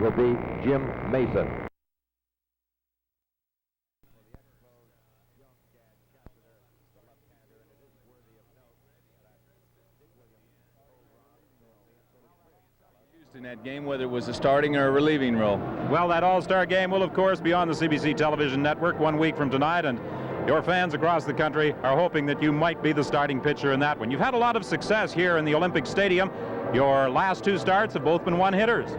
will be Jim Mason. In that game, whether it was a starting or a relieving role. Well, that all-star game will, of course, be on the CBC television network 1 week from tonight, and your fans across the country are hoping that you might be the starting pitcher in that one. You've had a lot of success here in the Olympic Stadium. Your last 2 starts have both been one-hitters.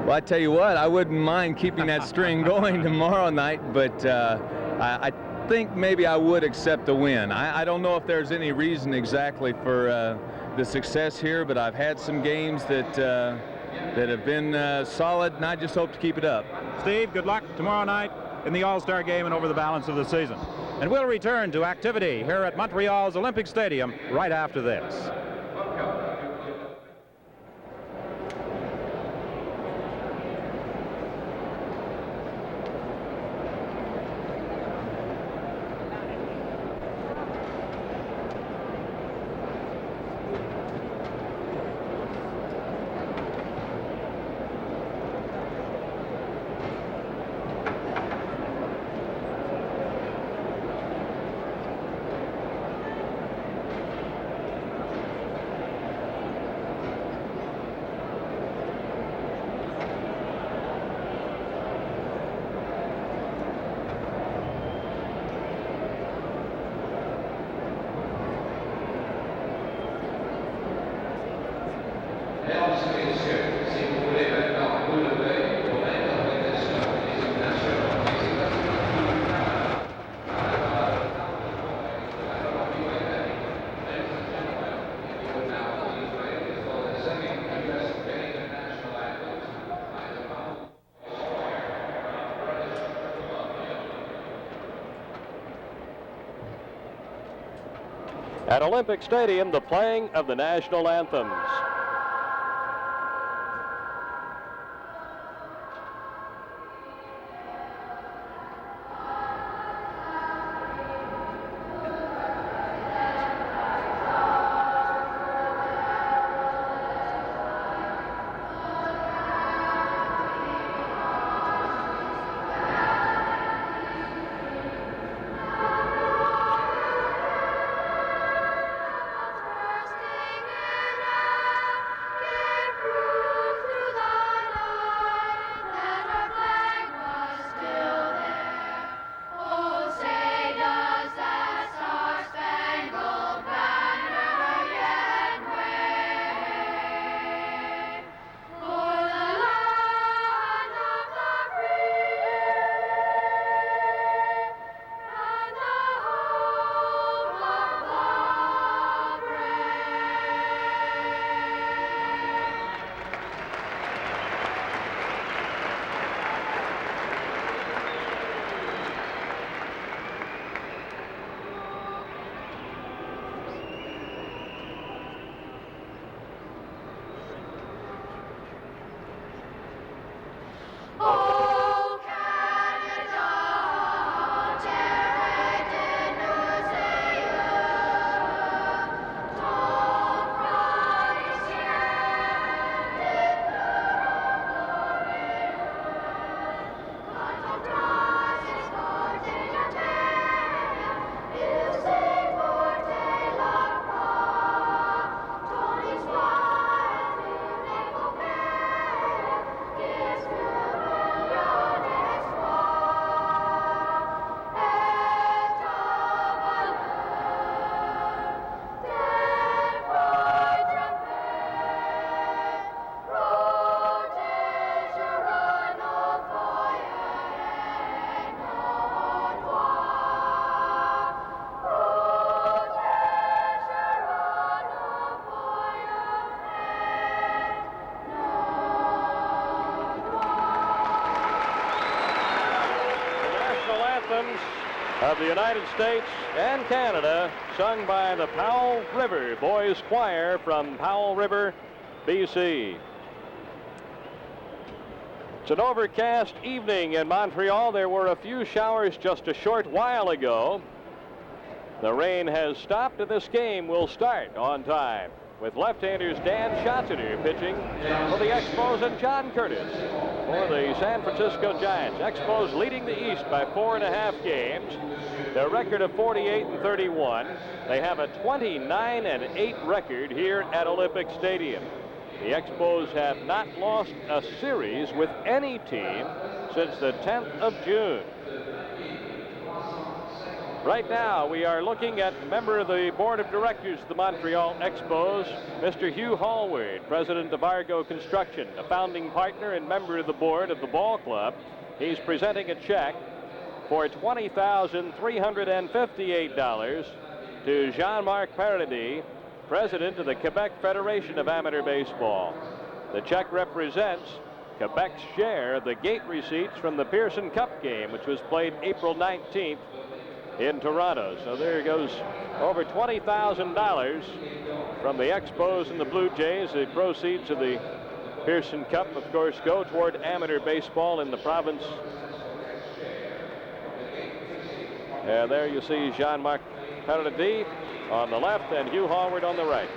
Well, I tell you what, I wouldn't mind keeping that string going tomorrow night, but I think maybe I would accept the win. I don't know if there's any reason exactly for the success here, but I've had some games that have been solid, and I just hope to keep it up. Steve, good luck tomorrow night in the All-Star game and over the balance of the season. And we'll return to activity here at Montreal's Olympic Stadium right after this. At Olympic Stadium, the playing of the national anthems. Of the United States and Canada, sung by the Powell River Boys Choir from Powell River, BC. It's an overcast evening in Montreal. There were a few showers just a short while ago. The rain has stopped, and this game will start on time with left-handers Dan Schatzeder pitching for the Expos and John Curtis for the San Francisco Giants. Expos leading the East by 4.5 games. Their record of 48-31. They have a 29-8 record here at Olympic Stadium. The Expos have not lost a series with any team since the 10th of June. Right now, we are looking at member of the board of directors of the Montreal Expos, Mr. Hugh Hallward, president of Argo Construction, a founding partner and member of the board of the ball club. He's presenting a check for $20,358 to Jean-Marc Paradis, president of the Quebec Federation of Amateur Baseball. The check represents Quebec's share of the gate receipts from the Pearson Cup game, which was played April 19th in Toronto. So there goes over $20,000 from the Expos and the Blue Jays. The proceeds of the Pearson Cup, of course, go toward amateur baseball in the province. And there you see Jean-Marc Paradis on the left and Hugh Hallward on the right.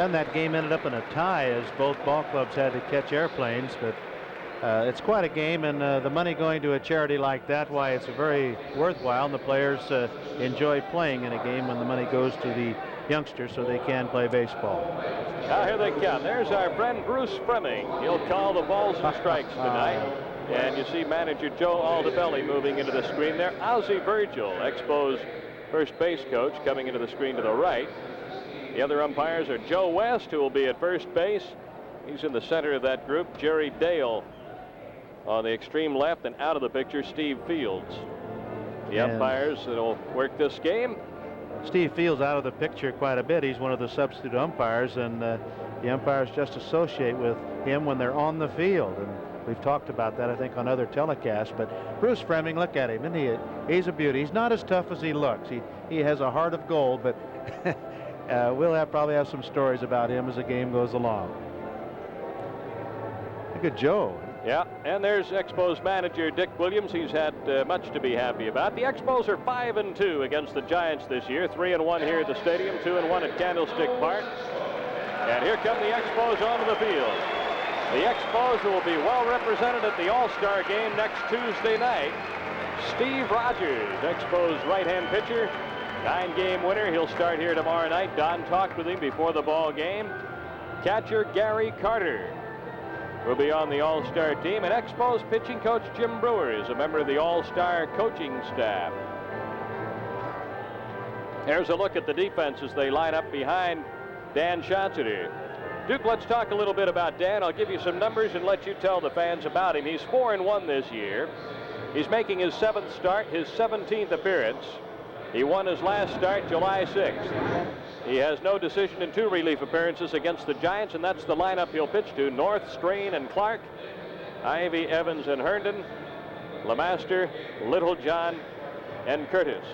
And that game ended up in a tie as both ball clubs had to catch airplanes, but it's quite a game, and the money going to a charity like that, why it's a very worthwhile, and the players enjoy playing in a game when the money goes to the youngsters so they can play baseball. Now here they come. There's our friend Bruce Fremming. He'll call the balls and strikes tonight. And you see manager Joe Aldebelli moving into the screen there. Ozzie Virgil, Expos first base coach, coming into the screen to the right. The other umpires are Joe West, who will be at first base. He's in the center of that group. Jerry Dale on the extreme left, and out of the picture, Steve Fields. The umpires that will work this game. Steve Fields out of the picture quite a bit. He's one of the substitute umpires, and the umpires just associate with him when they're on the field. And we've talked about that, I think, on other telecasts. But Bruce Fremming, look at him, and he's a beauty. He's not as tough as he looks. He has a heart of gold, but we'll probably have some stories about him as the game goes along. Look at Joe. Yeah, and there's Expos manager Dick Williams. He's had much to be happy about. The Expos are 5-2 against the Giants this year. 3-1 here at the stadium, 2-1 at Candlestick Park. And here come the Expos onto the field. The Expos will be well represented at the All-Star game next Tuesday night. Steve Rogers, Expos right-hand pitcher, 9-game winner. He'll start here tomorrow night. Don talked with him before the ball game. Catcher Gary Carter will be on the All-Star team, and Expos pitching coach Jim Brewer is a member of the All-Star coaching staff. Here's a look at the defense as they line up behind Dan Schatzeder. Duke, let's talk a little bit about Dan. I'll give you some numbers and let you tell the fans about him. He's 4-1 this year. He's making his 7th start, his 17th appearance. He won his last start July 6th. He has no decision in 2 relief appearances against the Giants, and that's the lineup he'll pitch to. North, Strain, and Clark, Ivy, Evans, and Herndon, Lemaster, Littlejohn, and Curtis.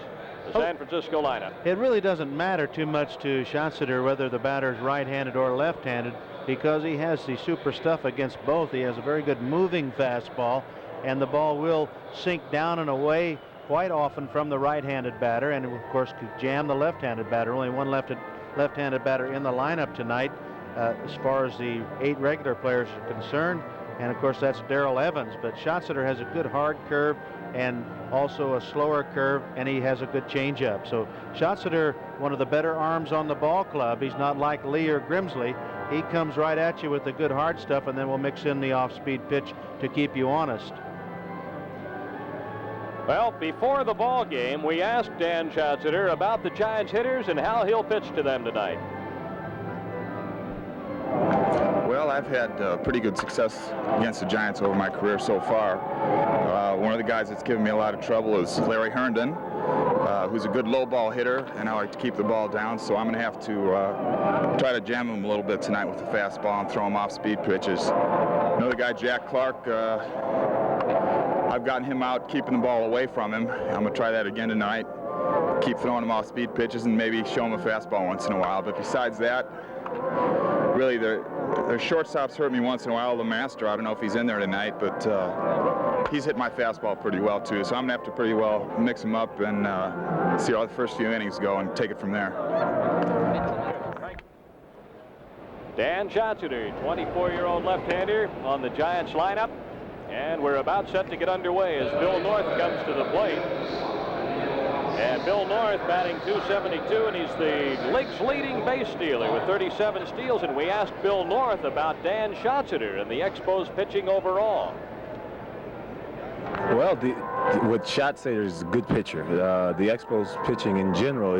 The San Francisco lineup. It really doesn't matter too much to Schatzeder whether the batter's right-handed or left-handed, because he has the super stuff against both. He has a very good moving fastball, and the ball will sink down and away quite often from the right-handed batter, and of course could jam the left-handed batter. Only one left-handed batter in the lineup tonight as far as the 8 regular players are concerned, and of course that's Darrell Evans. But Schatzeder has a good hard curve and also a slower curve, and he has a good changeup. So Schatzeder, one of the better arms on the ball club. He's not like Lee or Grimsley. He comes right at you with the good hard stuff, and then we'll mix in the off-speed pitch to keep you honest. Well, before the ball game, we asked Dan Schatzeder about the Giants hitters and how he'll pitch to them tonight. Well, I've had pretty good success against the Giants over my career so far. One of the guys that's given me a lot of trouble is Larry Herndon, who's a good low ball hitter, and I like to keep the ball down, so I'm going to have to try to jam him a little bit tonight with the fastball and throw him off speed pitches. Another guy, Jack Clark, I've gotten him out keeping the ball away from him. I'm going to try that again tonight. Keep throwing him off speed pitches and maybe show him a fastball once in a while. But besides that, really their shortstops hurt me once in a while. Lemaster, I don't know if he's in there tonight, but he's hit my fastball pretty well too. So I'm going to have to pretty well mix him up and see how the first few innings go and take it from there. Dan Schatzeder, 24-year-old left-hander on the Giants lineup. And we're about set to get underway as Bill North comes to the plate. And Bill North batting .272, and he's the league's leading base stealer with 37 steals. And we asked Bill North about Dan Schatzeder and the Expos pitching overall. Well, with Schatzeder is a good pitcher. The Expos pitching in general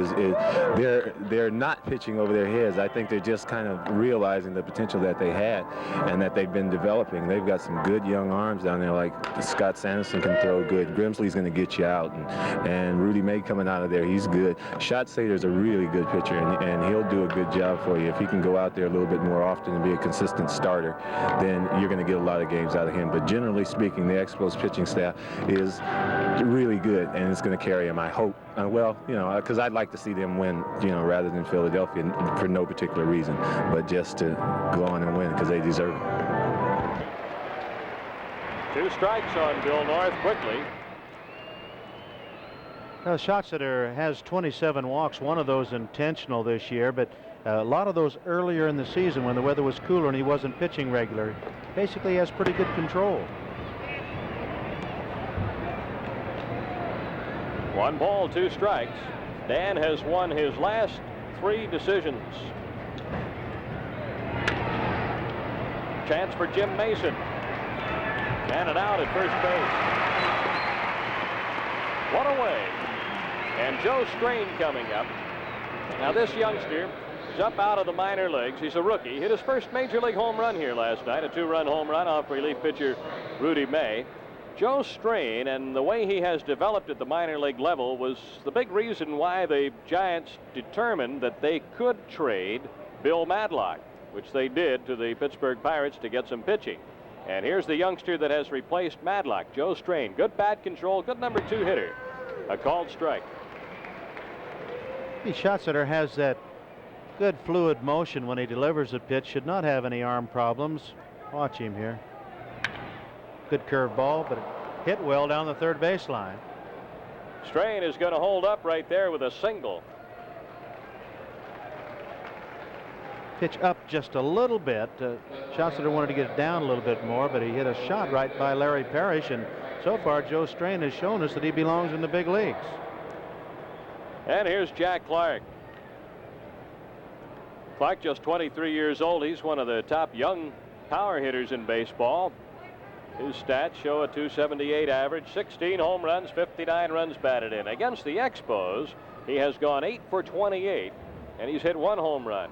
they're not pitching over their heads. I think they're just kind of realizing the potential that they had and that they've been developing. They've got some good young arms down there, like Scott Sanderson can throw good. Grimsley's going to get you out, and Rudy May coming out of there, he's good. Schatzeder's a really good pitcher, and he'll do a good job for you. If he can go out there a little bit more often and be a consistent starter, then you're going to get a lot of games out of him. But generally speaking, the Expos pitching staff is really good, and it's going to carry him, I hope. Well, because I'd like to see them win, rather than Philadelphia for no particular reason, but just to go on and win because they deserve it. 2 strikes on Bill North quickly. Schatzeder has 27 walks, one of those intentional this year, but a lot of those earlier in the season when the weather was cooler and he wasn't pitching regular. Basically has pretty good control. 1 ball, 2 strikes. Dan has won his last 3 decisions. Chance for Jim Mason. And an out at first base. One away. And Joe Strain coming up. Now this youngster is up out of the minor leagues. He's a rookie. Hit his first major league home run here last night. A 2-run home run off relief pitcher Rudy May. Joe Strain and the way he has developed at the minor league level was the big reason why the Giants determined that they could trade Bill Madlock, which they did to the Pittsburgh Pirates to get some pitching. And here's the youngster that has replaced Madlock, Joe Strain. Good bat control, good number 2 hitter. A called strike. Schatzeder has that good fluid motion when he delivers a pitch. Should not have any arm problems. Watch him here. Good curve ball, but it hit well down the third baseline. Strain is going to hold up right there with a single. Pitch up just a little bit. Schatzeder wanted to get it down a little bit more, but he hit a shot right by Larry Parrish, and so far Joe Strain has shown us that he belongs in the big leagues. And here's Jack Clark. Clark, just 23 years old. He's one of the top young power hitters in baseball. His stats show a .278 average, 16 home runs, 59 runs batted in. Against the Expos, he has gone 8 for 28, and he's hit 1 home run.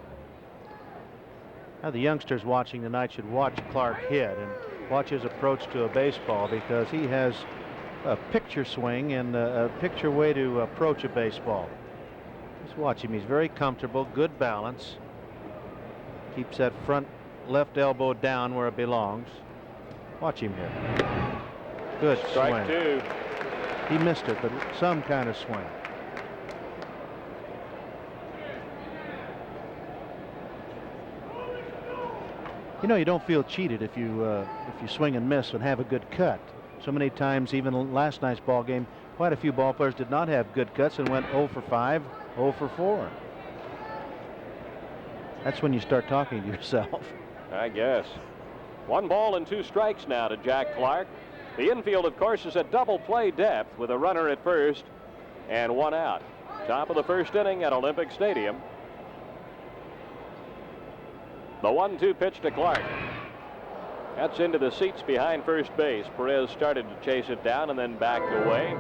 Now the youngsters watching tonight should watch Clark hit and watch his approach to a baseball, because he has a picture swing and a picture way to approach a baseball. Just watch him. He's very comfortable, good balance. Keeps that front left elbow down where it belongs. Watch him here. Good Strike swing. 2. He missed it, but some kind of swing. You don't feel cheated if you swing and miss and have a good cut. So many times, even last night's ball game, quite a few ball players did not have good cuts and went 0 for 5, 0 for 4. That's when you start talking to yourself. I guess. 1 ball and 2 strikes now to Jack Clark. The infield, of course, is at double play depth with a runner at first and 1 out. Top of the first inning at Olympic Stadium. The 1-2 pitch to Clark. That's into the seats behind first base. Perez started to chase it down and then backed away.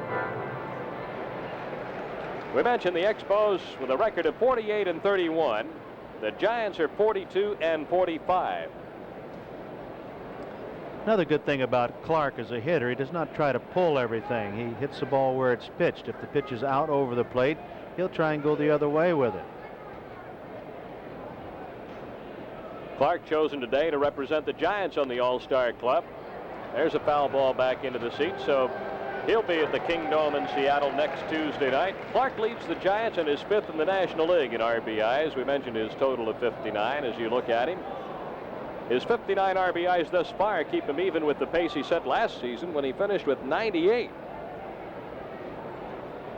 We mentioned the Expos with a record of 48 and 31. The Giants are 42 and 45. Another good thing about Clark as a hitter, he does not try to pull everything. He hits the ball where it's pitched. If the pitch is out over the plate, he'll try and go the other way with it. Clark chosen today to represent the Giants on the All-Star Club. There's a foul ball back into the seat, so he'll be at the Kingdome in Seattle next Tuesday night. Clark leads the Giants and is 5th in the National League in RBIs. We mentioned his total of 59 as you look at him. His 59 RBIs thus far keep him even with the pace he set last season when he finished with 98.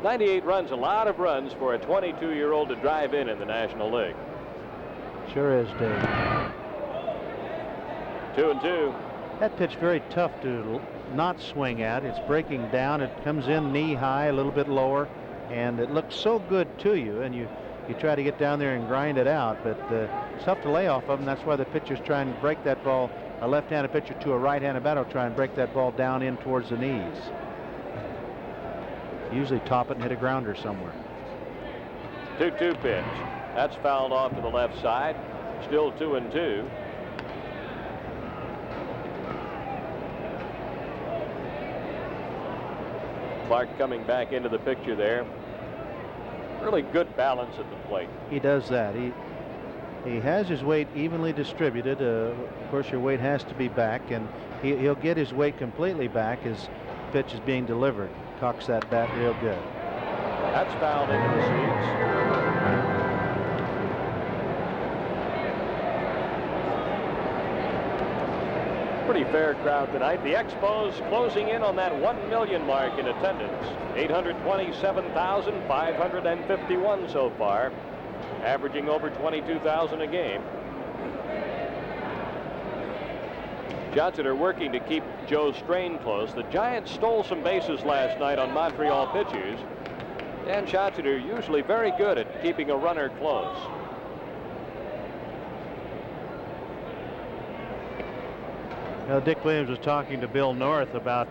98 runs, a lot of runs for a 22-year-old to drive in the National League. Sure is, Dave. 2-2. That pitch very tough to not swing at. It's breaking down. It comes in knee high, a little bit lower, and it looks so good to you, and you try to get down there and grind it out, but it's tough to lay off of them. That's why the pitchers try and break that ball. A left-handed pitcher to a right-handed batter will try and break that ball down in towards the knees. Usually top it and hit a grounder somewhere. 2-2 pitch. That's fouled off to the left side. Still 2-2. Clark coming back into the picture there. Really good balance at the plate. He does that. He has his weight evenly distributed. Of course, your weight has to be back, and he'll get his weight completely back as pitch is being delivered. Cocks that bat real good. That's fouled into the seats. Pretty fair crowd tonight. The Expos closing in on that 1 million mark in attendance. 827,551 so far, averaging over 22,000 a game. Johnson are working to keep Joe Strain close. The Giants stole some bases last night on Montreal pitchers. Dan Johnson are usually very good at keeping a runner close. Well, Dick Williams was talking to Bill North about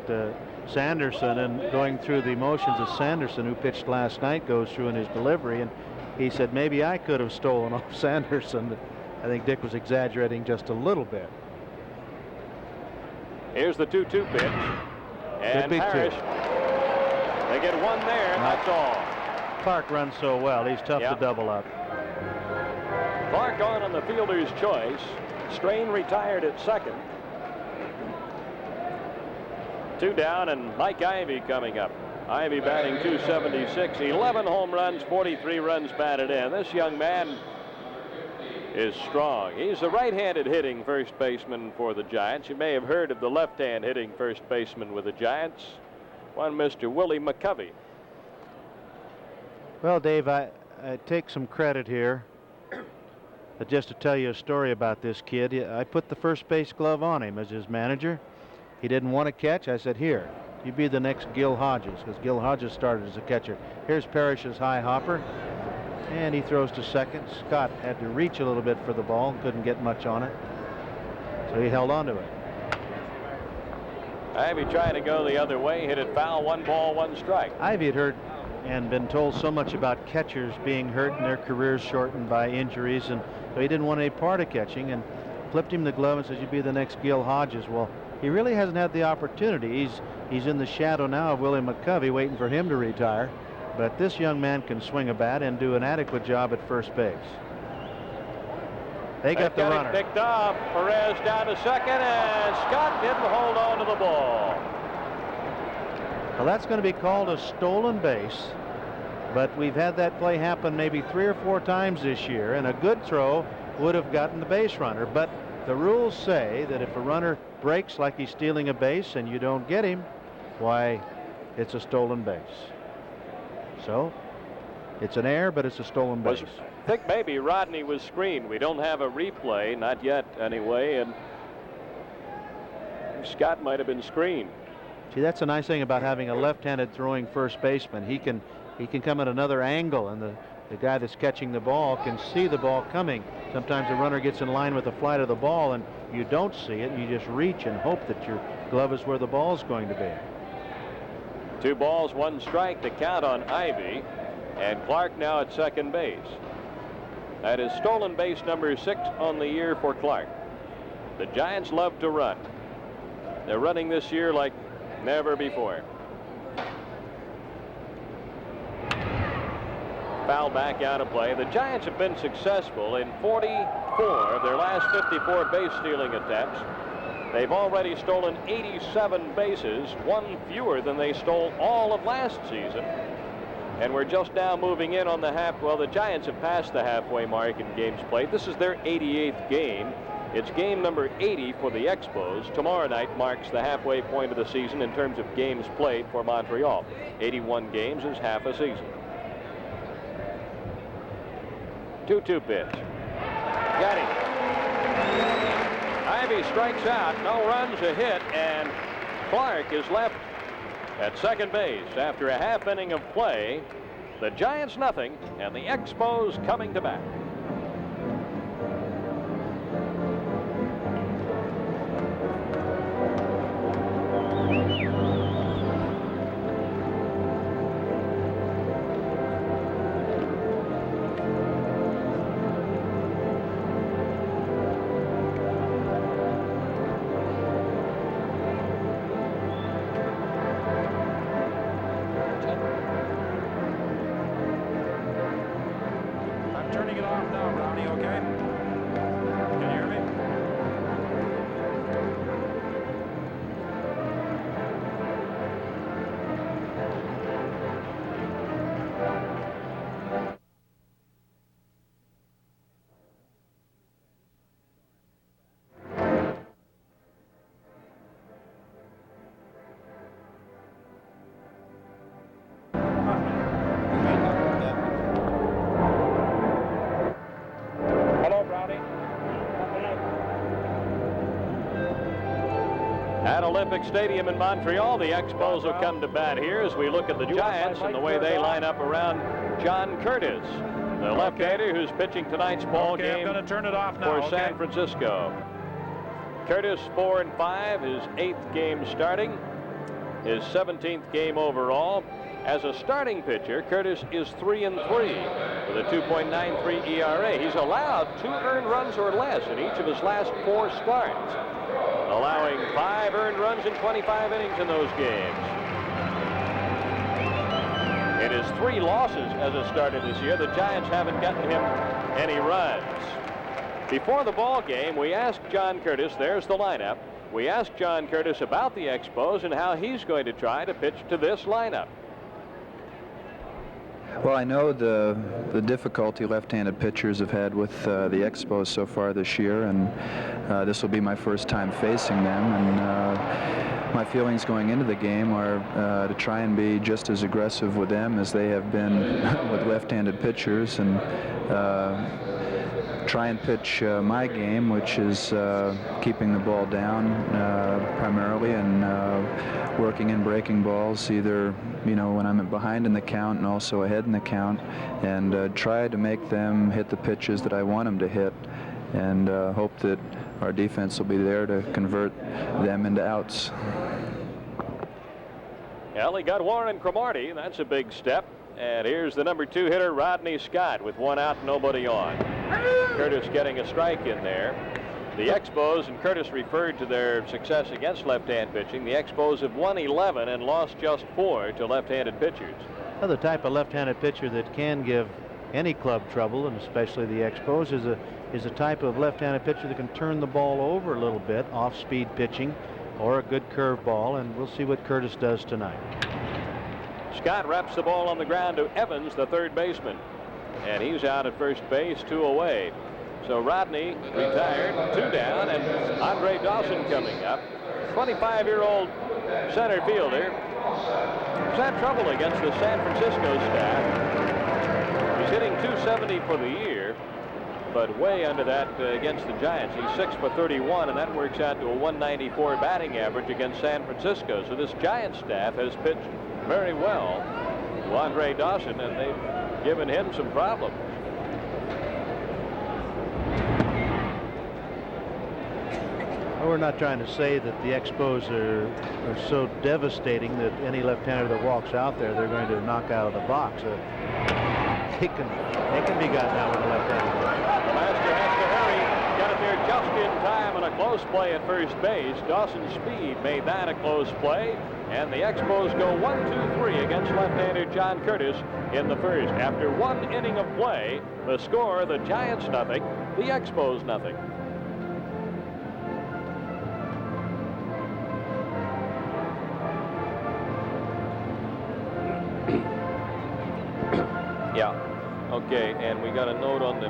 Sanderson and going through the motions of Sanderson, who pitched last night, goes through in his delivery, and he said maybe I could have stolen off Sanderson. But I think Dick was exaggerating just a little bit. Here's the 2-2 pitch, and Parrish. They get one there, and that's all. Clark runs so well. He's tough to double up. Clark on the fielder's choice. Strain retired at second. 2 down, and Mike Ivy coming up. Ivy batting .276, 11 home runs, 43 runs batted in. This young man is strong. He's the right-handed hitting first baseman for the Giants. You may have heard of the left-hand hitting first baseman with the Giants, one Mr. Willie McCovey. Well, Dave, I take some credit here. But just to tell you a story about this kid, I put the first base glove on him as his manager. He didn't want to catch. I said, here, you be the next Gil Hodges, because Gil Hodges started as a catcher. Here's Parrish's high hopper, and he throws to second. Scott had to reach a little bit for the ball, couldn't get much on it, so he held on to it. Ivy trying to go the other way, hit it foul, 1 ball, 1 strike. Ivy had heard and been told so much about catchers being hurt and their careers shortened by injuries, and so he didn't want any part of catching, and flipped him the glove and says, you be the next Gil Hodges. Well, he really hasn't had the opportunity. He's in the shadow now of Willie McCovey, waiting for him to retire. But this young man can swing a bat and do an adequate job at first base. They got the runner. Picked up. Perez down to second, and Scott didn't hold on to the ball. Well, that's going to be called a stolen base. But we've had that play happen maybe 3 or 4 times this year, and a good throw would have gotten the base runner. But the rules say that if a runner breaks like he's stealing a base and you don't get him, why, it's a stolen base. So it's an error, but it's a stolen base. I think maybe Rodney was screened. We don't have a replay, not yet anyway, and Scott might have been screened. See, that's a nice thing about having a left-handed throwing first baseman. He can come at another angle, and the guy that's catching the ball can see the ball coming. Sometimes the runner gets in line with the flight of the ball and you don't see it, and you just reach and hope that your glove is where the ball is going to be. 2 balls, 1 strike to count on Ivy, and Clark now at second base. That is stolen base number 6 on the year for Clark. The Giants love to run. They're running this year like never before. Foul back out of play. The Giants have been successful in 44 of their last 54 base stealing attempts. They've already stolen 87 bases, 1 fewer than they stole all of last season. And we're just now moving in on the the Giants have passed the halfway mark in games played. This is their 88th game. It's game number 80 for the Expos. Tomorrow night marks the halfway point of the season in terms of games played for Montreal. 81 games is half a season. 2-2 pitch. Got him. Ivy strikes out. No runs, a hit, and Clark is left at second base after a half inning of play. The Giants nothing, and the Expos coming to bat. Turning it off now, Brownie, okay? Can you hear me? Hello, Brownie. At Olympic Stadium in Montreal, the Expos will come to bat here as we look at the Giants and the way they line up around John Curtis, the left-hander who's pitching tonight's ball game I'm going to turn it off now, for San Francisco. Curtis 4-5, his 8th game starting, his 17th game overall. As a starting pitcher, Curtis is 3-3 with a 2.93 ERA. He's allowed 2 earned runs or less in each of his last 4 starts, allowing 5 earned runs in 25 innings in those games. In his 3 losses as a starter this year, the Giants haven't gotten him any runs. Before the ball game, we asked John Curtis, there's the lineup, we asked John Curtis about the Expos and how he's going to try to pitch to this lineup. Well, I know the difficulty left-handed pitchers have had with the Expos so far this year, and this will be my first time facing them. And my feelings going into the game are to try and be just as aggressive with them as they have been with left-handed pitchers, and try and pitch my game, which is keeping the ball down primarily, and working in breaking balls, either when I'm behind in the count and also ahead in the count, and try to make them hit the pitches that I want them to hit, and hope that our defense will be there to convert them into outs. Well, he got Warren Cromartie. That's a big step. And here's the number 2 hitter, Rodney Scott, with 1 out, nobody on. Curtis getting a strike in there. The Expos, and Curtis referred to their success against left-hand pitching, the Expos have won 11 and lost just 4 to left-handed pitchers. Well, the type of left-handed pitcher that can give any club trouble, and especially the Expos, is a type of left-handed pitcher that can turn the ball over a little bit, off-speed pitching, or a good curve ball, and we'll see what Curtis does tonight. Scott wraps the ball on the ground to Evans, the third baseman, and he's out at first base, 2 away. So Rodney retired, 2 down, and Andre Dawson coming up. 25-year-old center fielder. He's had trouble against the San Francisco staff. He's hitting .270 for the year, but way under that against the Giants. He's 6 for 31, and that works out to a .194 batting average against San Francisco. So this Giants staff has pitched very well to Andre Dawson, and they've given him some problems. Well, we're not trying to say that the Expos are so devastating that any left-hander that walks out there, they're going to knock out of the box. They can be gotten out with a left-hander. Master has to hurry. Got it there just in time, and a close play at first base. Dawson's speed made that a close play. And the Expos go 1-2-3 against left-hander John Curtis in the first. After 1 inning of play, the score, the Giants nothing, the Expos nothing. Yeah. Okay, and we got a note on the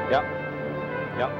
Yep. Yep.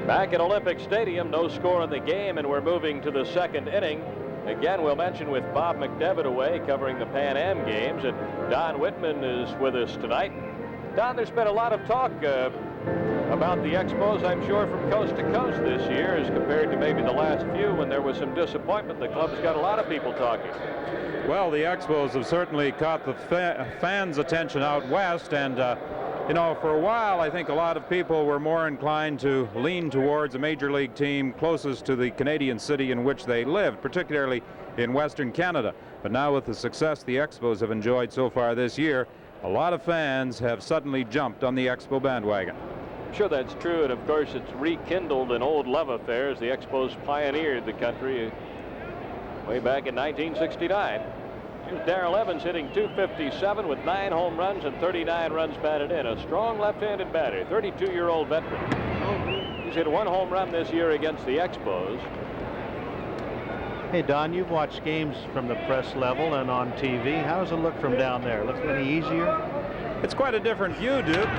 Back at Olympic Stadium, no score in the game, and we're moving to the second inning. Again, we'll mention with Bob McDevitt away covering the Pan Am games, and Don Whitman is with us tonight. Don, there's been a lot of talk about the Expos, I'm sure, from coast to coast this year as compared to maybe the last few when there was some disappointment. The club's got a lot of people talking. Well, the Expos have certainly caught the fans' attention out west, and you know, for a while, I think a lot of people were more inclined to lean towards a major league team closest to the Canadian city in which they lived, particularly in Western Canada. But now with the success the Expos have enjoyed so far this year, a lot of fans have suddenly jumped on the Expo bandwagon. I'm sure that's true, and of course it's rekindled an old love affair as the Expos pioneered the country way back in 1969. Here's Darrell Evans hitting .257 with 9 home runs and 39 runs batted in. A strong left-handed batter, 32-year-old veteran. He's hit 1 home run this year against the Expos. Hey, Don, you've watched games from the press level and on TV. How does it look from down there? Look any easier? It's quite a different view, Duke.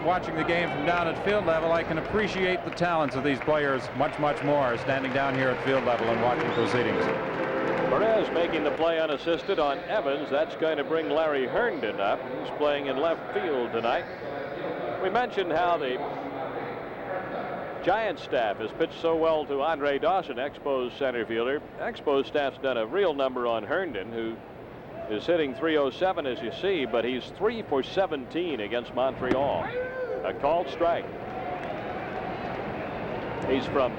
Watching the game from down at field level, I can appreciate the talents of these players much, much more standing down here at field level and watching proceedings. Perez making the play unassisted on Evans. That's going to bring Larry Herndon up. He's playing in left field tonight. We mentioned how the Giants staff has pitched so well to Andre Dawson, Expos center fielder. Expos staff's done a real number on Herndon, who is hitting .307 as you see, but he's 3 for 17 against Montreal. A called strike. He's from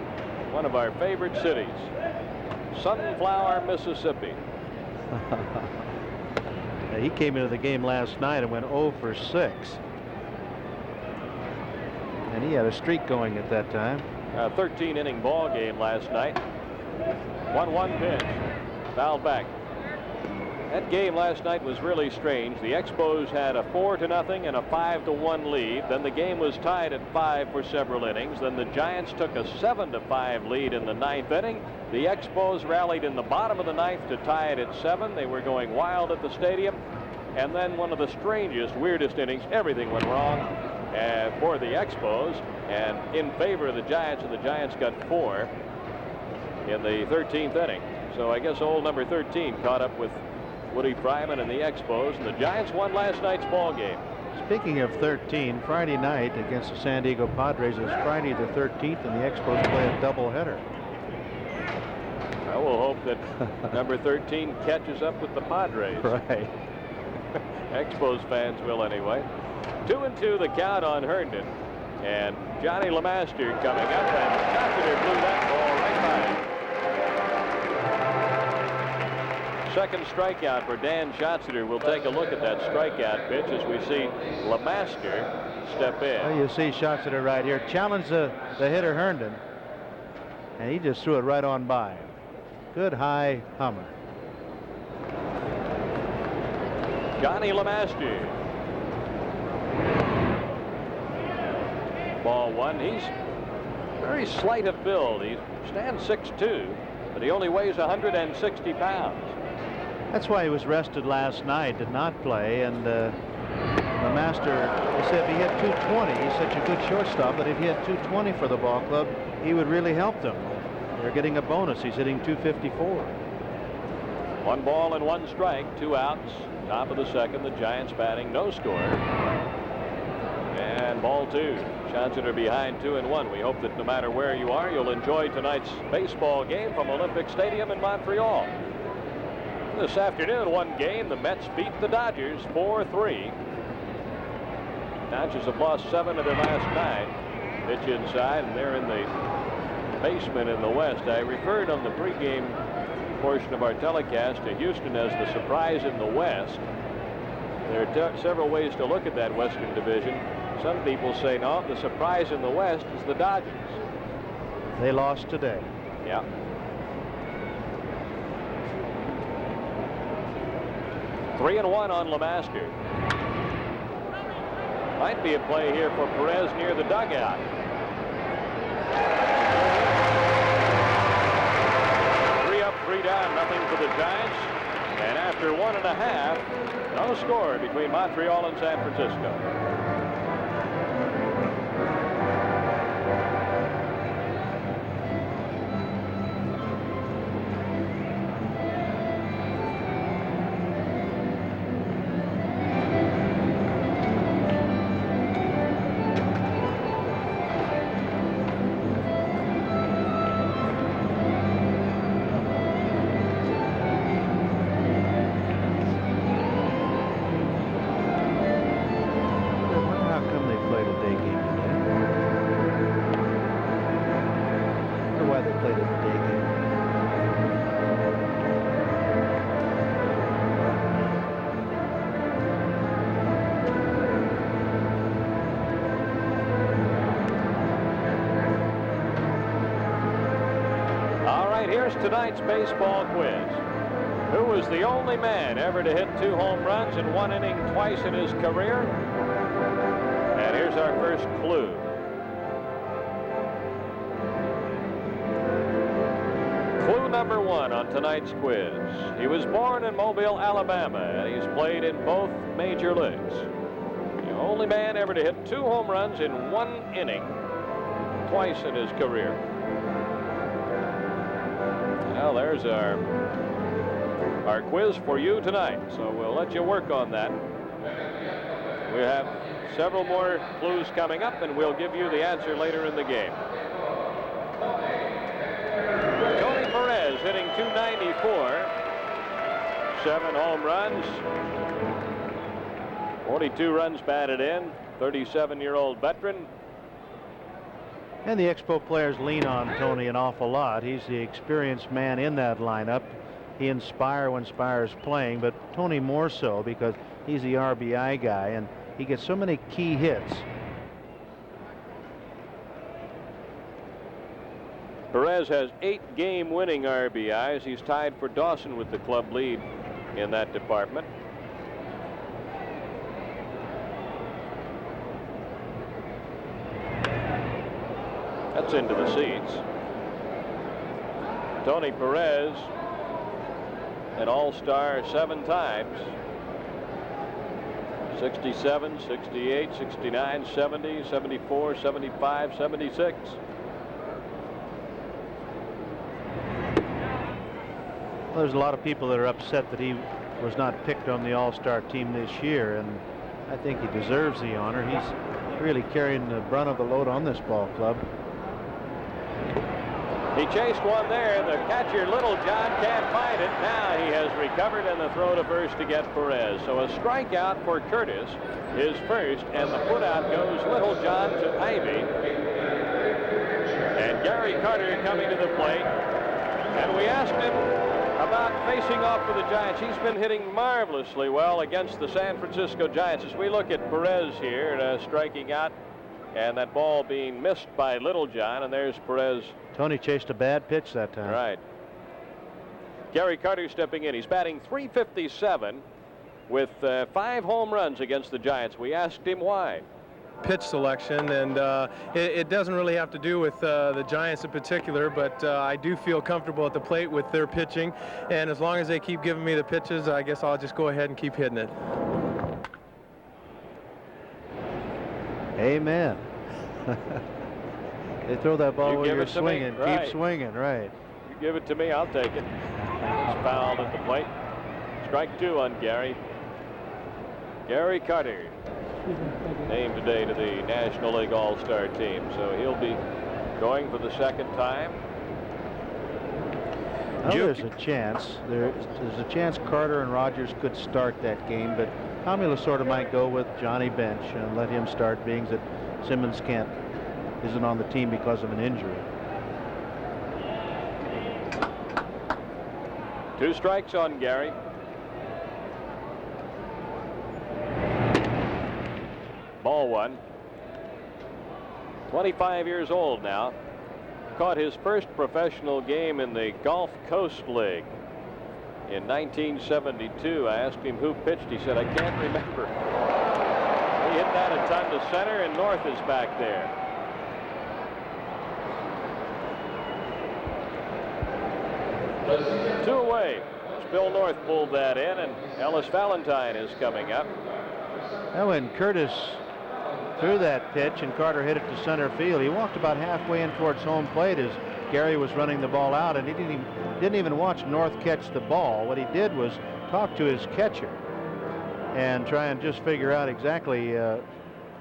one of our favorite cities, Sunflower, Mississippi. He came into the game last night and went 0 for 6. And he had a streak going at that time. A 13-inning ball game last night. 1-1 pitch. Fouled back. That game last night was really strange. The Expos had a 4-0 and a 5-1 lead. Then the game was tied at 5 for several innings. Then the Giants took a 7-5 lead in the 9th inning. The Expos rallied in the bottom of the 9th to tie it at 7. They were going wild at the stadium. And then one of the strangest, weirdest innings. Everything went wrong for the Expos and in favor of the Giants, and the Giants got 4 in the 13th inning. So I guess old number 13 caught up with Woody Fryman and the Expos, and the Giants won last night's ball game. Speaking of 13, Friday night against the San Diego Padres is Friday the 13th, and the Expos play a doubleheader. I will hope that number 13 catches up with the Padres. Right. Expos fans will anyway. 2-2 the count on Herndon, and Johnny LeMaster coming up, and Schachter blew that ball right by him. Second strikeout for Dan Schachter. We'll take a look at that strikeout pitch as we see LeMaster step in. Well, you see Schachter right here challenge the hitter Herndon, and he just threw it right on by him. Good high hummer. Johnny LeMaster. Ball 1. He's very slight of build. He stands 6'2", but he only weighs 160 pounds. That's why he was rested last night, did not play, and LeMaster, he said if he hit .220, he's such a good shortstop, but if he had .220 for the ball club, he would really help them. They're getting a bonus. He's hitting .254. 1 ball and 1 strike, 2 outs. Top of the second, the Giants batting, no score. And ball 2. Schachter behind 2-1. We hope that no matter where you are, you'll enjoy tonight's baseball game from Olympic Stadium in Montreal. This afternoon, one game, the Mets beat the Dodgers 4-3. Dodgers have lost 7 of their last 9. Pitch inside, and they're in the basement in the West. I referred on the pregame portion of our telecast to Houston as the surprise in the West. There are several ways to look at that Western Division. Some people say, no, the surprise in the West is the Dodgers. They lost today. Yeah. Three and one on Lemaster. Might be a play here for Perez near the dugout. Three up, three down, nothing for the Giants. And after 1.5, no score between Montreal and San Francisco. Here's tonight's baseball quiz. Who was the only man ever to hit 2 home runs in 1 inning twice in his career? And here's our first clue. Clue number 1 on tonight's quiz. He was born in Mobile, Alabama, and he's played in both major leagues. The only man ever to hit 2 home runs in 1 inning twice in his career. Well, there's our quiz for you tonight, so we'll let you work on that. We have several more clues coming up, and we'll give you the answer later in the game. Tony Perez hitting .294, 7 home runs, 42 runs batted in, 37-year-old veteran. And the Expo players lean on Tony an awful lot. He's the experienced man in that lineup. He and Spire when Spire's playing, but Tony more so because he's the RBI guy and he gets so many key hits. Perez has 8 game-winning RBIs. He's tied for Dawson with the club lead in that department. That's into the seats. Tony Perez, an all-star 7 times. 67, 68, 69, 70, 74, 75, 76. Well, there's a lot of people that are upset that he was not picked on the all-star team this year, and I think he deserves the honor. He's really carrying the brunt of the load on this ball club. He chased one there. The catcher, Little John, can't find it. Now he has recovered, and the throw to first to get Perez. So a strikeout for Curtis, his first, and the putout goes Little John to Ivy. And Gary Carter coming to the plate. And we asked him about facing off for the Giants. He's been hitting marvelously well against the San Francisco Giants. As we look at Perez here, striking out, and that ball being missed by Little John, and there's Perez. Tony chased a bad pitch that time. Right. Gary Carter stepping in. He's batting .357 with 5 home runs against the Giants. We asked him why. Pitch selection, and it doesn't really have to do with the Giants in particular, but I do feel comfortable at the plate with their pitching, and as long as they keep giving me the pitches, I guess I'll just go ahead and keep hitting it. Amen. They throw that ball while you're swinging. Right. Keep swinging, right. You give it to me, I'll take it. He's fouled at the plate. Strike 2 on Gary. Gary Carter, named today to the National League All-Star team, so he'll be going for the 2nd time. Well, there's a chance. There's a chance Carter and Rogers could start that game, but Tommy Lasorda might go with Johnny Bench and let him start, being that Simmons isn't on the team because of an injury. 2 strikes on Gary. Ball 1. 25 years old now. caught his first professional game in the Gulf Coast League in 1972. I asked him who pitched. He said, I can't remember. He hit that a ton to center, and North is back there. Two away. Bill North pulled that in, and Ellis Valentine is coming up. Now when Curtis threw that pitch and Carter hit it to center field, he walked about halfway in towards home plate as Gary was running the ball out, and he didn't even watch North catch the ball. What he did was talk to his catcher and try and just figure out exactly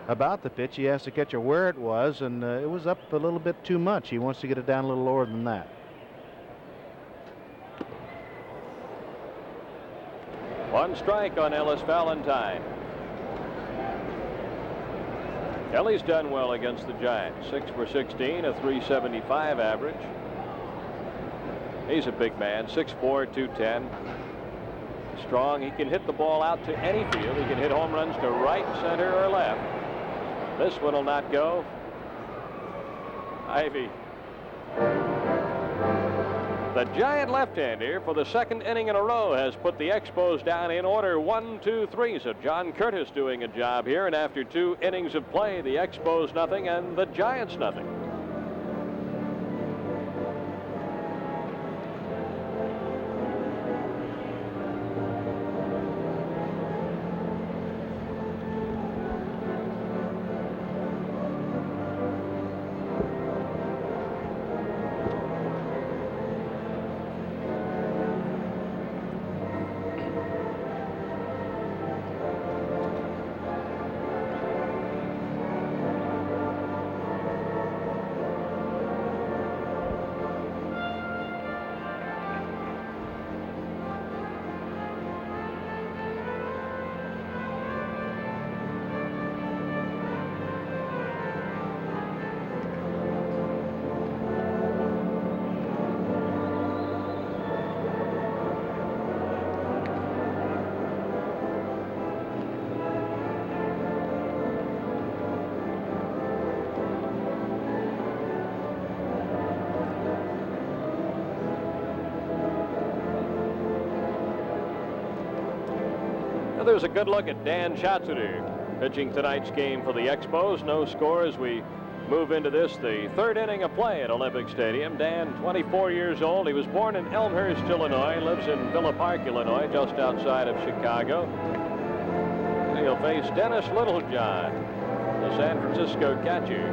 about the pitch. He asked the catcher where it was, and it was up a little bit too much. He wants to get it down a little lower than that. One strike on Ellis Valentine. Ellie's done well against the Giants. 6 for 16, a .375 average. He's a big man, 6'4", 210. Strong. He can hit the ball out to any field. He can hit home runs to right, center, or left. This one will not go. Ivy. The Giant left-hander for the second inning in a row has put the Expos down in order 1-2-3. So John Curtis doing a job here, and after 2 innings of play, the Expos nothing and the Giants nothing. There's a good look at Dan Schatzeder pitching tonight's game for the Expos. No score as we move into this, the 3rd inning of play at Olympic Stadium. Dan, 24 years old. He was born in Elmhurst, Illinois, lives in Villa Park, Illinois, just outside of Chicago. He'll face Dennis Littlejohn, the San Francisco catcher.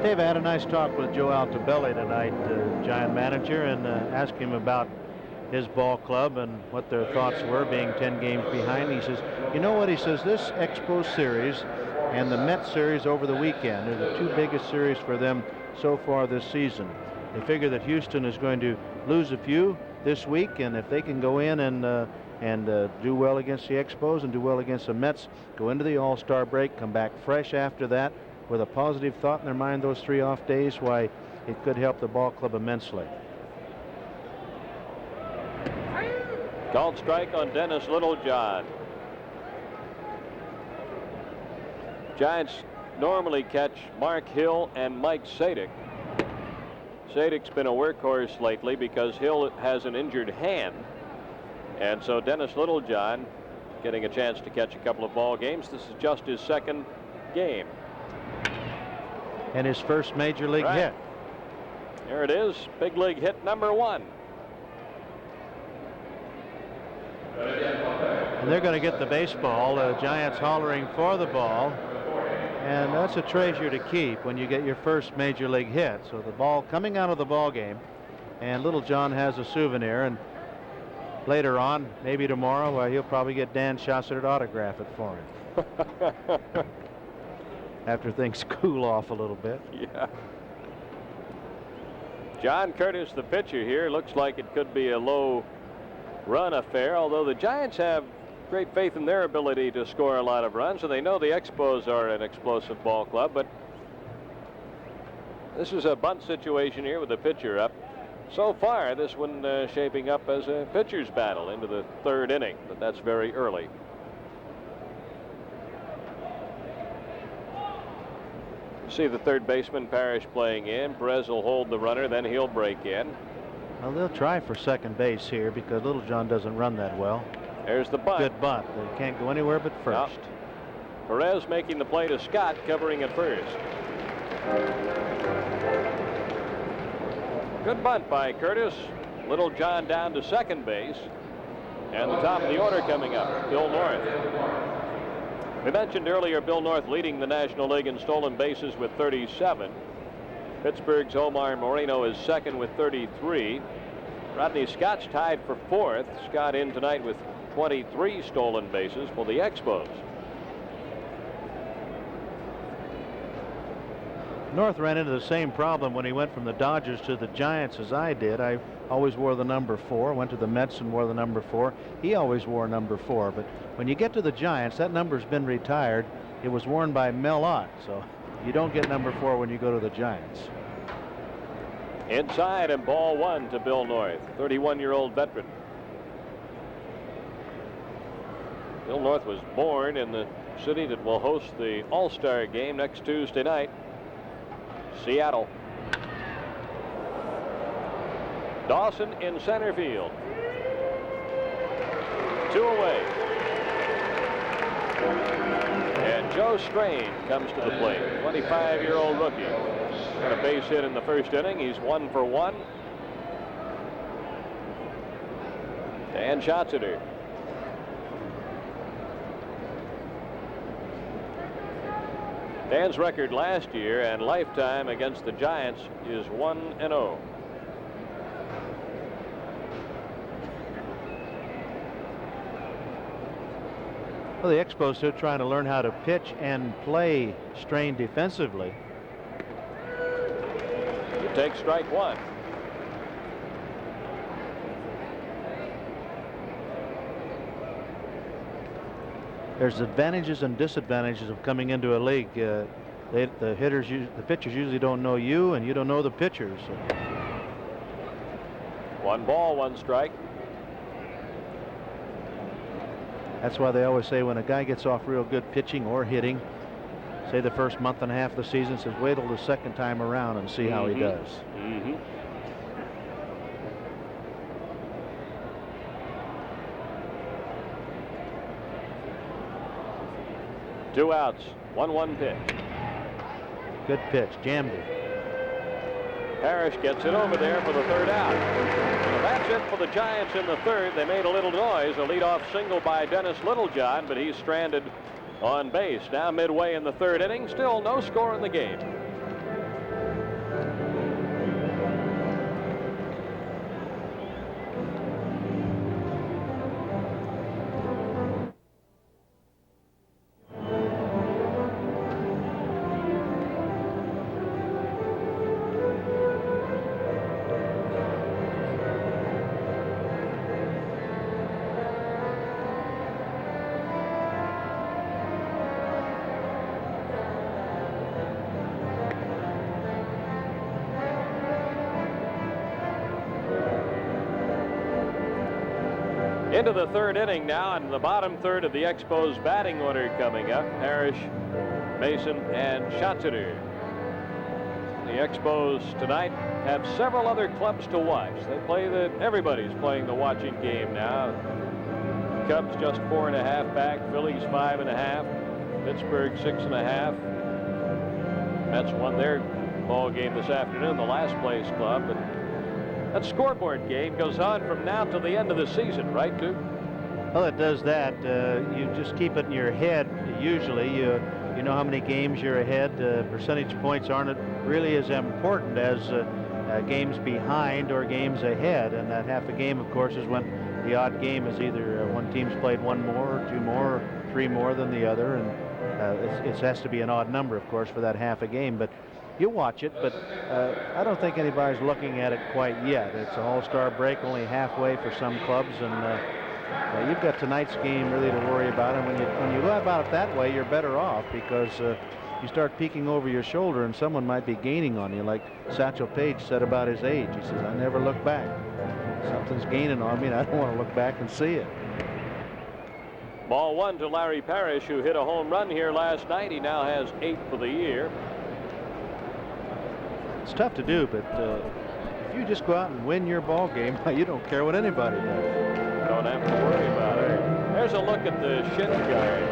Dave, I had a nice talk with Joe Altobelli tonight, Giant manager, and asked him about his ball club and what their thoughts were, being 10 games behind. He says, you know what, he says, this Expos series and the Mets series over the weekend are the 2 biggest series for them so far this season. They figure that Houston is going to lose a few this week, and if they can go in and do well against the Expos and do well against the Mets, go into the All-Star break, come back fresh after that with a positive thought in their mind those 3 off days, why it could help the ball club immensely. Called strike on Dennis Littlejohn. Giants normally catch Mark Hill and Mike Sadik. Sadik's been a workhorse lately because Hill has an injured hand. And so Dennis Littlejohn getting a chance to catch a couple of ball games. This is just his 2nd game. And his first major league hit. There it is, big league hit number 1. And they're going to get the baseball. The Giants hollering for the ball. And that's a treasure to keep when you get your first major league hit. So the ball coming out of the ball game, and Littlejohn has a souvenir. And later on, maybe tomorrow, well, he'll probably get Dan Schatzeder to autograph it for him. After things cool off a little bit. Yeah. John Curtis, the pitcher here, looks like it could be a low run affair, although the Giants have great faith in their ability to score a lot of runs, and they know the Expos are an explosive ball club. But this is a bunt situation here with the pitcher up. So far, this one shaping up as a pitcher's battle into the 3rd inning, but that's very early. See the third baseman Parrish playing in. Perez will hold the runner, then he'll break in. Well, they'll try for second base here because Littlejohn doesn't run that well. There's the bunt. Good bunt. They can't go anywhere but first. No. Perez making the play to Scott, covering at first. Good bunt by Curtis. Littlejohn down to second base. And the top of the order coming up, Bill North. We mentioned earlier Bill North leading the National League in stolen bases with 37. Pittsburgh's Omar Moreno is second with 33. Rodney Scott's tied for fourth. Scott in tonight with 23 stolen bases for the Expos. North ran into the same problem when he went from the Dodgers to the Giants as I did. I always wore the number 4. Went to the Mets and wore the number 4. He always wore number 4. But when you get to the Giants, that number's been retired. It was worn by Mel Ott, so you don't get number 4 when you go to the Giants. Inside and ball 1 to Bill North, 31-year-old veteran. Bill North was born in the city that will host the All-Star game next Tuesday night, Seattle. Dawson in center field. 2 away. And Joe Strain comes to the plate, 25-year-old rookie. Got a base hit in the first inning. He's 1 for 1. Dan Schatzeder. Dan's record last year and lifetime against the Giants is 1-0. Well, the Expos still trying to learn how to pitch and play Strain defensively. You take strike 1. There's advantages and disadvantages of coming into a league. The pitchers usually don't know you, and you don't know the pitchers. So. 1 ball, 1 strike. That's why they always say when a guy gets off real good pitching or hitting, say the first month and a half of the season, says wait till the second time around and see how he does. 2 outs, 1-1 pitch. Good pitch, jammed it. Parrish gets it over there for the 3rd out. So that's it for the Giants in the 3rd. They made a little noise, a leadoff single by Dennis Littlejohn, but he's stranded on base. Now midway in the 3rd inning, still no score in the game. Into the 3rd inning now, and the bottom 3rd of the Expos batting order coming up. Parrish, Mason, and Schatzeder. The Expos tonight have several other clubs to watch. They play everybody's playing the watching game now. Cubs just 4.5 back, Phillies 5.5, Pittsburgh 6.5. Mets won their ball game this afternoon, the last place club. But that scoreboard game goes on from now till the end of the season, right, Duke? Well, it does that. You just keep it in your head. Usually, you know how many games you're ahead. Percentage points aren't really as important as games behind or games ahead. And that half a game, of course, is when the odd game is either one team's played 1 more, or 2 more, or 3 more than the other, and it has to be an odd number, of course, for that half a game. But you watch it, but I don't think anybody's looking at it quite yet. It's an all-star break, only halfway for some clubs, and you've got tonight's game really to worry about. And when you go about it that way, you're better off because you start peeking over your shoulder, and someone might be gaining on you, like Satchel Paige said about his age. He says, "I never look back. Something's gaining on me, and I don't want to look back and see it." Ball 1 to Larry Parrish, who hit a home run here last night. He now has 8 for the year. It's tough to do, but if you just go out and win your ball game, you don't care what anybody does. Don't have to worry about it. There's a look at the shin guard.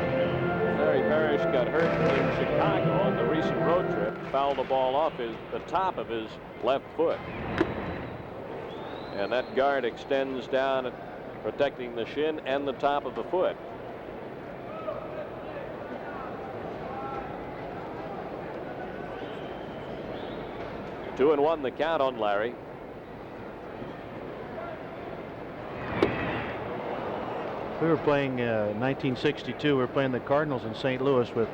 Larry Parrish got hurt in Chicago on the recent road trip. Fouled the ball off the top of his left foot. And that guard extends down, protecting the shin and the top of the foot. Two and one the count on Larry. We were playing 1962. We were playing the Cardinals in St. Louis with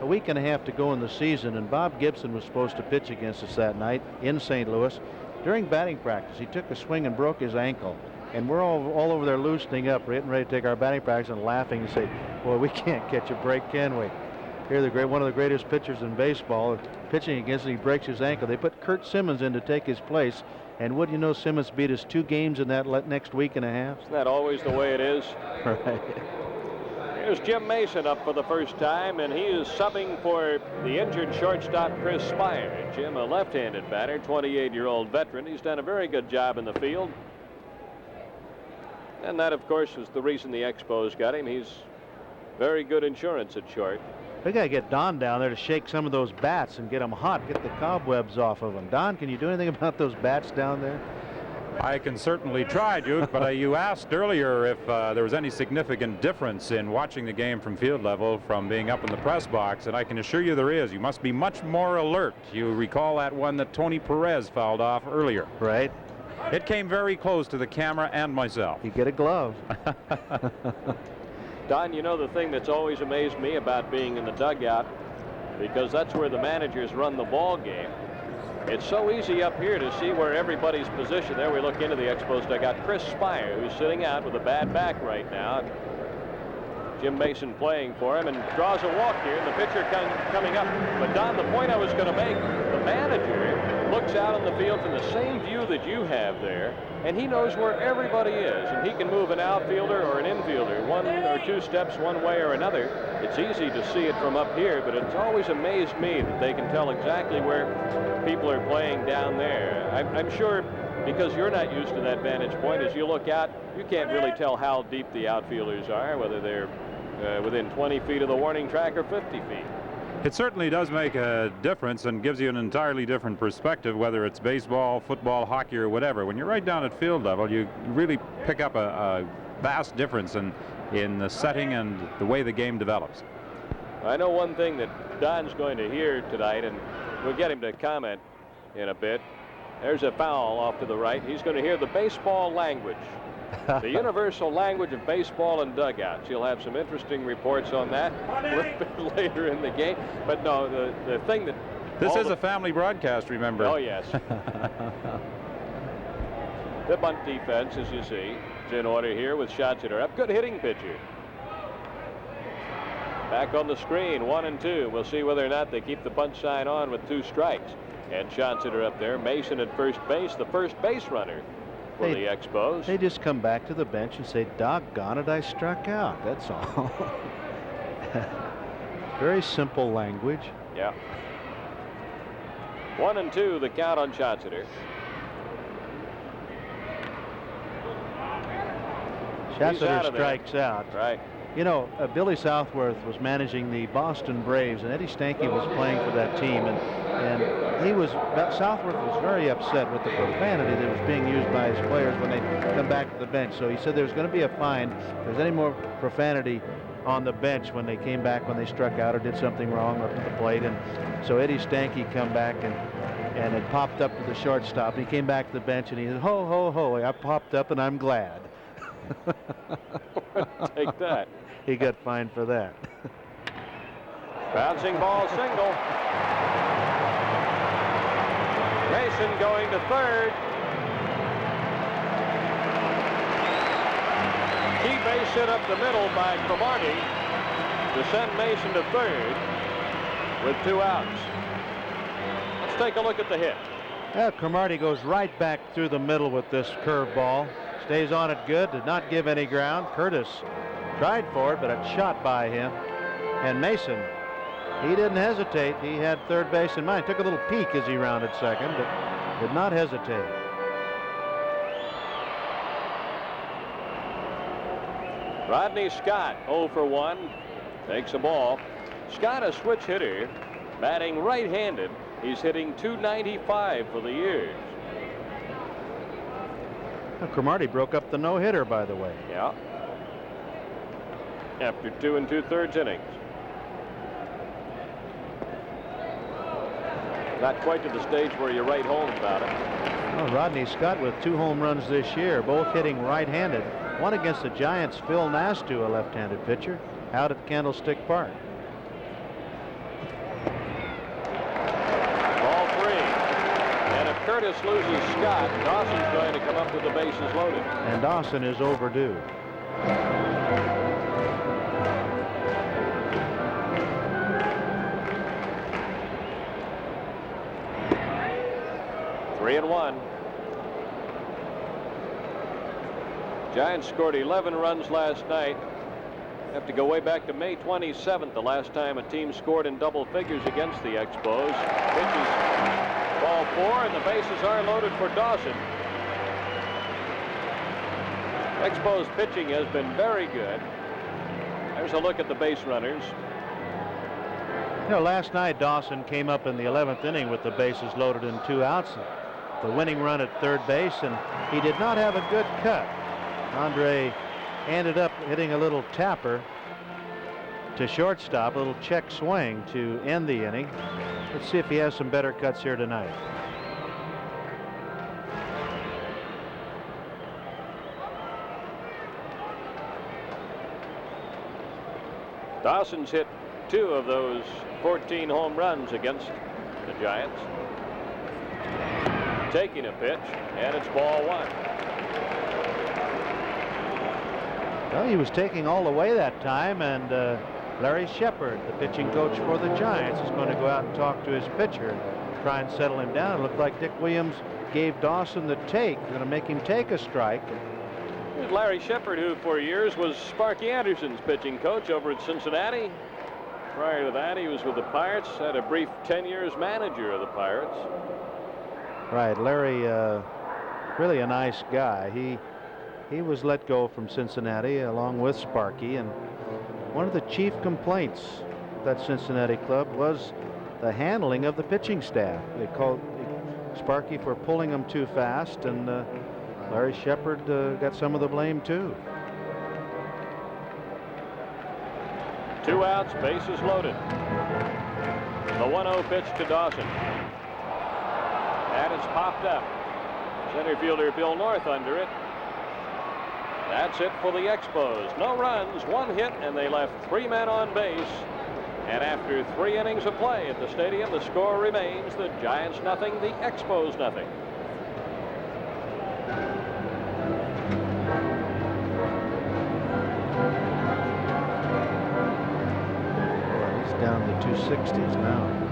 a week and a half to go in the season, and Bob Gibson was supposed to pitch against us that night in St. Louis. During batting practice, he took a swing and broke his ankle, and we're all over there loosening up, getting ready to take our batting practice, and laughing and say, "Boy, we can't catch a break, can we?" Here, one of the greatest pitchers in baseball, pitching against him, he breaks his ankle. They put Kurt Simmons in to take his place, and wouldn't you know, Simmons beat us 2 games in that next week and a half. Isn't that always the way it is? Right. Here's Jim Mason up for the first time, and he is subbing for the injured shortstop Chris Spire. Jim, a left-handed batter, 28-year-old veteran. He's done a very good job in the field. And that, of course, is the reason the Expos got him. He's very good insurance at short. We got to get Don down there to shake some of those bats and get them hot, get the cobwebs off of them. Don, can you do anything about those bats down there? I can certainly try, Duke, but you asked earlier if there was any significant difference in watching the game from field level from being up in the press box, and I can assure you there is. You must be much more alert. You recall that one that Tony Perez fouled off earlier. Right. It came very close to the camera and myself. You get a glove. Don, you know the thing that's always amazed me about being in the dugout, because that's where the managers run the ball game. It's so easy up here to see where everybody's positioned. There we look into the Expos dugout. Chris Spire, who's sitting out with a bad back right now. Jim Mason playing for him and draws a walk here, and the pitcher coming up. But Don, the point I was going to make, the manager looks out on the field from the same view that you have there, and he knows where everybody is, and he can move an outfielder or an infielder 1 or 2 steps one way or another. It's easy to see it from up here, but it's always amazed me that they can tell exactly where people are playing down there. I'm sure because you're not used to that vantage point, as you look out, you can't really tell how deep the outfielders are, whether they're within 20 feet of the warning track or 50 feet. It certainly does make a difference and gives you an entirely different perspective, whether it's baseball, football, hockey, or whatever. When you're right down at field level, you really pick up a vast difference in the setting and the way the game develops. I know one thing that Don's going to hear tonight, and we'll get him to comment in a bit. There's a foul off to the right. He's going to hear the baseball language, the universal language of baseball and dugouts. You'll have some interesting reports on that a little bit later in the game. But no, the thing that... This is a family broadcast, remember. Oh, yes. The bunt defense, as you see, is in order here with shots that are up. Good hitting pitcher. Back on the screen, 1 and 2. We'll see whether or not they keep the bunt sign on with 2 strikes. And shots that are up there. Mason at first base, the first base runner for the Expos. They just come back to the bench and say, "Doggone it, I struck out." That's all. Very simple language. Yeah. 1 and 2, the count on Schatzeder. Schatzeder strikes out. Right. You know, Billy Southworth was managing the Boston Braves, and Eddie Stanky was playing for that team, and Southworth was very upset with the profanity that was being used by his players when they come back to the bench. So he said there's going to be a fine if there's any more profanity on the bench when they came back, when they struck out or did something wrong up at the plate. And so Eddie Stanky come back and it popped up to the shortstop. And he came back to the bench and he said, "Ho, ho, ho, I popped up and I'm glad." Take that. He got fined for that. Bouncing ball, single. Mason going to third. Key base hit up the middle by Cromartie to send Mason to third with 2 outs. Let's take a look at the hit. Yeah, Cromartie goes right back through the middle with this curveball. Stays on it good, did not give any ground. Curtis tried for it, but it's shot by him. And Mason He didn't hesitate. He had third base in mind. Took a little peek as he rounded second, but did not hesitate. Rodney Scott 0 for 1. Takes a ball. Scott, a switch hitter, batting right-handed. He's hitting .295 for the year. Well, Cromartie broke up the no-hitter, by the way. Yeah. After 2 2/3 innings. Not quite to the stage where you write home about it. Well, Rodney Scott with 2 home runs this year, both hitting right-handed. One against the Giants, Phil Nastu, a left-handed pitcher, out at Candlestick Park. Ball 3. And if Curtis loses Scott, Dawson's going to come up with the bases loaded. And Dawson is overdue. Three and 1. Giants scored 11 runs last night. Have to go way back to May 27th, the last time a team scored in double figures against the Expos. Pitches ball 4, and the bases are loaded for Dawson. Expos pitching has been very good. There's a look at the base runners. You know, last night Dawson came up in the 11th inning with the bases loaded and 2 outs. The winning run at third base, and he did not have a good cut. Andre ended up hitting a little tapper to shortstop, a little check swing to end the inning. Let's see if he has some better cuts here tonight. Dawson's hit 2 of those 14 home runs against the Giants. Taking a pitch, and it's ball 1. Well, he was taking all the way that time, and Larry Shepard, the pitching coach for the Giants, is going to go out and talk to his pitcher and try and settle him down. It looked like Dick Williams gave Dawson the take. They're going to make him take a strike. Here's Larry Shepard, who for years was Sparky Anderson's pitching coach over at Cincinnati. Prior to that, he was with the Pirates, had a brief 10 years manager of the Pirates. Right, Larry, really a nice guy. He was let go from Cincinnati along with Sparky, and one of the chief complaints of that Cincinnati club was the handling of the pitching staff. They called Sparky for pulling them too fast, and Larry Shepard got some of the blame too. 2 outs, bases loaded. The 1-0 pitch to Dawson. And it's popped up. Center fielder Bill North under it. That's it for the Expos. No runs, 1 hit, and they left 3 men on base. And after 3 innings of play at the stadium, the score remains the Giants nothing, the Expos nothing. He's down to 260s now.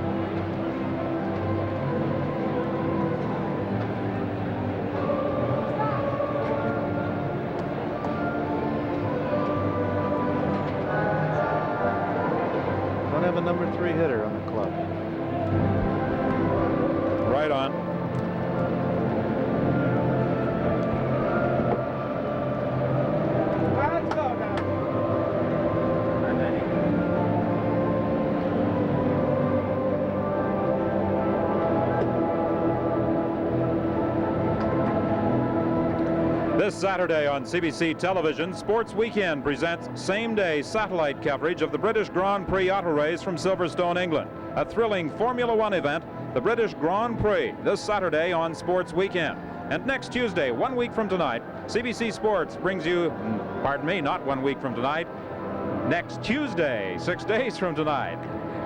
Have a number 3 hitter on the club. Right on. Let's go now. This Saturday on CBC Television, Sports Weekend presents same-day satellite coverage of the British Grand Prix auto race from Silverstone, England. A thrilling Formula One event, the British Grand Prix, this Saturday on Sports Weekend. And next Tuesday, 1 week from tonight, CBC Sports brings you, pardon me, not 1 week from tonight, next Tuesday, 6 days from tonight.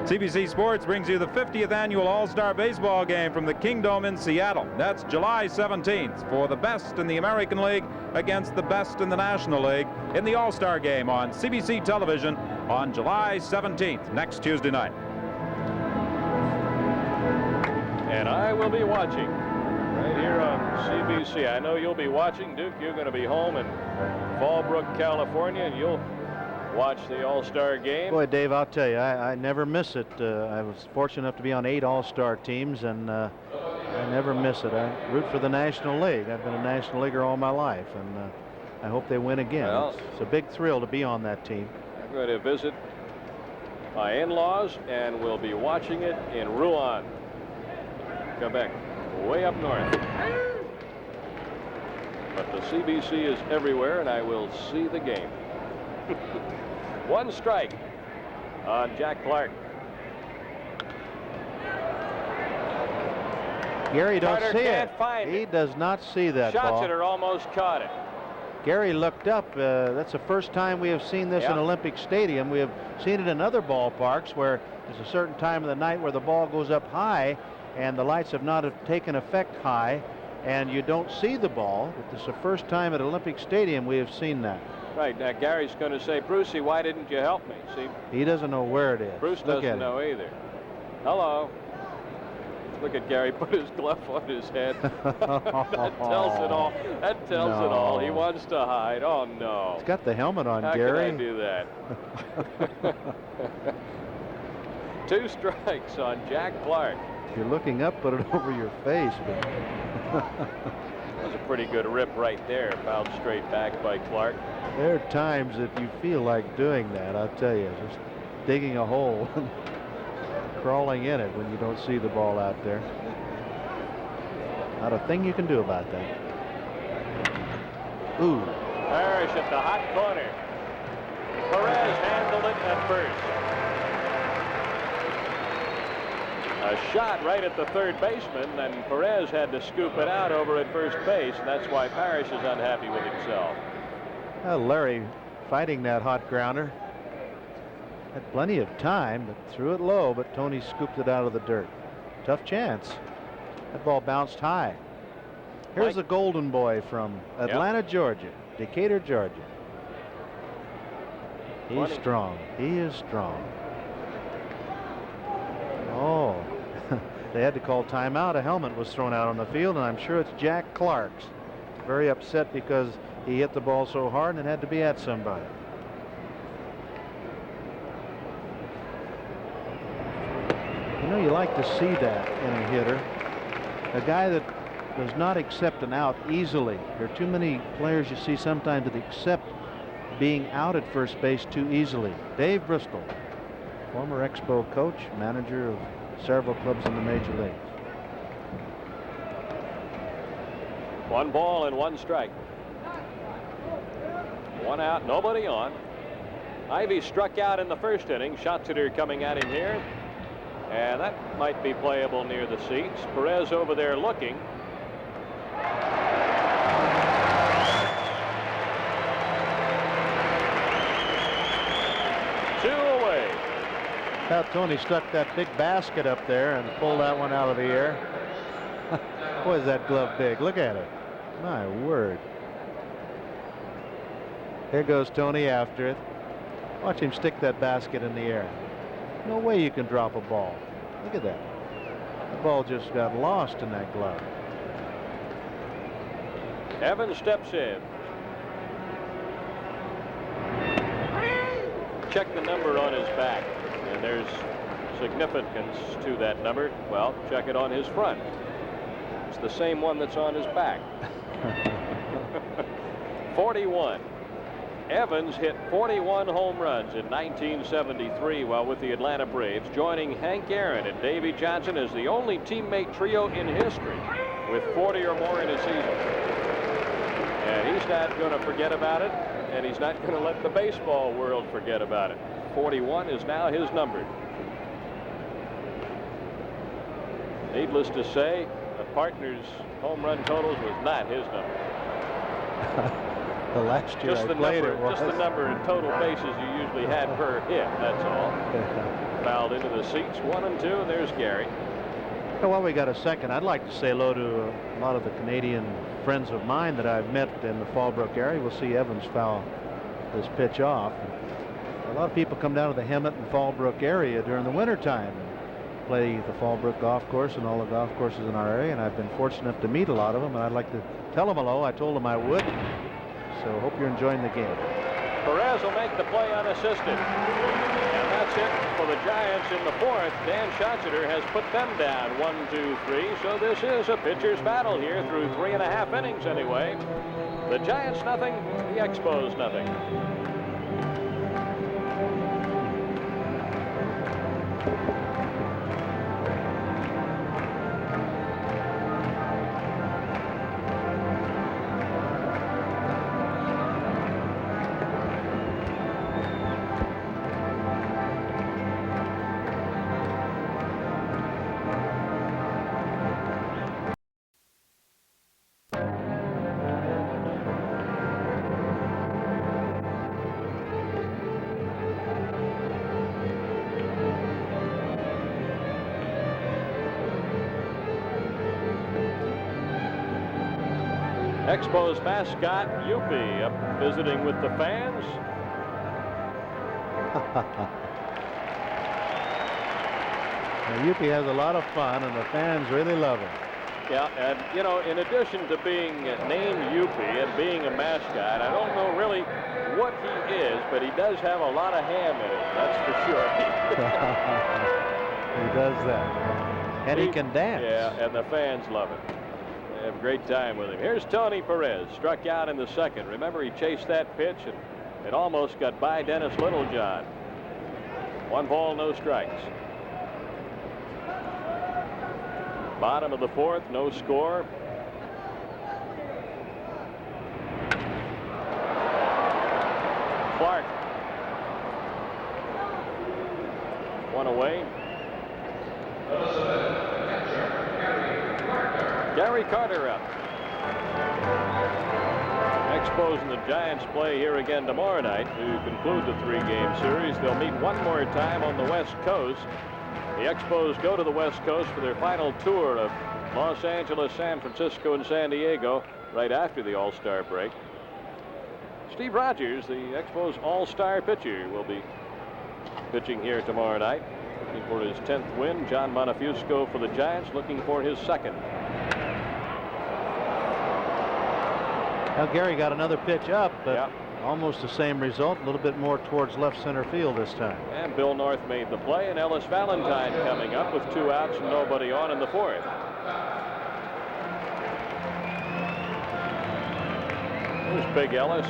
CBC Sports brings you the 50th annual All-Star Baseball game from the Kingdome in Seattle. That's July 17th for the best in the American League against the best in the National League in the All-Star game on CBC Television on July 17th, next Tuesday night. And I will be watching right here on CBC. I know you'll be watching, Duke. You're going to be home in Fallbrook, California, and you'll watch the All-Star game. Boy, Dave, I'll tell you, I never miss it. I was fortunate enough to be on 8 All-Star teams, and I never miss it. I root for the National League. I've been a National Leaguer all my life, and I hope they win again. Well, it's a big thrill to be on that team. I'm going to visit my in-laws, and we'll be watching it in Rouen, Quebec, way up north. But the CBC is everywhere, and I will see the game. 1 strike on Jack Clark. Gary don't Carter see can't it. find He it. does not see that ball. Schatzer almost caught it. Gary looked up. That's the first time we have seen this in Olympic Stadium. We have seen it in other ballparks where there's a certain time of the night where the ball goes up high and the lights have not taken effect high and you don't see the ball. But this is the first time at Olympic Stadium we have seen that. Right. Now Gary's going to say, Brucey, why didn't you help me? See? He doesn't know where it is. Bruce doesn't know either. Hello. Look at Gary put his glove on his head. That tells it all. That tells it all. He wants to hide. Oh, no. He's got the helmet on, How Gary. How can I do that? 2 strikes on Jack Clark. If you're looking up, put it over your face. But that was a pretty good rip right there. Fouled straight back by Clark. There are times that you feel like doing that, I'll tell you. Just digging a hole. Crawling in it when you don't see the ball out there. Not a thing you can do about that. Ooh. Parrish at the hot corner. Perez handled it at first. A shot right at the third baseman, and Perez had to scoop it out over at first base, and that's why Parrish is unhappy with himself. Well, Larry fighting that hot grounder. Had plenty of time, but threw it low, but Tony scooped it out of the dirt. Tough chance. That ball bounced high. Here's the golden boy from Atlanta, Georgia, Decatur, Georgia. He's strong. He is strong. Oh, they had to call timeout. A helmet was thrown out on the field, and I'm sure it's Jack Clark's. Very upset because he hit the ball so hard and it had to be at somebody. You know, you like to see that in a hitter. A guy that does not accept an out easily. There are too many players you see sometimes that accept being out at first base too easily. Dave Bristol, former Expo coach, manager of several clubs in the major leagues. 1 ball and 1 strike. 1 out, nobody on. Ivy struck out in the first inning. Schatzer coming at him here. And that might be playable near the seats. Perez over there looking. Two away. Now Tony stuck that big basket up there and pulled that one out of the air. Boy, is that glove big. Look at it. My word. Here goes Tony after it. Watch him stick that basket in the air. No way you can drop a ball. Look at that. The ball just got lost in that glove. Evans steps in. Check the number on his back, and there's significance to that number. Well, check it on his front. It's the same one that's on his back. 41. Evans hit 41 home runs in 1973 while with the Atlanta Braves, joining Hank Aaron and Davey Johnson as the only teammate trio in history with 40 or more in a season. And he's not going to forget about it, and he's not going to let the baseball world forget about it. 41 is now his number. Needless to say, the partner's home run totals was not his number. The last year just I the played number, it was. just the number of total bases you usually had per hit. That's all. Fouled into the seats. 1 and 2, and there's Gary. Well, we got a second. I'd like to say hello to a lot of the Canadian friends of mine that I've met in the Fallbrook area. We'll see Evans foul this pitch off. A lot of people come down to the Hemet and Fallbrook area during the wintertime and play the Fallbrook golf course and all the golf courses in our area, and I've been fortunate enough to meet a lot of them, and I'd like to tell them hello. I told them I would. So hope you're enjoying the game. Perez will make the play unassisted. And that's it for the Giants in the fourth. Dan Schatzeder has put them down 1-2-3. So this is a pitcher's battle here through 3.5 innings anyway. The Giants nothing, the Expos nothing. Expos mascot Yuppie up visiting with the fans. Yuppie has a lot of fun, and the fans really love him. Yeah, and you know, in addition to being named Yuppie and being a mascot, I don't know really what he is, but he does have a lot of ham in it. That's for sure. He does that, and he can dance. Yeah, and the fans love it. They have a great time with him. Here's Tony Perez, struck out in the second. Remember, he chased that pitch, and it almost got by Dennis Littlejohn. 1 ball, no strikes. Bottom of the fourth, no score. Clark. 1 away. Gary Carter up. Expos and the Giants play here again tomorrow night to conclude the 3-game series. They'll meet one more time on the West Coast. The Expos go to the West Coast for their final tour of Los Angeles, San Francisco, and San Diego right after the All-Star break. Steve Rogers, the Expos All-Star pitcher, will be pitching here tomorrow night, looking for his 10th win. John Montefiusco for the Giants, looking for his 2nd. Now Gary got another pitch up, but almost the same result, a little bit more towards left center field this time. And Bill North made the play, and Ellis Valentine coming up with 2 outs and nobody on in the 4th. There's Big Ellis.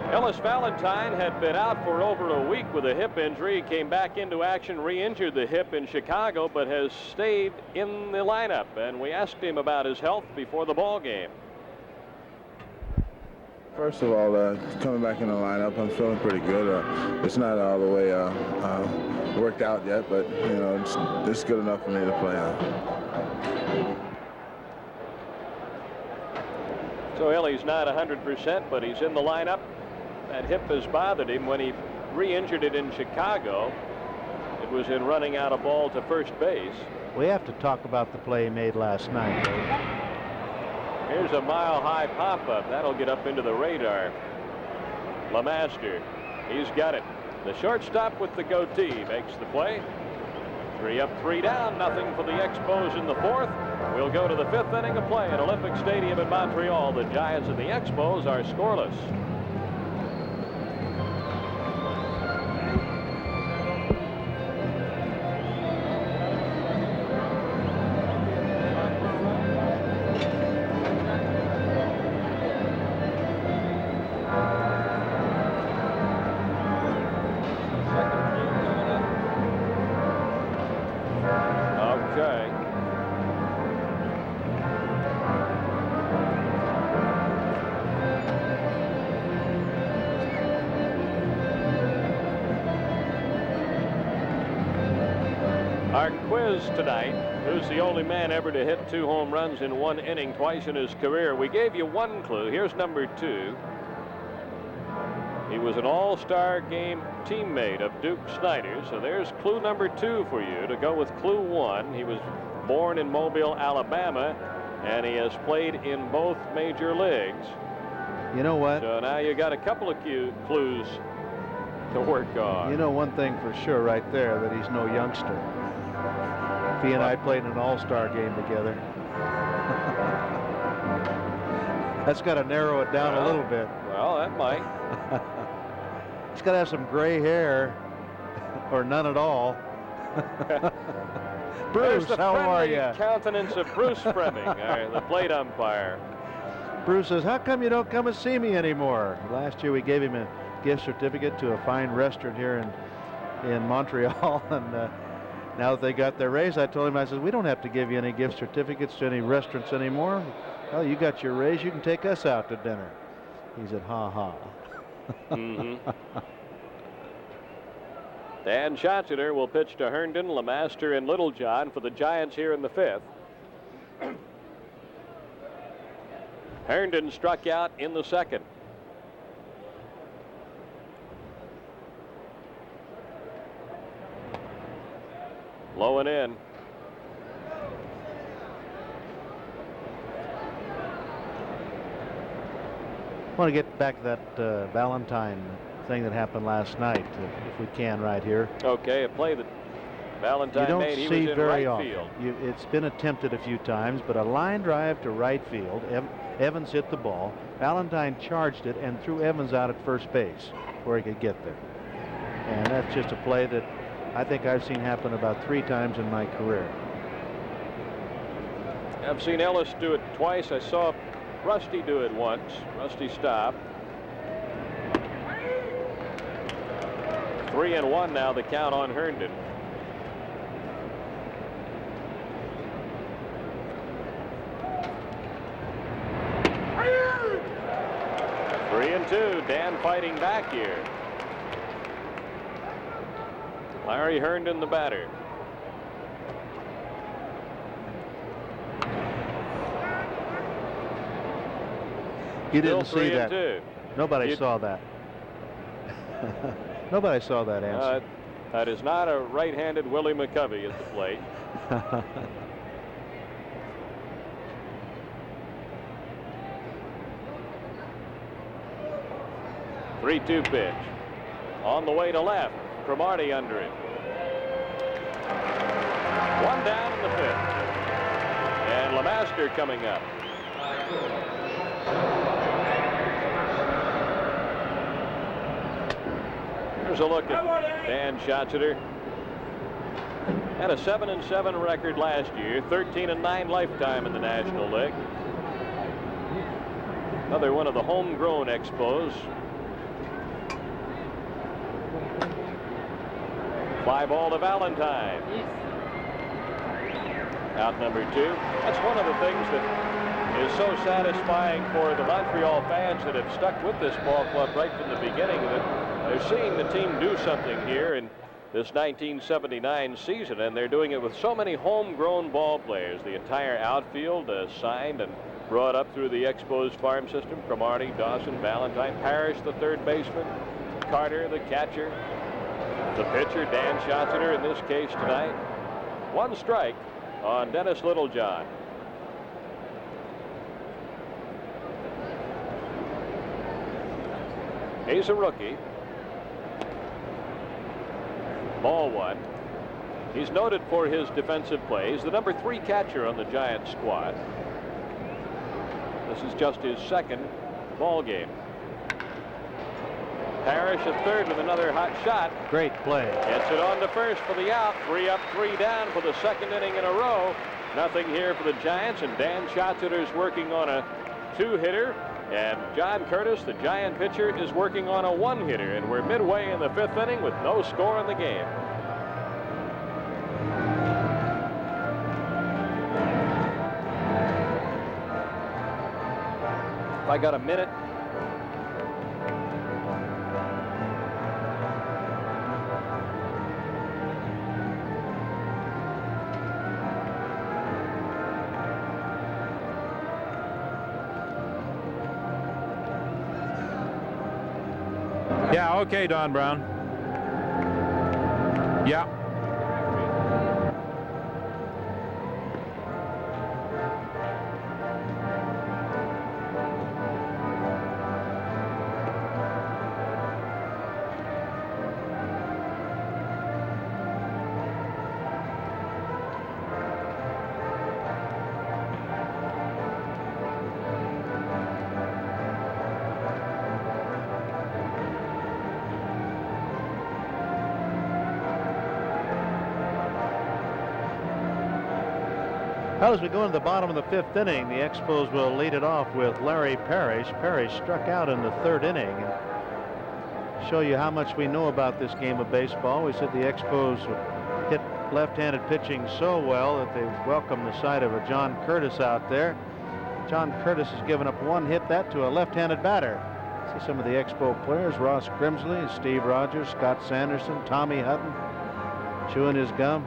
Ellis Valentine had been out for over a week with a hip injury. He came back into action, re-injured the hip in Chicago, but has stayed in the lineup. And we asked him about his health before the ball game. First of all, coming back in the lineup, I'm feeling pretty good. It's not all the way worked out yet, but you know, it's good enough for me to play. So Ellie's not 100%, but he's in the lineup. That hip has bothered him. When he re-injured it in Chicago, it was in running out a ball to first base. We have to talk about the play he made last night. Here's a mile-high pop-up. That'll get up into the radar. LeMaster, he's got it. The shortstop with the goatee makes the play. 3 up, 3 down, nothing for the Expos in the 4th. We'll go to the 5th inning of play at Olympic Stadium in Montreal. The Giants and the Expos are scoreless. Our quiz tonight: who's the only man ever to hit 2 home runs in 1 inning twice in his career? We gave you 1 clue. Here's number 2. He was an all-star game teammate of Duke Snider. So there's clue number 2 for you to go with clue 1. He was born in Mobile, Alabama, and he has played in both major leagues. You know what? So now you got a couple of clues to work on. You know one thing for sure right there, that he's no youngster. If he and I played in an all-star game together. That's got to narrow it down a little bit. Well, that might. He's got to have some gray hair or none at all. Bruce, There's the how are friendly you? countenance of Bruce Fremming, the plate umpire. Bruce says, how come you don't come and see me anymore? Last year we gave him a gift certificate to a fine restaurant here in Montreal, and now that they got their raise, I told him, I said, we don't have to give you any gift certificates to any restaurants anymore. Well, you got your raise, you can take us out to dinner. He said, ha ha. Dan Schatzeder will pitch to Herndon, Lemaster, and Littlejohn for the Giants here in the 5th. Herndon struck out in the 2nd. Low and in. I want to get back to that Valentine thing that happened last night, if we can, right here. Okay, a play that Valentine made. He was in very right often. field. It's been attempted a few times, but a line drive to right field. Evans hit the ball. Valentine charged it and threw Evans out at first base where he could get there. And that's just a play that I think I've seen happen about 3 times in my career. I've seen Ellis do it twice. I saw Rusty do it once. Rusty stopped. 3-1 now, the count on Herndon. Three and two. Dan fighting back here. Larry Herndon, the batter. You didn't Still see 3 and that. 2. Nobody saw that. Nobody saw that answer. That is not a right-handed Willie McCovey at the plate. 3-2 pitch. On the way to left. Cromartie under it. One down in the 5th. And Lemaster coming up. Here's a look at Dan Schatzeder. Had a 7-7 record last year, 13-9 lifetime in the National League. Another one of the homegrown Expos. Fly ball to Valentine. Out number 2. That's one of the things that is so satisfying for the Montreal fans that have stuck with this ball club right from the beginning, that they're seeing the team do something here in this 1979 season, and they're doing it with so many homegrown ball players. The entire outfield signed and brought up through the Expos farm system. Cromartie, Dawson, Valentine, Parrish, the third baseman, Carter, the catcher, the pitcher, Dan Schatzeder in this case tonight. One strike on Dennis Littlejohn. He's a rookie. Ball one. He's noted for his defensive plays. The number 3 catcher on the Giants squad. This is just his 2nd ball game. Parrish at third with another hot shot. Great play. Gets it on to first for the out. 3 up, 3 down for the 2nd inning in a row. Nothing here for the Giants, and Dan Schatzeder's working on a 2-hitter. And John Curtis, the Giant pitcher, is working on a 1-hitter. And we're midway in the 5th inning with no score in the game. If I got a minute. Yeah, okay, Don Brown. Yeah. Well, as we go into the bottom of the 5th inning, the Expos will lead it off with Larry Parrish. Parrish struck out in the 3rd inning. And show you how much we know about this game of baseball. We said the Expos hit left-handed pitching so well that they welcome the sight of a John Curtis out there. John Curtis has given up 1 hit, that to a left-handed batter. See some of the Expo players: Ross Grimsley, Steve Rogers, Scott Sanderson, Tommy Hutton, chewing his gum.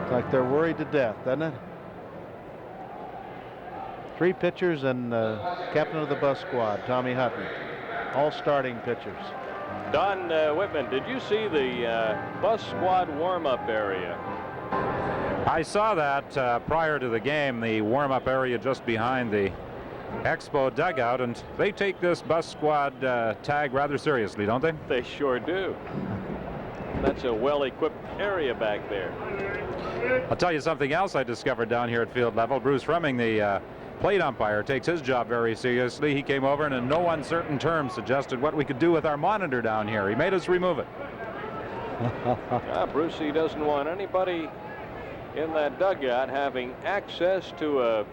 It's like they're worried to death, doesn't it? 3 pitchers and captain of the bus squad, Tommy Hutton, all starting pitchers. Don Whitman, did you see the bus squad warm-up area? I saw that prior to the game, the warm-up area just behind the Expo dugout, and they take this bus squad tag rather seriously, don't they? They sure do. That's a well-equipped area back there. I'll tell you something else I discovered down here at field level. Bruce Fremming, the plate umpire, takes his job very seriously. He came over and in no uncertain terms suggested what we could do with our monitor down here. He made us remove it. Brucey doesn't want anybody in that dugout having access to a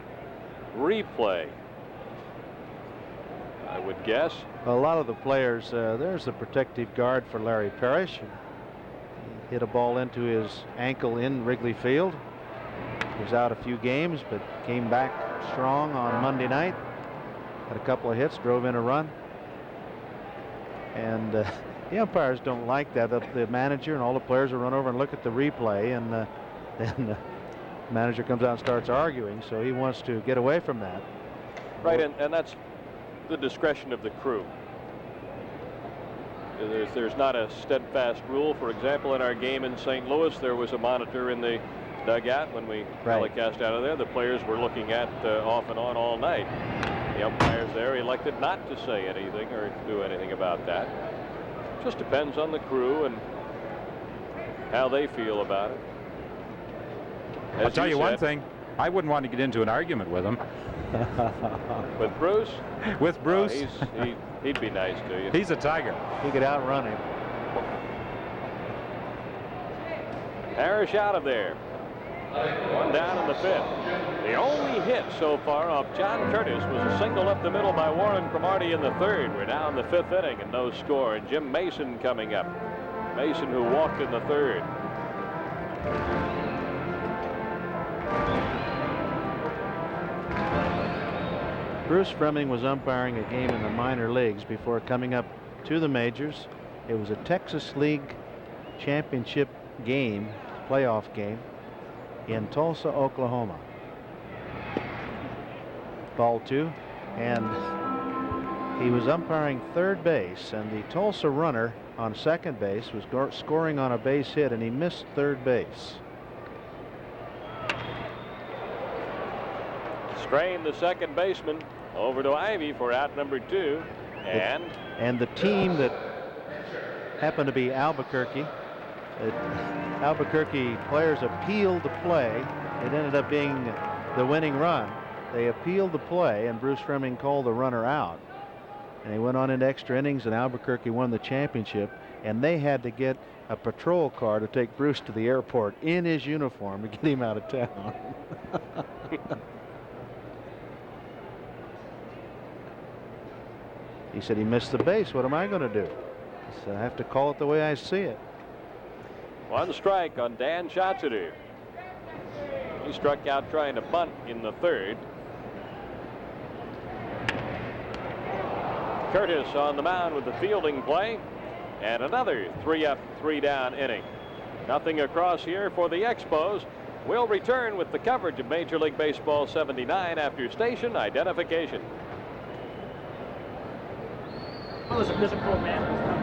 replay, I would guess. A lot of the players, there's a protective guard for Larry Parrish. He hit a ball into his ankle in Wrigley Field. He was out a few games, but came back strong on Monday night. Had a couple of hits, drove in a run. And the umpires don't like that. The manager and all the players will run over and look at the replay, and then the manager comes out and starts arguing, so he wants to get away from that. Right, and that's the discretion of the crew. There's not a steadfast rule. For example, in our game in St. Louis, there was a monitor in the dugout when we telecast out of there. The players were looking at off and on all night. The umpires there elected not to say anything or do anything about that. Just depends on the crew and how they feel about it. I'll tell you one thing, I wouldn't want to get into an argument with him. With Bruce? With Bruce? He'd be nice to you. He's a tiger. He could outrun him. Parrish out of there. 1 down in the 5th. The only hit so far off John Curtis was a single up the middle by Warren Cromartie in the 3rd. We're now in the 5th inning and no score. And Jim Mason coming up. Mason, who walked in the 3rd. Bruce Fremming was umpiring a game in the minor leagues before coming up to the majors. It was a Texas League championship game, playoff game, in Tulsa, Oklahoma. Ball 2, and he was umpiring 3rd base, and the Tulsa runner on 2nd base was scoring on a base hit, and he missed 3rd base. Strain, the 2nd baseman, over to Ivy for out number 2, and the team that happened to be Albuquerque. Albuquerque players appealed the play. It ended up being the winning run. They appealed the play, and Bruce Fremming called the runner out. And they went on into extra innings, and Albuquerque won the championship. And they had to get a patrol car to take Bruce to the airport in his uniform to get him out of town. He said he missed the base. What am I going to do? He said, I have to call it the way I see it. 1 strike on Dan Schatzeder. He struck out trying to bunt in the 3rd. Curtis on the mound with the fielding play, and another 3-up, 3-down inning. Nothing across here for the Expos. We'll return with the coverage of Major League Baseball 79 after station identification. There's a program.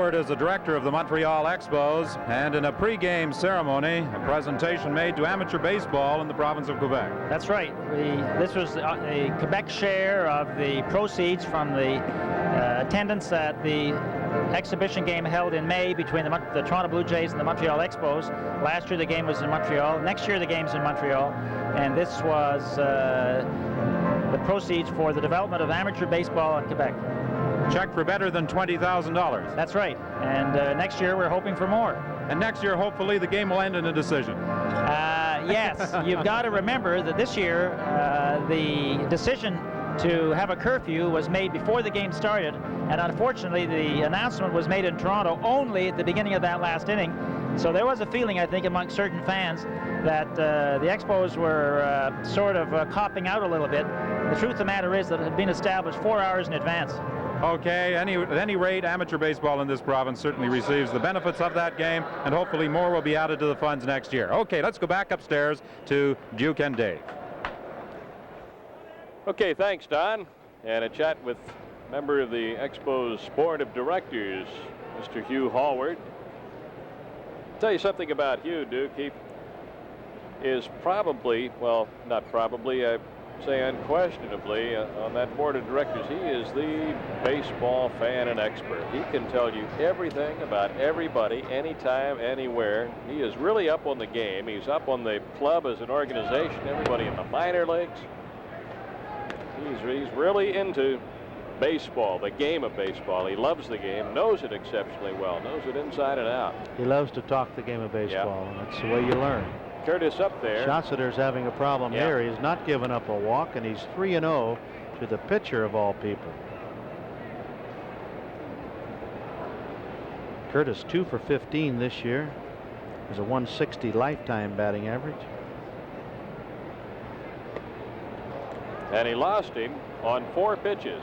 Howard is the director of the Montreal Expos, and in a pregame ceremony, a presentation made to amateur baseball in the province of Quebec. That's right. This was a Quebec share of the proceeds from the attendance at the exhibition game held in May between the Toronto Blue Jays and the Montreal Expos. Last year the game was in Montreal. Next year the game's in Montreal. And this was the proceeds for the development of amateur baseball in Quebec. Check for better than $20,000. That's right. And next year we're hoping for more. And next year, hopefully, the game will end in a decision. Yes, you've got to remember that this year the decision to have a curfew was made before the game started, and unfortunately the announcement was made in Toronto only at the beginning of that last inning. So there was a feeling, I think, among certain fans that the Expos were sort of copping out a little bit. The truth of the matter is that it had been established 4 hours in advance. Okay, at any rate, amateur baseball in this province certainly receives the benefits of that game, and hopefully more will be added to the funds next year. Okay, let's go back upstairs to Duke and Dave. Okay, thanks, Don. And a chat with member of the Expos Board of Directors, Mr. Hugh Hallward. I'll tell you something about Hugh, Duke. He is probably, well, not probably, I say unquestionably, on that board of directors, he is the baseball fan and expert. He can tell you everything about everybody, anytime, anywhere. He is really up on the game. He's up on the club as an organization, everybody in the minor leagues. He's really into baseball, the game of baseball. He loves the game, knows it exceptionally well, knows it inside and out. He loves to talk the game of baseball, and that's the way you learn. Curtis up there. Schatzeder's having a problem here. He's not given up a walk, and he's 3-0 to the pitcher of all people. Curtis 2 for 15 this year. Has a 160 lifetime batting average. And he lost him on 4 pitches.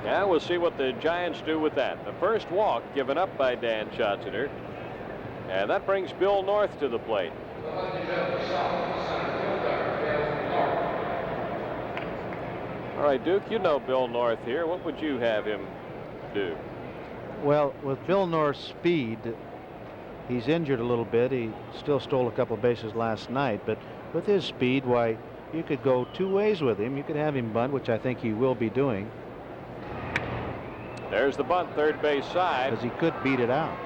Now we'll see what the Giants do with that. The first walk given up by Dan Schatzeder. And that brings Bill North to the plate. All right, Duke, you know Bill North here. What would you have him do? Well, with Bill North's speed, he's injured a little bit. He still stole a couple of bases last night, but with his speed, why, you could go 2 ways with him. You could have him bunt, which I think he will be doing. There's the bunt, third base side. Because he could beat it out.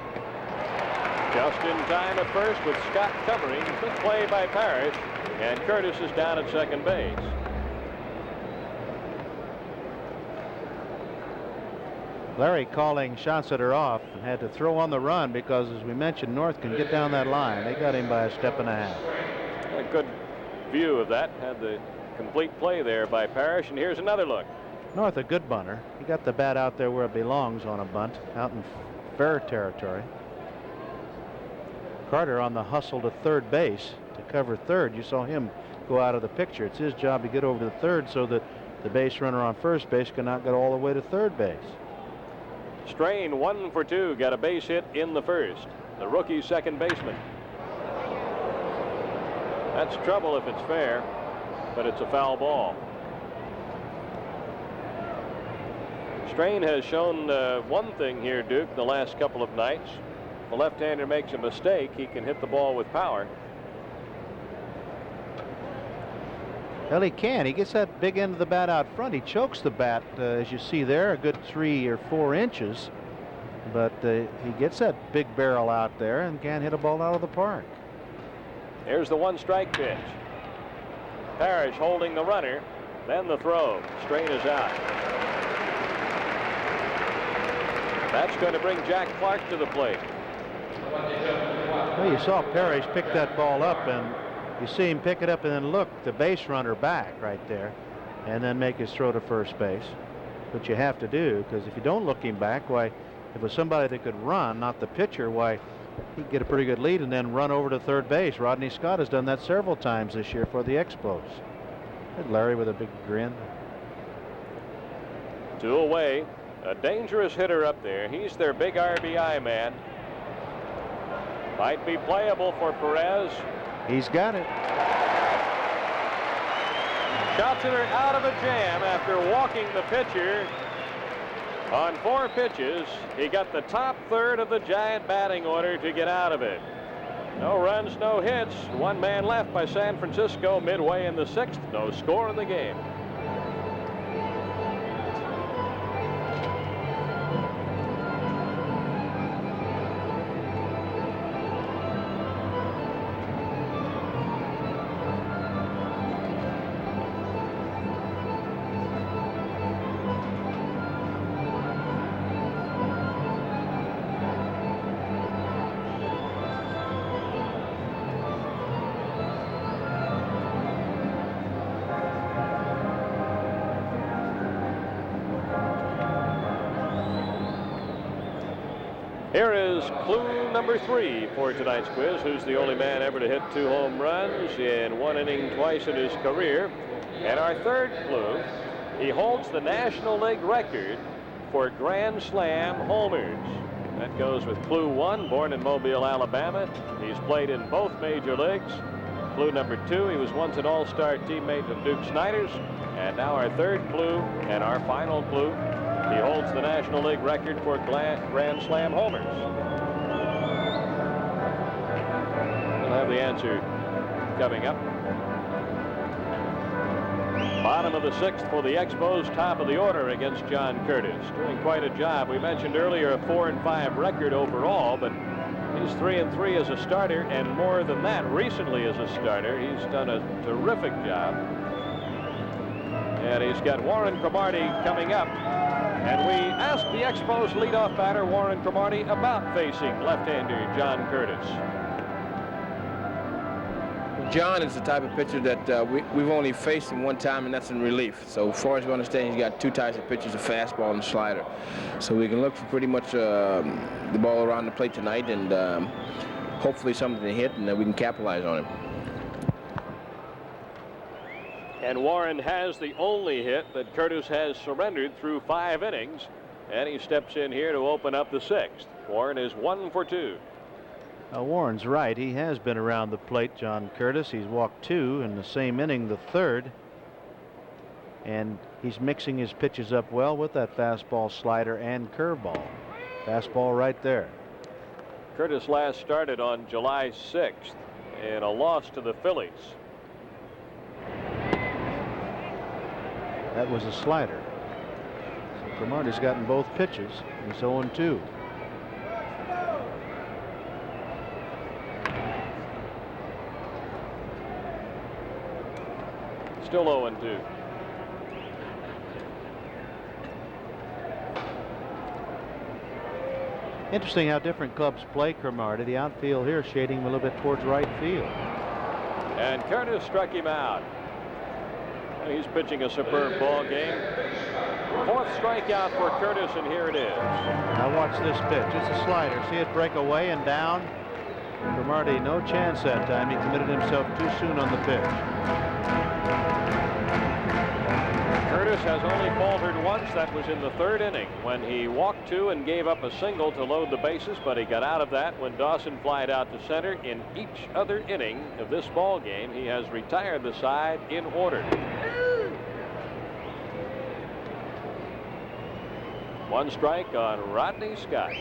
Just in time at first with Scott covering. Good play by Parrish, and Curtis is down at second base. Larry calling Schatzeder off and had to throw on the run because, as we mentioned, North can get down that line. They got him by a step and a half. A good view of that. Had the complete play there by Parrish, and here's another look. North a good bunter. He got the bat out there where it belongs on a bunt, out in fair territory. Carter on the hustle to third base to cover third. You saw him go out of the picture. It's his job to get over to third so that the base runner on first base cannot get all the way to third base. Strain 1 for 2, got a base hit in the first. The rookie second baseman. That's trouble if it's fair, but it's a foul ball. Strain has shown one thing here, Duke, the last couple of nights. The left-hander makes a mistake, he can hit the ball with power. Well, he can. He gets that big end of the bat out front. He chokes the bat, as you see there, a good 3 or 4 inches. But he gets that big barrel out there and can't hit a ball out of the park. Here's the 1-strike pitch. Parrish holding the runner, then the throw. Strain is out. That's going to bring Jack Clark to the plate. Well, you saw Parrish pick that ball up, and you see him pick it up and then look the base runner back right there and then make his throw to first base, which you have to do, because if you don't look him back, why, if it was somebody that could run, not the pitcher, why, he'd get a pretty good lead and then run over to third base. Rodney Scott has done that several times this year for the Expos. And Larry with a big grin. 2 away. A dangerous hitter up there. He's their big RBI man. Might be playable for Perez. He's got it. Schatzeder out of a jam after walking the pitcher. On 4 pitches, he got the top third of the Giant batting order to get out of it. No runs, no hits. 1 man left by San Francisco midway in the 6th. No score in the game. Here is clue number 3 for tonight's quiz. Who's the only man ever to hit 2 home runs in 1 inning twice in his career? And our third clue, he holds the National League record for Grand Slam homers. That goes with clue 1, born in Mobile, Alabama. He's played in both major leagues. Clue number 2, he was once an all-star teammate of Duke Snider's. And now our third clue and our final clue, he holds the National League record for Grand Slam homers. We'll have the answer coming up. Bottom of the 6th for the Expos, top of the order against John Curtis. Doing quite a job. We mentioned earlier a 4-5 record overall, but he's 3-3 as a starter, and more than that, recently as a starter. He's done a terrific job. And he's got Warren Cromartie coming up. And we asked the Expos leadoff batter, Warren Cromartie, about facing left-hander John Curtis. John is the type of pitcher that we've only faced him 1 time, and that's in relief. So as far as we understand, he's got 2 types of pitches, a fastball and a slider. So we can look for pretty much the ball around the plate tonight, and hopefully something to hit, and then we can capitalize on it. And Warren has the only hit that Curtis has surrendered through 5 innings. And he steps in here to open up the 6th. Warren is 1 for 2. Warren's right. He has been around the plate, John Curtis. He's walked 2 in the same inning, the 3rd. And he's mixing his pitches up well with that fastball, slider, and curveball. Fastball right there. Curtis last started on July 6th in a loss to the Phillies. That was a slider. So Cromartie's gotten both pitches. He's 0-2. Still 0-2. Interesting how different clubs play Cromartie. The outfield here shading him a little bit towards right field. And Curtis struck him out. He's pitching a superb ball game. 4th strikeout for Curtis, and here it is. Now watch this pitch. It's a slider. See it break away and down. Cromartie, no chance that time. He committed himself too soon on the pitch. Curtis has only faltered once. That was in the 3rd inning when he walked 2 and gave up a single to load the bases, but he got out of that when Dawson flied out to center. In each other inning of this ball game, he has retired the side in order. 1 strike on Rodney Scott.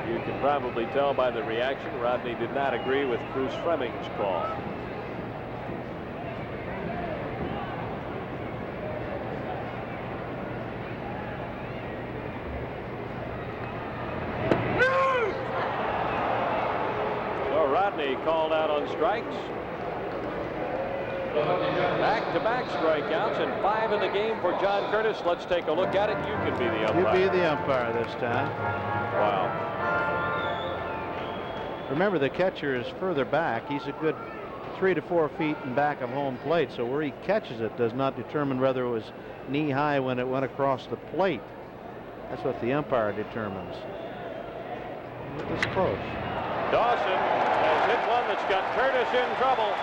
You can probably tell by the reaction, Rodney did not agree with Bruce Fleming's call. So Rodney called out on strikes. Back-to-back strikeouts and 5 in the game for John Curtis. Let's take a look at it. You can be the umpire. You be the umpire this time. Wow. Remember, the catcher is further back. He's a good 3 to 4 feet in back of home plate, so where he catches it does not determine whether it was knee high when it went across the plate. That's what the umpire determines. It's close. Dawson has hit one that's got Curtis in trouble.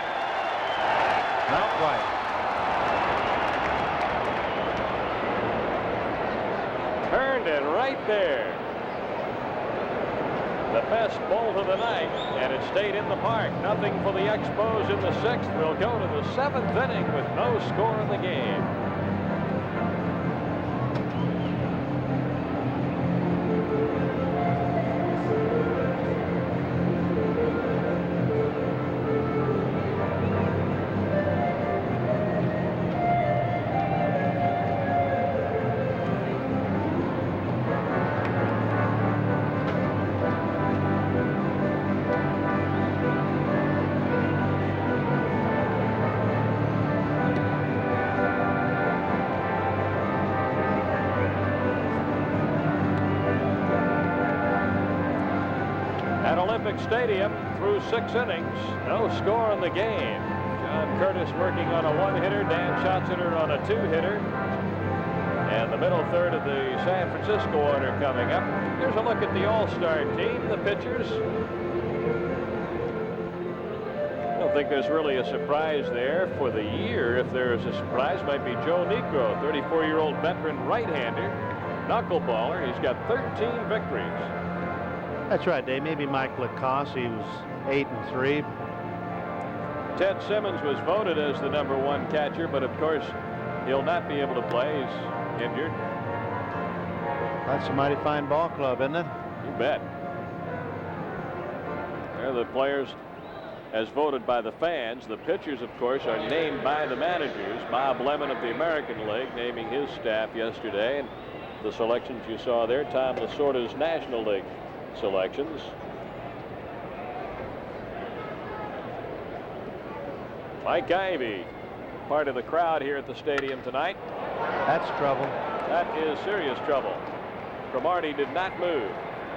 Not quite. Turned it right there. The best bolt of the night, and it stayed in the park. Nothing for the Expos in the 6th. We'll go to the 7th inning with no score in the game. Stadium through 6 innings, no score in the game. John Curtis working on a 1-hitter, Dan Schatzeder on a 2-hitter, and the middle third of the San Francisco order coming up. Here's a look at the All-Star team, the pitchers. I don't think there's really a surprise there for the year. If there's a surprise, might be Joe Niekro, 34-year-old veteran right-hander, knuckleballer. He's got 13 victories. That's right, Dave. Maybe Mike Lacoste. He was 8-3. Ted Simmons was voted as the #1 catcher, but of course he'll not be able to play. He's injured. That's a mighty fine ball club, isn't it? You bet. They're the players as voted by the fans. The pitchers, of course, are named by the managers. Bob Lemon of the American League naming his staff yesterday, and the selections you saw there, Tom Lasorda's National League selections. Mike Ivy, part of the crowd here at the stadium tonight. That's trouble. That is serious trouble. Cromartie did not move,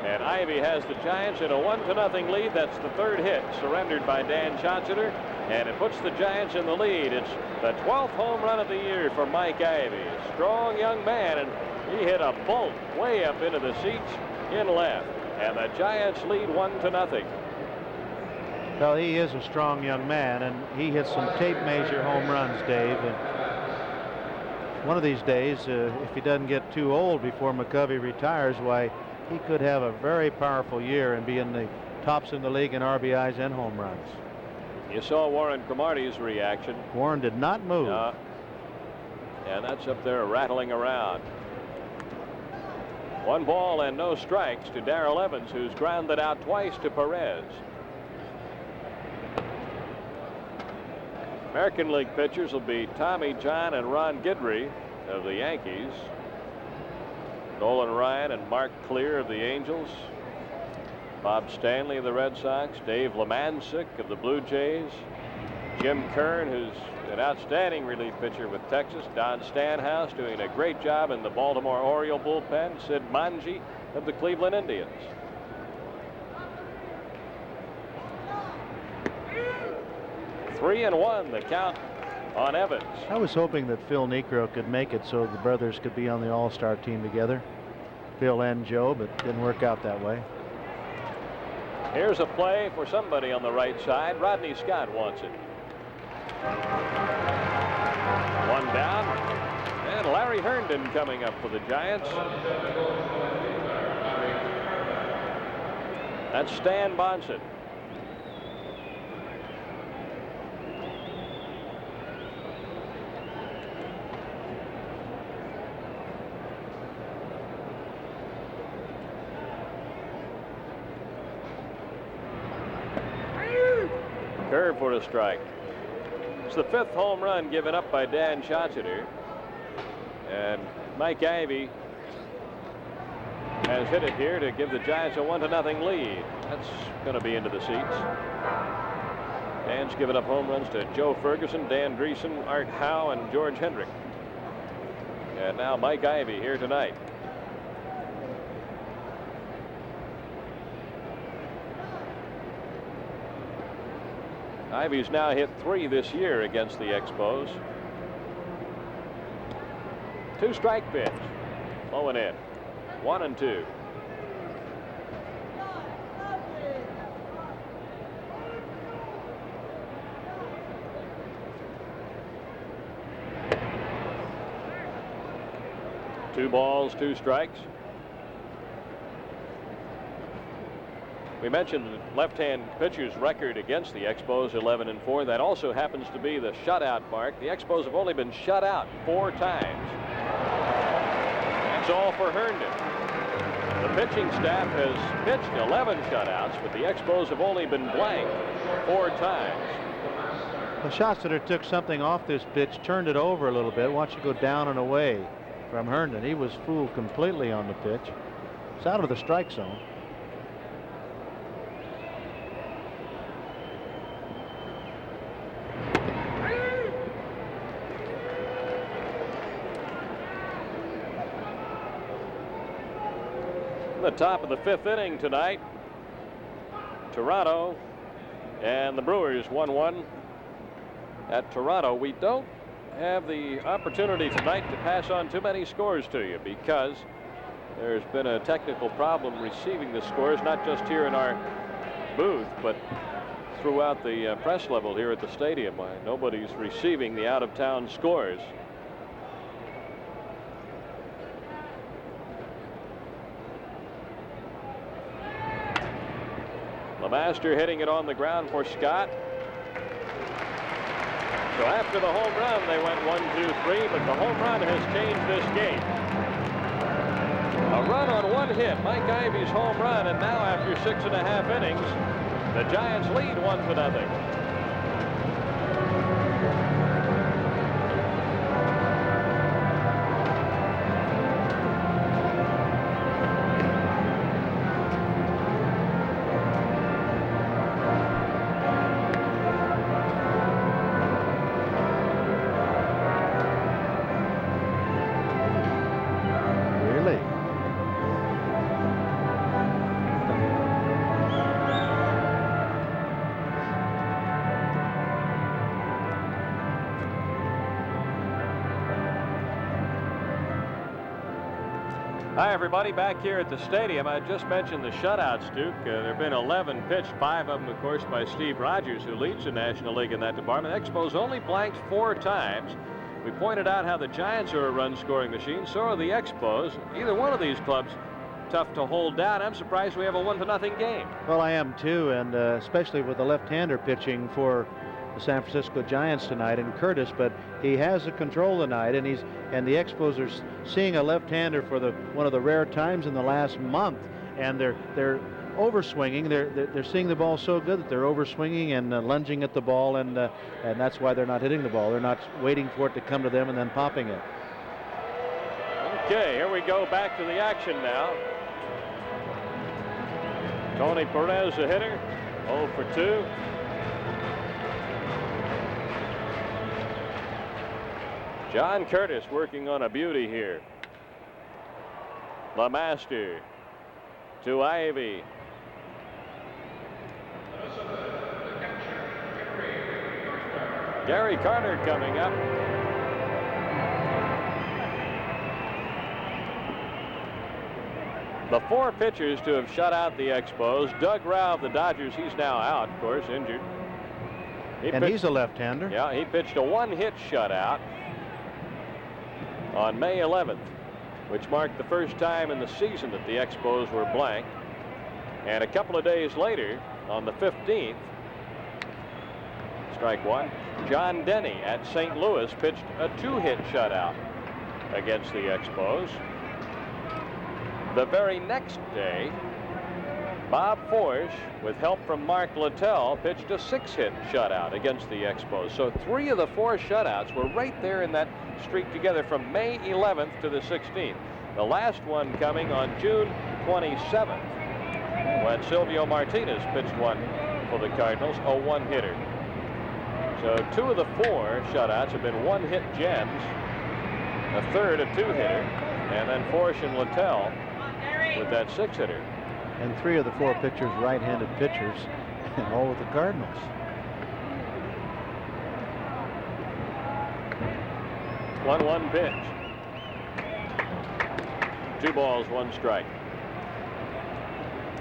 and Ivy has the Giants in a 1-0 lead. That's the 3rd hit surrendered by Dan Schatzeder, and it puts the Giants in the lead. It's the 12th home run of the year for Mike Ivy. A strong young man, and he hit a bolt way up into the seats in left. And the Giants lead 1-0. Well, he is a strong young man, and he hit some tape measure home runs, Dave. And one of these days, if he doesn't get too old before McCovey retires, why, he could have a very powerful year and be in the tops in the league in RBIs and home runs. You saw Warren Cromartie's reaction. Warren did not move. And that's up there rattling around. 1 ball and no strikes to Darrell Evans, who's grounded out twice to Perez. American League pitchers will be Tommy John and Ron Guidry of the Yankees. Nolan Ryan and Mark Clear of the Angels. Bob Stanley of the Red Sox. Dave Lemancic of the Blue Jays. Jim Kern, who's an outstanding relief pitcher with Texas. Don Stanhouse doing a great job in the Baltimore Oriole bullpen. Sid Manji of the Cleveland Indians. Three and 1 the count on Evans. I was hoping that Phil Niekro could make it so the brothers could be on the All-Star team together. Phil and Joe, but didn't work out that way. Here's a play for somebody on the right side. Rodney Scott wants it. 1 down, and Larry Herndon coming up for the Giants. That's Stan Bonson. Curve for a strike. It's the 5th home run given up by Dan Schatzeder. And Mike Ivy has hit it here to give the Giants a 1-0 lead. That's going to be into the seats. Dan's given up home runs to Joe Ferguson, Dan Dreesen, Art Howe, and George Hendrick. And now Mike Ivy here tonight. Ivy's now hit 3 this year against the Expos. 2-strike pitch. Low and in. 1-2. Two balls, 2 strikes. We mentioned the left-hand pitcher's record against the Expos, 11-4. That also happens to be the shutout mark. The Expos have only been shut out 4 times. That's all for Herndon. The pitching staff has pitched 11 shutouts, but the Expos have only been blanked 4 times. The Schatzeder took something off this pitch, turned it over a little bit. Watch it go down and away from Herndon. He was fooled completely on the pitch. It's out of the strike zone. The top of the 5th inning tonight. Toronto and the Brewers 1-1 at Toronto. We don't have the opportunity tonight to pass on too many scores to you because there's been a technical problem receiving the scores, not just here in our booth, but throughout the press level here at the stadium. Nobody's receiving the out-of-town scores. Lemaster hitting it on the ground for Scott. So after the home run, they went 1-2-3, but the home run has changed this game. A run on 1 hit, Mike Ivey's home run, and now after 6.5 innings, the Giants lead 1-0. Hi, everybody, back here at the stadium. I just mentioned the shutouts, Duke. There have been 11 pitched, 5 of them, of course, by Steve Rogers, who leads the National League in that department. Expos only blanked 4 times. We pointed out how the Giants are a run-scoring machine. So are the Expos. Either one of these clubs tough to hold down. I'm surprised we have a 1-0 game. Well, I am too, and especially with the left-hander pitching for the San Francisco Giants tonight, and Curtis, but he has the control tonight, and the Expos are seeing a left-hander for one of the rare times in the last month, and they're overswinging. They're seeing the ball so good that they're overswinging and lunging at the ball, and that's why they're not hitting the ball. They're not waiting for it to come to them and then popping it. Okay, here we go back to the action now. Tony Perez, a hitter, 0 for 2. John Curtis working on a beauty here. Lemaster to Ivey. Gary Carter coming up. The 4 pitchers to have shut out the Expos. Doug Rao of the Dodgers, he's now out, of course, injured. He's a left-hander. Yeah, he pitched a 1-hit shutout on May 11th, which marked the first time in the season that the Expos were blank. And a couple of days later, on the 15th, strike 1, John Denny at St. Louis pitched a 2-hit shutout against the Expos. The very next day, Bob Forsch, with help from Mark Littell, pitched a 6-hit shutout against the Expos. So 3 of the 4 shutouts were right there in that streak together from May 11th to the 16th. The last one coming on June 27th when Silvio Martinez pitched one for the Cardinals, a 1-hitter. So 2 of the 4 shutouts have been 1-hit gems, a third a 2-hitter, and then Forsch and Littell with that 6-hitter. And 3 of the 4 pitchers right-handed pitchers, and all with the Cardinals. One pitch. 2 balls, 1 strike.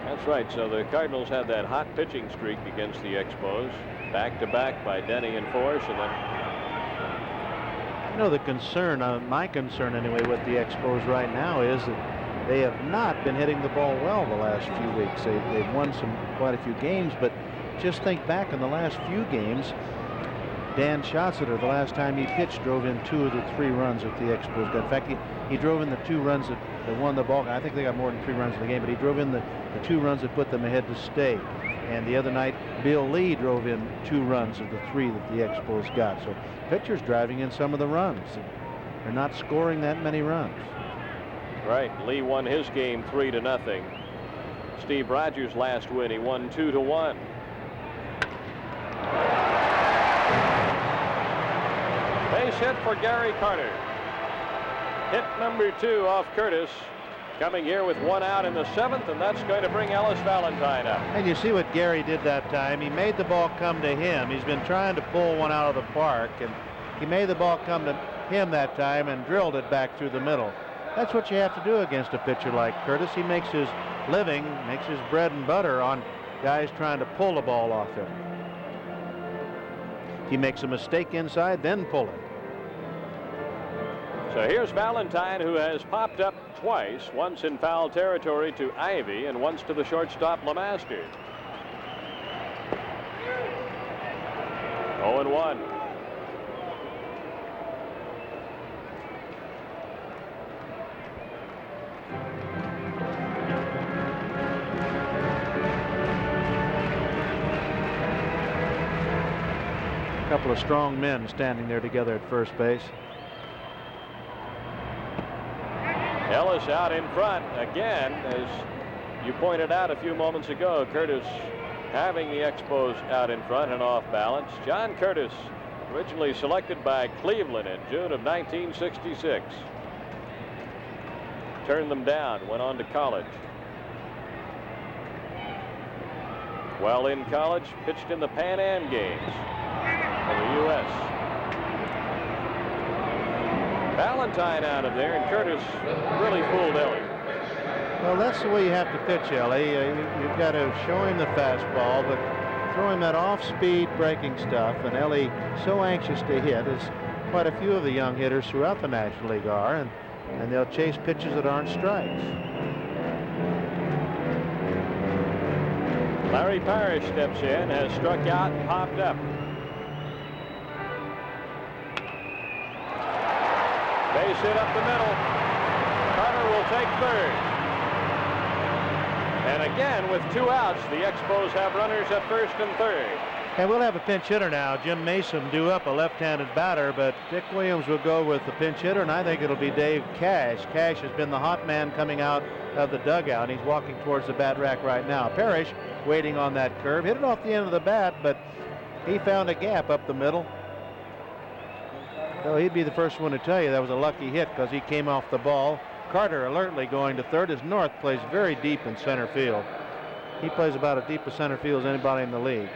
That's right. So the Cardinals had that hot pitching streak against the Expos, back-to-back by Denny and Forsch, and then. You know, the concern, my concern anyway, with the Expos right now is that they have not been hitting the ball well the last few weeks. They've won quite a few games, but just think back in the last few games, Dan Schatzeder, the last time he pitched, drove in 2 of the 3 runs that the Expos got. In fact, he drove in the 2 runs that won the ball. I think they got more than 3 runs in the game, but he drove in the 2 runs that put them ahead to stay. And the other night, Bill Lee drove in 2 runs of the 3 that the Expos got. So pitchers driving in some of the runs. They're not scoring that many runs. Right. Lee won his game 3-0. Steve Rogers' last win, he won 2-1. Base hit for Gary Carter. Hit number 2 off Curtis. Coming here with 1 out in the 7th, and that's going to bring Ellis Valentine up. And you see what Gary did that time. He made the ball come to him. He's been trying to pull one out of the park, and he made the ball come to him that time and drilled it back through the middle. That's what you have to do against a pitcher like Curtis. He makes his living, makes his bread and butter on guys trying to pull the ball off him. He makes a mistake inside, then pull it. So here's Valentine, who has popped up twice, once in foul territory to Ivy and once to the shortstop LeMaster. 0-1. A couple of strong men standing there together at first base. Ellis out in front again, as you pointed out a few moments ago. Curtis having the Expos out in front and off balance. John Curtis, originally selected by Cleveland in June of 1966. Turned them down, went on to college. While in college, pitched in the Pan Am games for the U.S. Valentine out of there, and Curtis really fooled Ellie. Well, that's the way you have to pitch, Ellie. You've got to show him the fastball, but throw him that off-speed breaking stuff. And Ellie, so anxious to hit, as quite a few of the young hitters throughout the National League are, and they'll chase pitches that aren't strikes. Larry Parrish steps in, has struck out and popped up. Base hit up the middle. Carter will take third. And again, with 2 outs, the Expos have runners at first and third. And we'll have a pinch hitter now. Jim Mason due up, a left-handed batter, but Dick Williams will go with the pinch hitter, and I think it'll be Dave Cash. Cash has been the hot man coming out of the dugout, and he's walking towards the bat rack right now. Parrish waiting on that curve, hit it off the end of the bat, but he found a gap up the middle. So he'd be the first one to tell you that was a lucky hit because he came off the ball. Carter alertly going to third as North plays very deep in center field. He plays about as deep a center field as anybody in the league.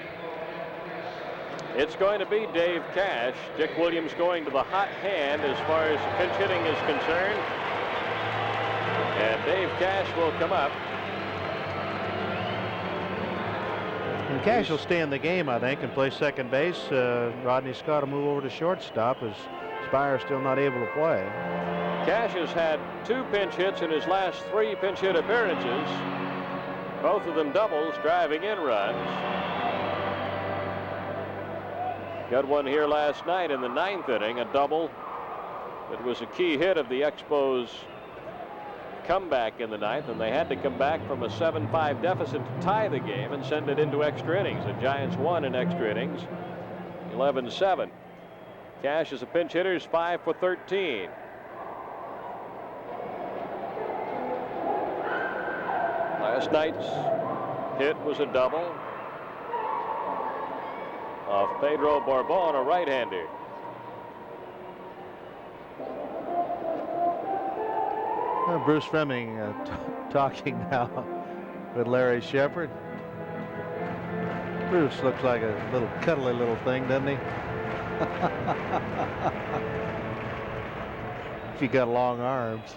It's going to be Dave Cash. Dick Williams going to the hot hand as far as pinch hitting is concerned. And Dave Cash will come up. And Cash will stay in the game, I think, and play second base. Rodney Scott will move over to shortstop as Spire's still not able to play. Cash has had 2 pinch hits in his last 3 pinch hit appearances. Both of them doubles, driving in runs. Got one here last night in the 9th inning, a double. It was a key hit of the Expos' comeback in the 9th, and they had to come back from a 7-5 deficit to tie the game and send it into extra innings. The Giants won in extra innings, 11-7. Cash as a pinch hitter is 5 for 13. Last night's hit was a double off Pedro Bourbon, a right-hander. Bruce Fleming talking now with Larry Shepard. Bruce looks like a little cuddly little thing, doesn't he? If you got long arms.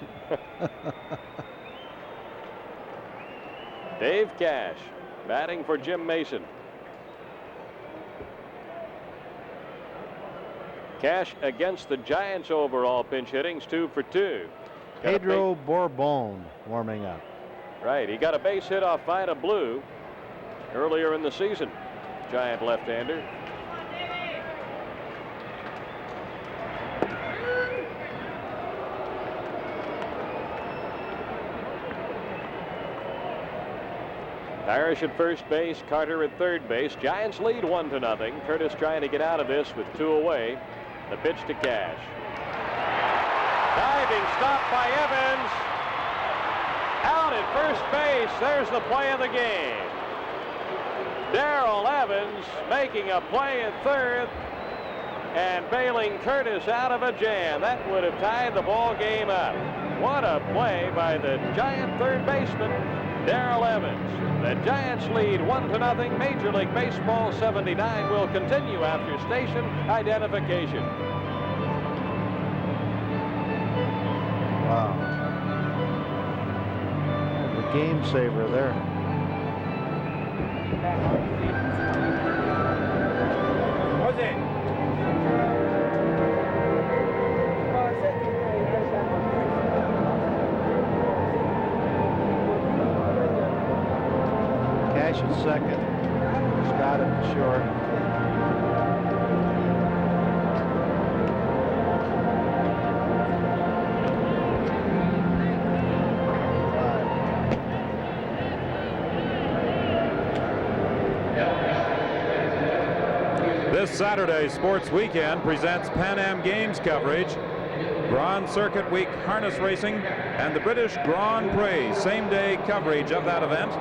Dave Cash batting for Jim Mason. Cash against the Giants overall pinch hittings, 2 for 2. Pedro Bourbon warming up. Right, he got a base hit off Vida Blue earlier in the season. Giant left-hander. Parrish at first base, Carter at third base. Giants lead 1-0. Curtis trying to get out of this with 2 away. The pitch to Cash. Diving stop by Evans. Out at first base. There's the play of the game. Darrell Evans making a play at third and bailing Curtis out of a jam. That would have tied the ball game up. What a play by the Giant third baseman, Darrell Evans. The Giants lead 1-0. Major League Baseball 79 will continue after station identification. Wow. The game saver there. What's it? Cash at second. Scott at short. This Saturday Sports Weekend presents Pan Am Games coverage, Grand Circuit Week harness racing, and the British Grand Prix same-day coverage of that event.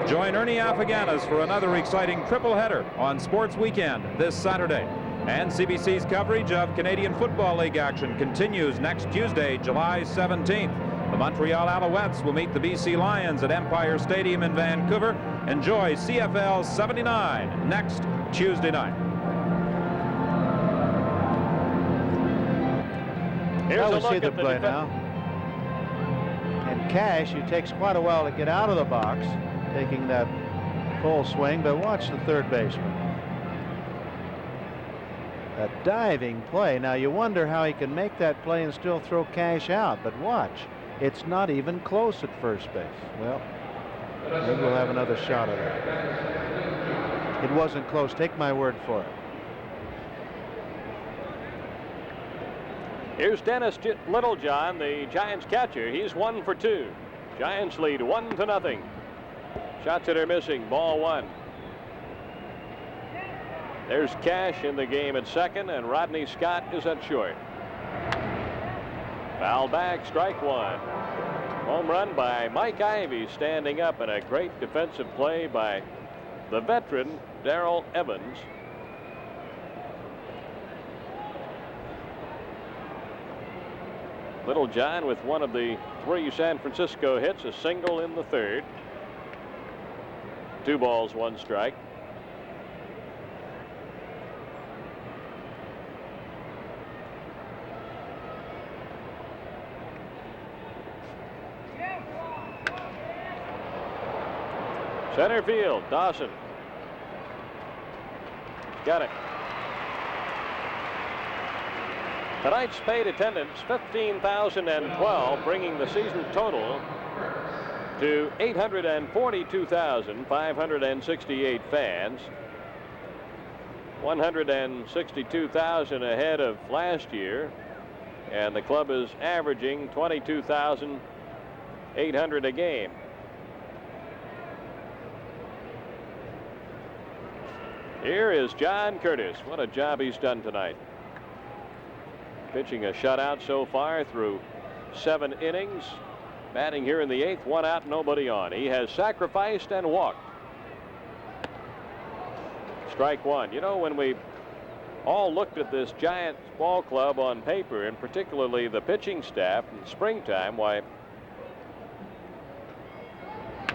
Join Ernie Afghaniz for another exciting triple header on Sports Weekend this Saturday. And CBC's coverage of Canadian Football League action continues next Tuesday, July 17th. The Montreal Alouettes will meet the BC Lions at Empire Stadium in Vancouver. Enjoy CFL 79 next Tuesday night. Now we see the play now. And Cash, who takes quite a while to get out of the box, taking that full swing, but watch the third baseman. A diving play. Now you wonder how he can make that play and still throw Cash out, but watch. It's not even close at first base. Well, maybe we'll have another shot at it. It wasn't close. Take my word for it. Here's Dennis Littlejohn, the Giants catcher. He's 1 for 2. Giants lead 1-0. Shots that are missing. Ball 1. There's Cash in the game at second, and Rodney Scott is at short. Foul back, strike 1. Home run by Mike Ivey, standing up, and a great defensive play by the veteran Darrell Evans. Littlejohn with one of the 3 San Francisco hits, a single in the third. 2 balls, 1 strike. Center field, Dawson. Got it. Tonight's paid attendance, 15,012, bringing the season total to 842,568 fans. 162,000 ahead of last year, and the club is averaging 22,800 a game. Here is John Curtis. What a job he's done tonight. Pitching a shutout so far through 7 innings. Batting here in the 8th, 1 out, nobody on. He has sacrificed and walked. Strike 1. You know, when we all looked at this Giants ball club on paper, and particularly the pitching staff in springtime, why,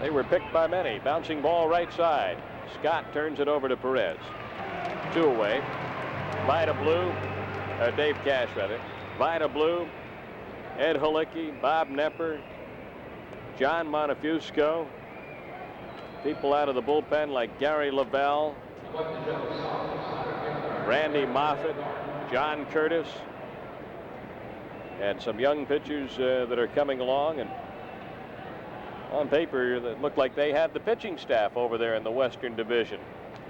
they were picked by many. Bouncing ball right side. Scott turns it over to Perez. 2 away. Vida Blue. Dave Cash, rather. Vida Blue, Ed Halicki, Bob Nepper, John Montefusco. People out of the bullpen like Gary Lavelle, Randy Moffett, John Curtis. and some young pitchers that are coming along, and on paper that looked like they had the pitching staff over there in the Western Division.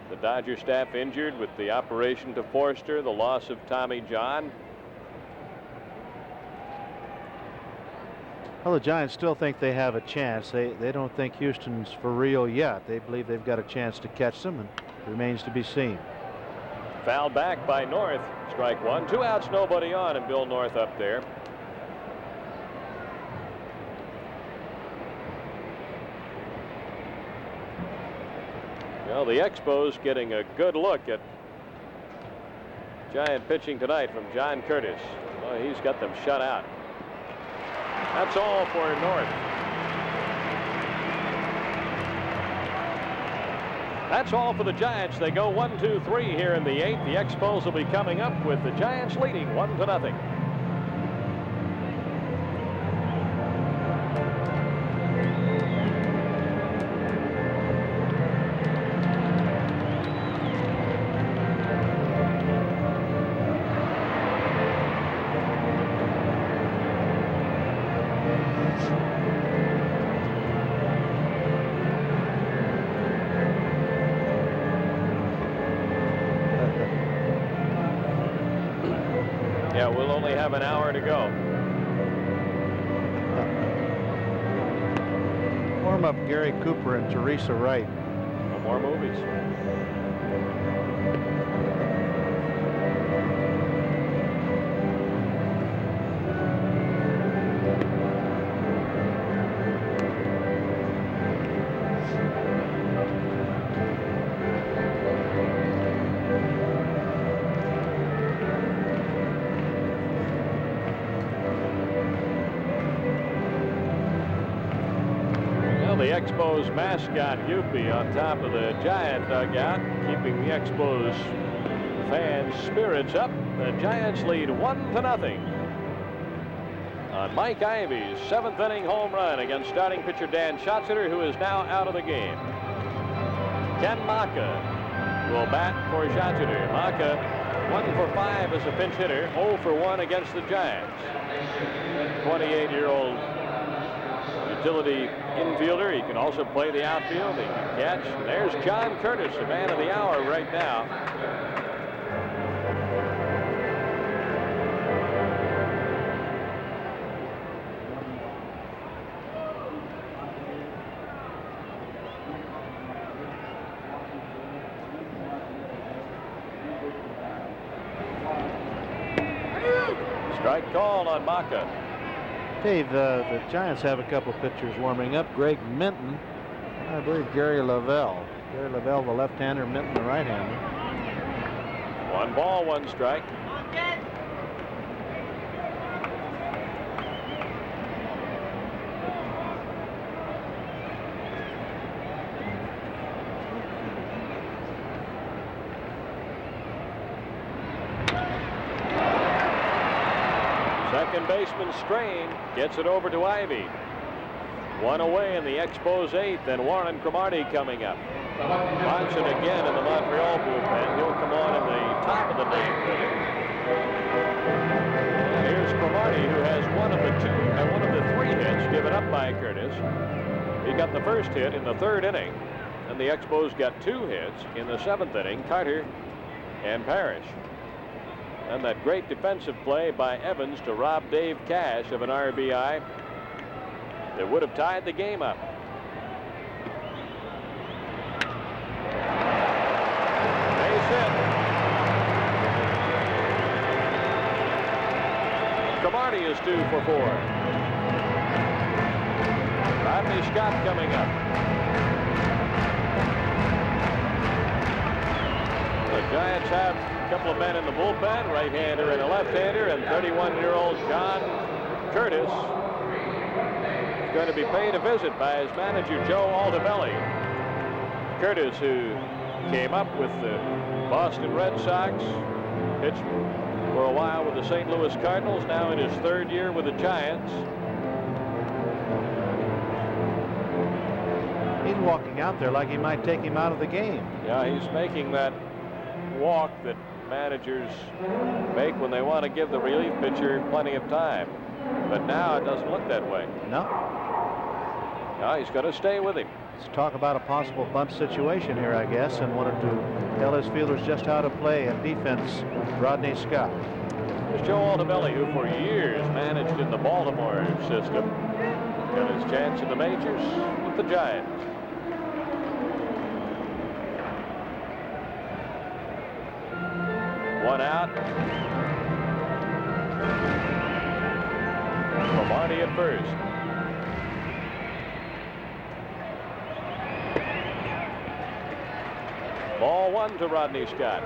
The Dodger staff injured with the operation to Forster, the loss of Tommy John. Well, the Giants still think they have a chance. They don't think Houston's for real yet. They believe they've got a chance to catch them, and it remains to be seen. Fouled back by North. Strike one. 2 outs, nobody on, and Bill North up there. Well, the Expos getting a good look at Giant pitching tonight from John Curtis. Oh, he's got them shut out. That's all for North. That's all for the Giants. They go 1-2-3 here in the 8th. The Expos will be coming up with the Giants leading 1-0. Yeah, we'll only have an hour to go. Warm up Gary Cooper and Teresa Wright. No more movies. The Expos mascot Youppi on top of the Giant dugout, keeping the Expos fans' spirits up. The Giants lead 1-0 on Mike Ivy's 7th inning home run against starting pitcher Dan Schatzeder, who is now out of the game. Ken Maka will bat for Schatzeder. Maka 1 for 5 as a pinch hitter, 0 for 1 against the Giants. 28-year-old utility infielder. He can also play the outfield. He can catch. There's John Curtis, the man of the hour right now. Strike call on Maka. Dave, the Giants have a couple pitchers warming up. Greg Minton, I believe Gary Lavelle. Gary Lavelle, the left-hander, Minton, the right-hander. 1 ball, 1 strike. Second baseman Strain gets it over to Ivy. 1 away in the Expos 8th, and Warren Cromartie coming up. Monson again in the Montreal bullpen. He'll come on in the top of the 9th inning. Here's Cromartie, who has one of the 3 hits given up by Curtis. He got the first hit in the 3rd inning, and the Expos got 2 hits in the 7th inning, Carter and Parrish. And that great defensive play by Evans to rob Dave Cash of an RBI that would have tied the game up. Base hit. Cromartie is 2 for 4. Rodney Scott coming up. The Giants have a couple of men in the bullpen, right-hander and a left-hander, and 31-year-old John Curtis is going to be paid a visit by his manager, Joe Altobelli. Curtis, who came up with the Boston Red Sox, pitched for a while with the St. Louis Cardinals, now in his 3rd year with the Giants. He's walking out there like he might take him out of the game. Yeah, he's making that walk that managers make when they want to give the relief pitcher plenty of time. But now it doesn't look that way. No. No, he's going to stay with him. Let's talk about a possible bunt situation here, I guess, and wanted to tell his fielders just how to play in defense. Rodney Scott. It's Joe Altobelli, who for years managed in the Baltimore system, got his chance in the majors with the Giants. One out. For Marty at first. Ball one to Rodney Scott.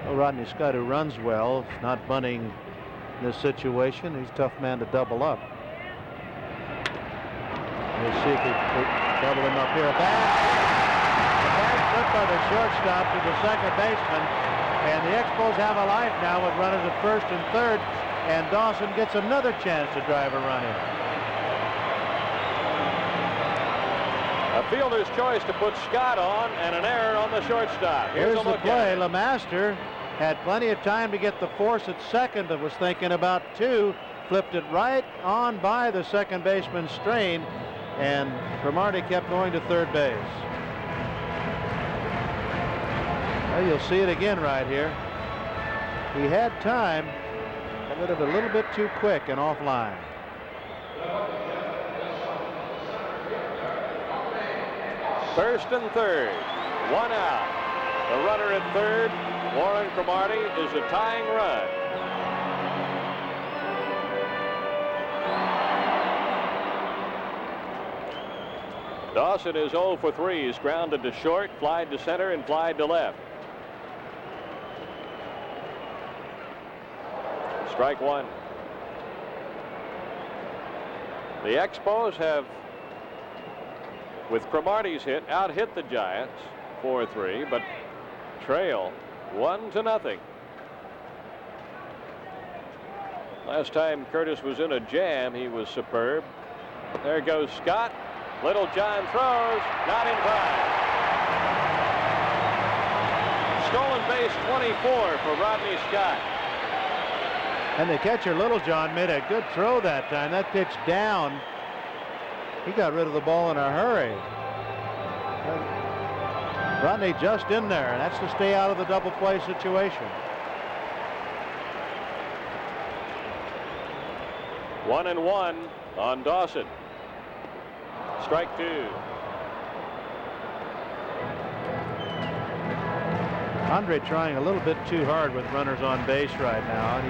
Well, Rodney Scott, who runs well, is not bunting in this situation. He's a tough man to double up. We'll see if he can double him up here. A bad flip by the shortstop to the second baseman. And the Expos have a life now with runners at first and third. And Dawson gets another chance to drive a run in. A fielder's choice to put Scott on and an error on the shortstop. Here's a the look play. at it. LeMaster had plenty of time to get the force at second, but was thinking about two. Flipped it right on by the second baseman's strain, and Cromartie kept going to third base. Well, you'll see it again right here. He had time, but it was a little bit too quick and offline. First and third, one out. The runner at third, Warren Cromartie, is a tying run. Dawson is 0 for 3. He's grounded to short, flied to center, and flied to left. Strike one. The Expos have, with Cromartie's hit, out-hit the Giants 4-3, but trail 1-0. Last time Curtis was in a jam, he was superb. There goes Scott. Little John throws, not in time. Stolen base 24 for Rodney Scott. And the catcher, Little John, made a good throw that time. That pitch down. He got rid of the ball in a hurry. Rodney just in there, and that's to stay out of the double play situation. 1-1 on Dawson. Strike two. Andre trying a little bit too hard with runners on base right now, and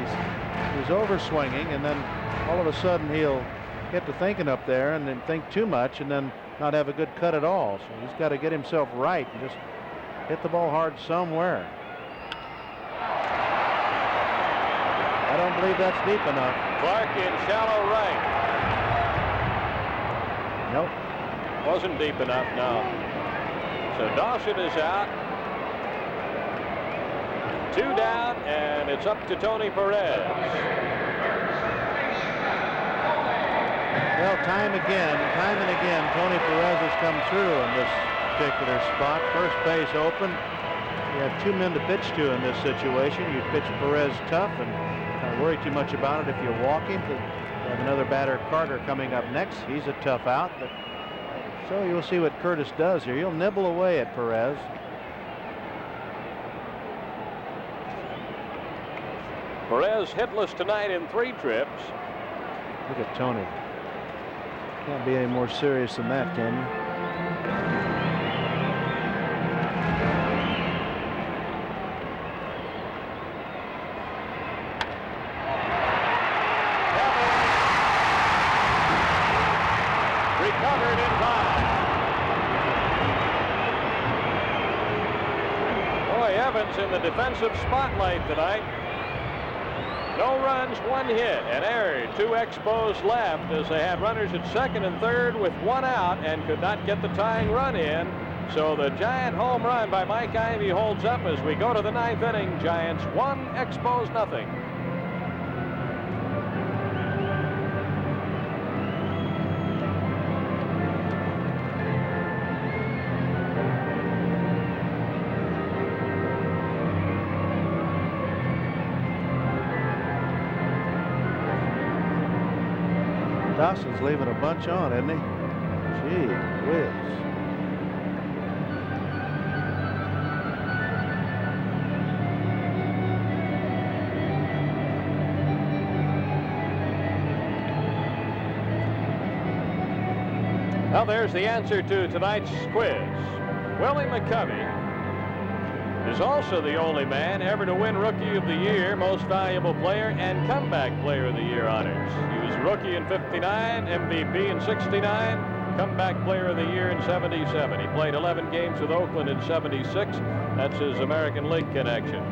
he's over swinging, and then all of a sudden he'll get to thinking up there and then think too much and then not have a good cut at all. So he's got to get himself right and just hit the ball hard somewhere. I don't believe that's deep enough. Clark in shallow right. Nope. Wasn't deep enough, no. So Dawson is out. 2 down, and it's up to Tony Perez. Well, time and again, Tony Perez has come through in this particular spot. First base open. You have 2 men to pitch to in this situation. You pitch Perez tough and not worry too much about it if you're walking. You have another batter, Carter, coming up next. He's a tough out, but so you'll see what Curtis does here. He'll nibble away at Perez. Perez hitless tonight in 3 trips. Look at Tony. Can't be any more serious than that, can you? Recovered in time. Boy, Evans in the defensive spotlight tonight. No runs, 1 hit, an error. 2 Expos left as they had runners at second and third with 1 out and could not get the tying run in. So the Giant home run by Mike Ivey holds up as we go to the 9th inning. Giants 1, Expos nothing. Dawson's leaving a bunch on, isn't he? Gee whiz. Well, there's the answer to tonight's quiz. Willie McCovey is also the only man ever to win Rookie of the Year, Most Valuable Player, and Comeback Player of the Year honors. He was Rookie in '59, MVP in '69, Comeback Player of the Year in '77. He played 11 games with Oakland in '76. That's his American League connection.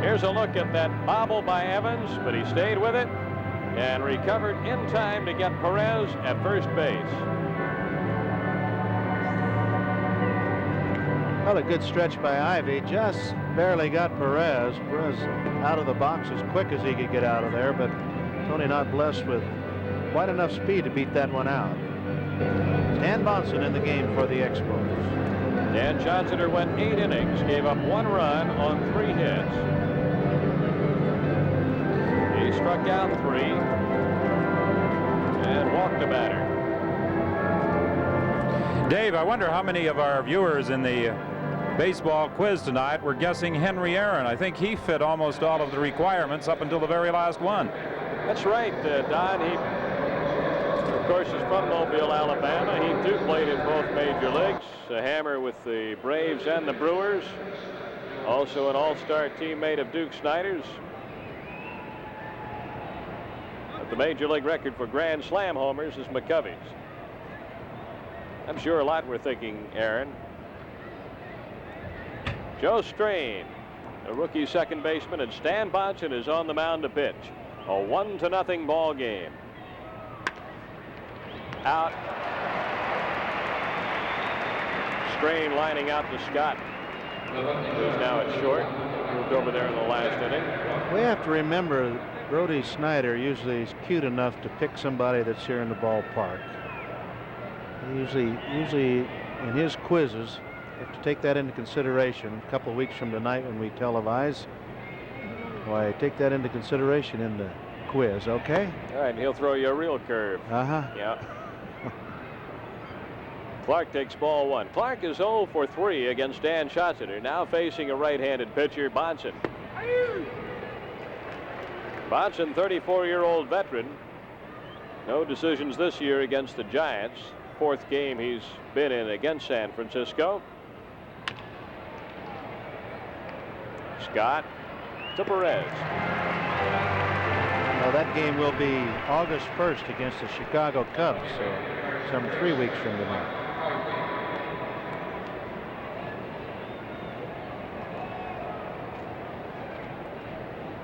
Here's a look at that bobble by Evans, but he stayed with it and recovered in time to get Perez at first base. Well, a good stretch by Ivy. Just barely got Perez. Perez out of the box as quick as he could get out of there, but Tony not blessed with quite enough speed to beat that one out. Stan Bonson in the game for the Expos. Dan Johnson went 8 innings, gave up 1 run on 3 hits. He struck out 3 and walked a batter. Dave, I wonder how many of our viewers in the baseball quiz tonight were guessing Henry Aaron. I think he fit almost all of the requirements up until the very last one. That's right, Don. He, of course, is from Mobile, Alabama. He too played in both major leagues, a hammer with the Braves and the Brewers. Also an all-star teammate of Duke Snider's. But the major league record for Grand Slam homers is McCovey's. I'm sure a lot were thinking Aaron. Joe Strain, a rookie second baseman, and Stan Bonson is on the mound to pitch. A 1-0 ball game. Out. Strain lining out to Scott, who's now at short. Moved over there in the last inning. We have to remember Brody Snyder usually is cute enough to pick somebody that's here in the ballpark. He usually in his quizzes, have to take that into consideration. A couple of weeks from tonight when we televise, why, take that into consideration in the quiz, okay? All right, he'll throw you a real curve. Yeah. Clark takes ball 1. Clark is 0 for 3 against Dan Schatzeder, now facing a right-handed pitcher, Bonson. Bonson, 34-year-old veteran. No decisions this year against the Giants. 4th game he's been in against San Francisco. Scott to Perez. Well, that game will be August 1st against the Chicago Cubs, so some 3 weeks from tonight.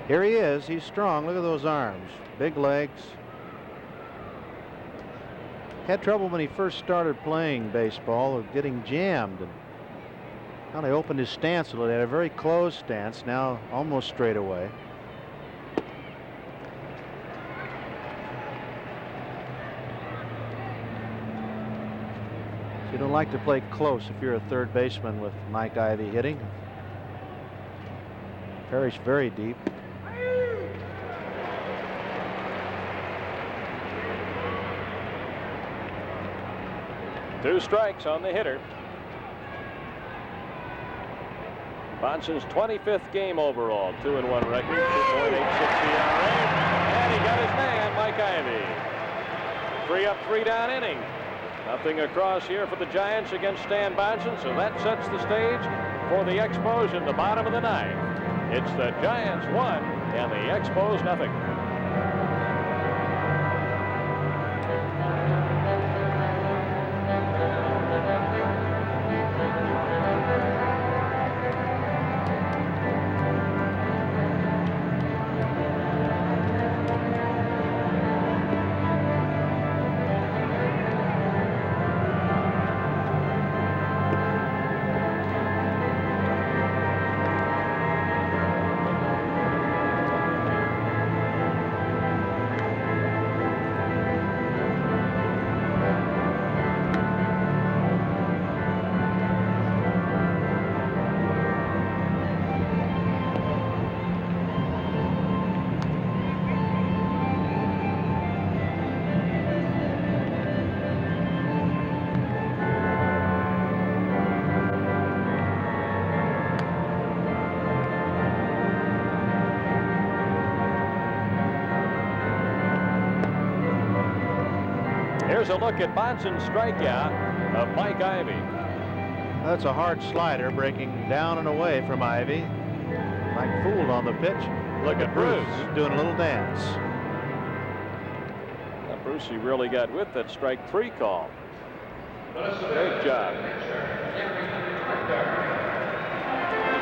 Here he is. He's strong. Look at those arms. Big legs. Had trouble when he first started playing baseball of getting jammed. And now they opened his stance a little. They had a very closed stance. Now almost straight away. You don't like to play close if you're a third baseman with Mike Ivy hitting. Parrish very deep. 2 strikes on the hitter. Bonson's 25th game overall, 2-1 record, 2.86 ERA, and he got his man, Mike Ivy. 3 up, 3 down inning. Nothing across here for the Giants against Stan Bonson, so that sets the stage for the Expos in the bottom of the 9th. It's the Giants 1 and the Expos nothing. Here's a look at Monson's strikeout of Mike Ivy. That's a hard slider breaking down and away from Ivy. Mike fooled on the pitch. Look at Bruce doing a little dance. Now, Bruce, he really got with that strike 3 call. Great job. He's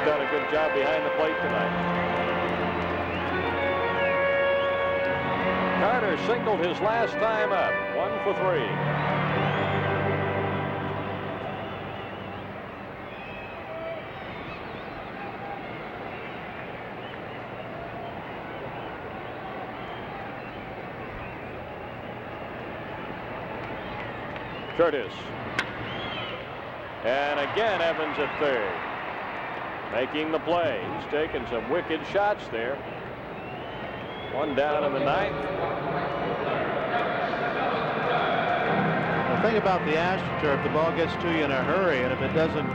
done a good job behind the plate tonight. Carter singled his last time up, 1 for 3. Curtis. And again Evans at third. Making the play. He's taken some wicked shots there. 1 down in the 9th. The thing about the AstroTurf, the ball gets to you in a hurry, and if it doesn't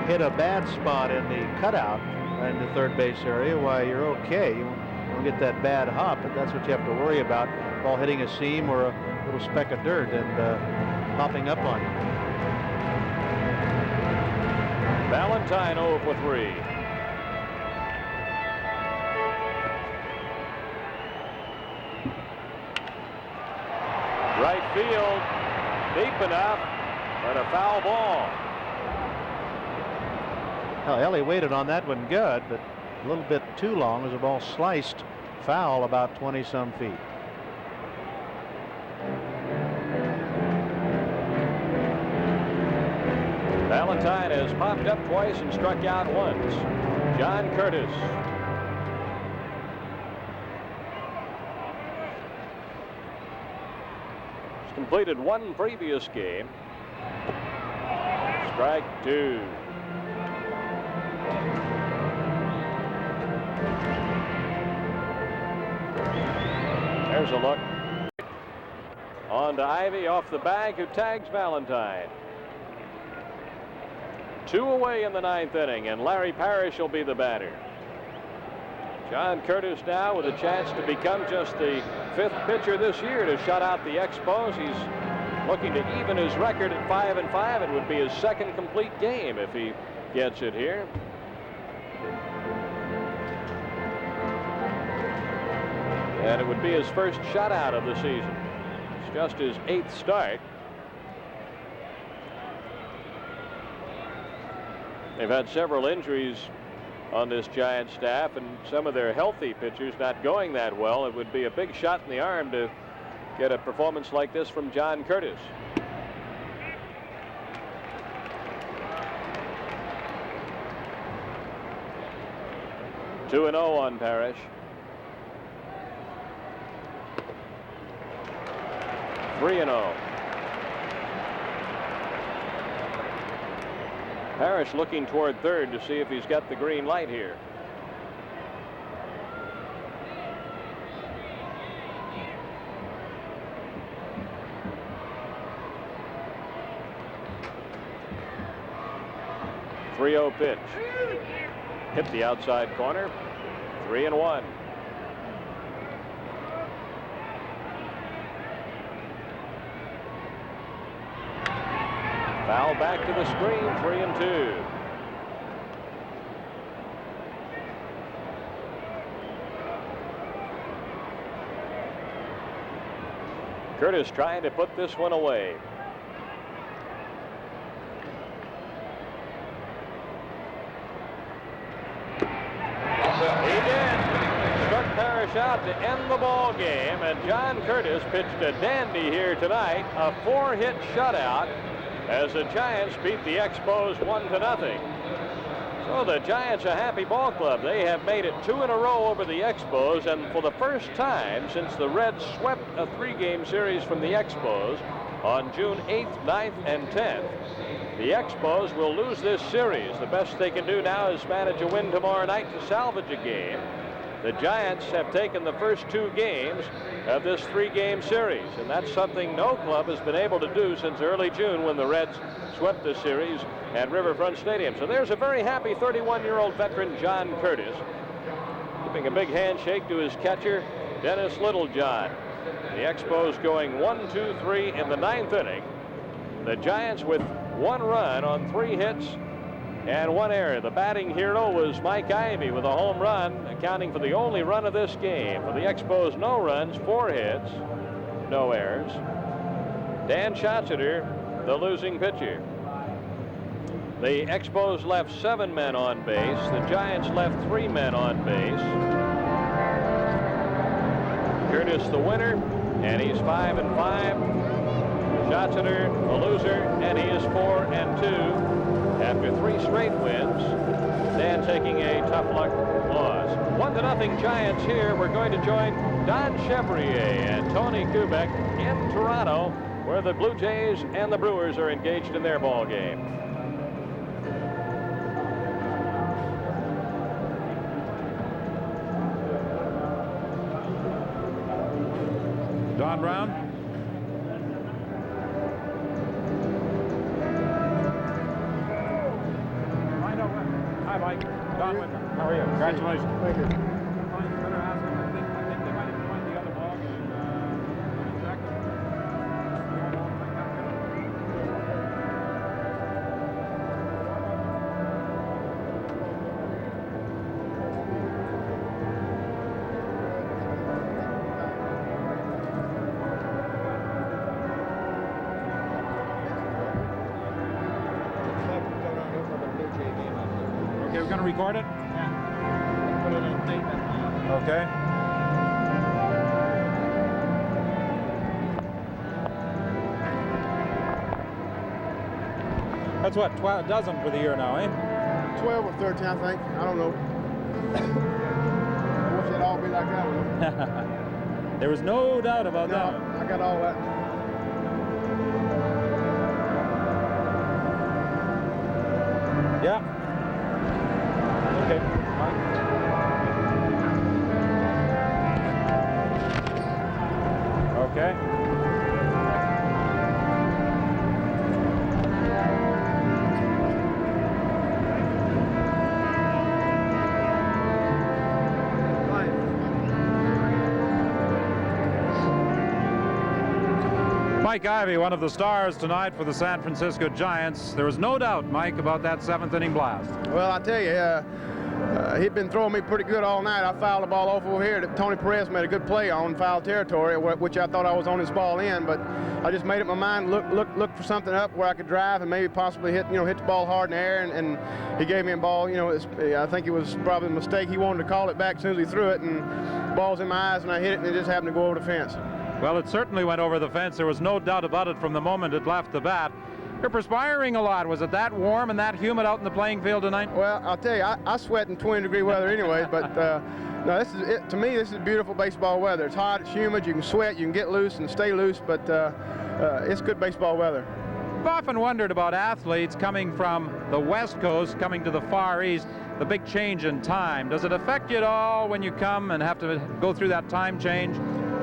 hit a bad spot in the cutout in the third base area, why, you're okay. You don't get that bad hop, but that's what you have to worry about. Ball hitting a seam or a little speck of dirt and popping up on you. Valentine 0 for 3. Right field, deep enough, but a foul ball. Well, Ellie waited on that one good, but a little bit too long as the ball sliced foul about 20-some feet. Valentine has popped up twice and struck out once. John Curtis. He's completed 1 previous game. Strike 2. There's a look. On to Ivy off the bag, who tags Valentine. 2 away in the 9th inning, and Larry Parrish will be the batter. John Curtis now with a chance to become just the 5th pitcher this year to shut out the Expos. He's looking to even his record at 5-5. It would be his 2nd complete game if he gets it here. And it would be his 1st shutout of the season. It's just his 8th start. They've had several injuries on this Giant staff, and some of their healthy pitchers not going that well. It would be a big shot in the arm to get a performance like this from John Curtis. Two 2-0 on Parrish. Three 3-0. Parrish looking toward third to see if he's got the green light here. .30 pitch. Hit the outside corner. 3-1. Foul back to the screen, 3-2. Curtis trying to put this one away. He did. Struck Parrish out to end the ball game, and John Curtis pitched a dandy here tonight, a 4-hit shutout, as the Giants beat the Expos 1-0. So the Giants a happy ball club. They have made it 2 in a row over the Expos, and for the first time since the Reds swept a 3-game series from the Expos on June 8th, 9th, and 10th. The Expos will lose this series. The best they can do now is manage a win tomorrow night to salvage a game. The Giants have taken the first 2 games of this 3-game series, and that's something no club has been able to do since early June when the Reds swept the series at Riverfront Stadium. So there's a very happy 31-year-old veteran, John Curtis, giving a big handshake to his catcher, Dennis Littlejohn. The Expos going 1-2-3 in the 9th inning. The Giants with 1 run on 3 hits and 1 error. The batting hero was Mike Ivey with a home run, accounting for the only run of this game. For the Expos, no runs, 4 hits, no errors. Dan Schatzeder, the losing pitcher. The Expos left 7 men on base. The Giants left 3 men on base. Curtis the winner, and he's 5-5. Schatzeder, the loser, and he is 4-2 after 3 straight wins. Dan taking a tough luck loss. 1-0 Giants here. We're going to join Don Chevrier and Tony Kubek in Toronto, where the Blue Jays and the Brewers are engaged in their ball game. Don Brown. Hi, Mike. Don Whitman. How are you? Congratulations. Thank you. Okay, we're going to record it? Yeah. Put it on tape. Okay. That's what, 12 dozen for the year now, eh? 12 or 13, I think. I don't know. I wish it'd all be like that one. There was no doubt about No, that. I got all that. Yeah. Okay. Okay. Mike Ivey, one of the stars tonight for the San Francisco Giants. There was no doubt, Mike, about that 7th inning blast. Well, I tell you, he'd been throwing me pretty good all night. I fouled the ball over here that Tony Perez made a good play on foul territory, which I thought I was on his ball in, but I just made up my mind, look for something up where I could drive and maybe possibly hit the ball hard in the air, and he gave me a ball. I think it was probably a mistake. He wanted to call it back as soon as he threw it, and the ball's in my eyes, and I hit it, and it just happened to go over the fence. Well, it certainly went over the fence. There was no doubt about it from the moment it left the bat. You're perspiring a lot. Was it that warm and that humid out in the playing field tonight? Well, I'll tell you, I sweat in 20-degree weather anyways, but no, this is it. To me, this is beautiful baseball weather. It's hot, it's humid, you can sweat, you can get loose and stay loose, but it's good baseball weather. I've often wondered about athletes coming from the West Coast, coming to the Far East, the big change in time. Does it affect you at all when you come and have to go through that time change?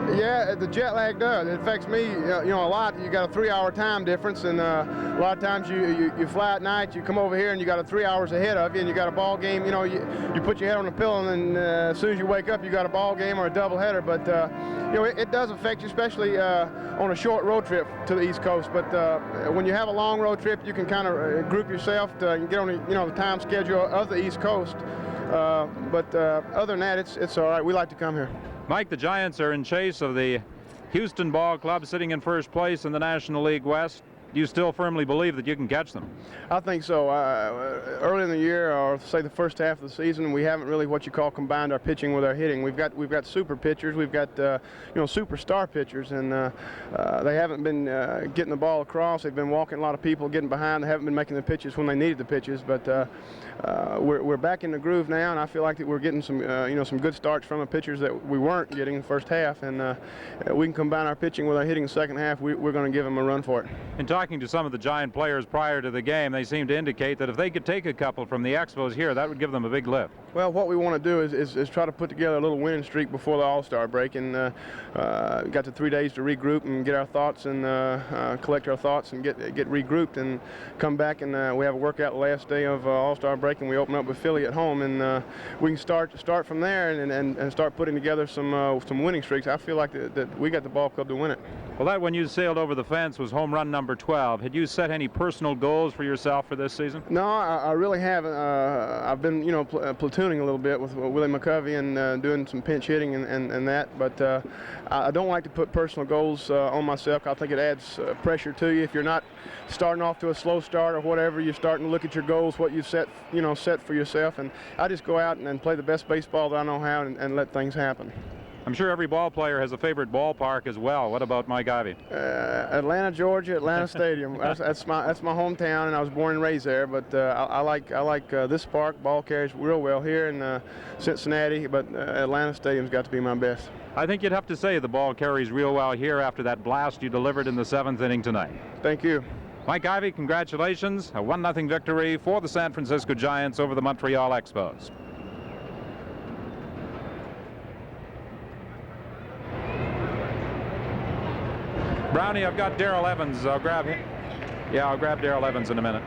Yeah, the jet lag does. It affects me, a lot. You got a 3-hour time difference, and a lot of times you fly at night, you come over here, and you got 3 hours ahead of you, and you got a ball game. You put your head on the pillow, and as soon as you wake up, you got a ball game or a doubleheader. But it does affect you, especially on a short road trip to the East Coast. But when you have a long road trip, you can kind of group yourself to get on the time schedule of the East Coast. But other than that, it's all right. We like to come here. Mike, the Giants are in chase of the Houston Ball Club, sitting in first place in the National League West. Do you still firmly believe that you can catch them? I think so. Early in the year, or say the first half of the season, we haven't really what you call combined our pitching with our hitting. We've got super pitchers, we've got superstar pitchers, and they haven't been getting the ball across. They've been walking a lot of people, getting behind. They haven't been making the pitches when they needed the pitches. But we're back in the groove now, and I feel like that we're getting some some good starts from the pitchers that we weren't getting in the first half, and we can combine our pitching with our hitting in the second half. We're going to give them a run for it. In talking talking to some of the Giant players prior to the game, they seemed to indicate that if they could take a couple from the Expos here, that would give them a big lift. Well, what we want to do is try to put together a little winning streak before the All-Star break, and got the 3 days to regroup and get our thoughts and collect our thoughts and get regrouped and come back, and we have a workout the last day of All-Star break, and we open up with Philly at home, and we can start from there and start putting together some winning streaks. I feel like that we got the ball club to win it. Well, that when you sailed over the fence was home run number 12. Had you set any personal goals for yourself for this season? No, I really haven't. I've been, platooning a little bit with Willie McCovey and doing some pinch hitting and that, but I don't like to put personal goals on myself. I think it adds pressure to you. If you're not starting off to a slow start or whatever, you're starting to look at your goals, what you've set for yourself, and I just go out and play the best baseball that I know how and let things happen. I'm sure every ball player has a favorite ballpark as well. What about Mike Ivey? Atlanta, Georgia, Atlanta Stadium. That's my hometown, and I was born and raised there. But I like this park. Ball carries real well here in Cincinnati, but Atlanta Stadium's got to be my best. I think you'd have to say the ball carries real well here after that blast you delivered in the 7th inning tonight. Thank you. Mike Ivey, congratulations. A 1-0 victory for the San Francisco Giants over the Montreal Expos. Brownie, I've got Darrell Evans. I'll grab him. Yeah, I'll grab Darrell Evans in a minute.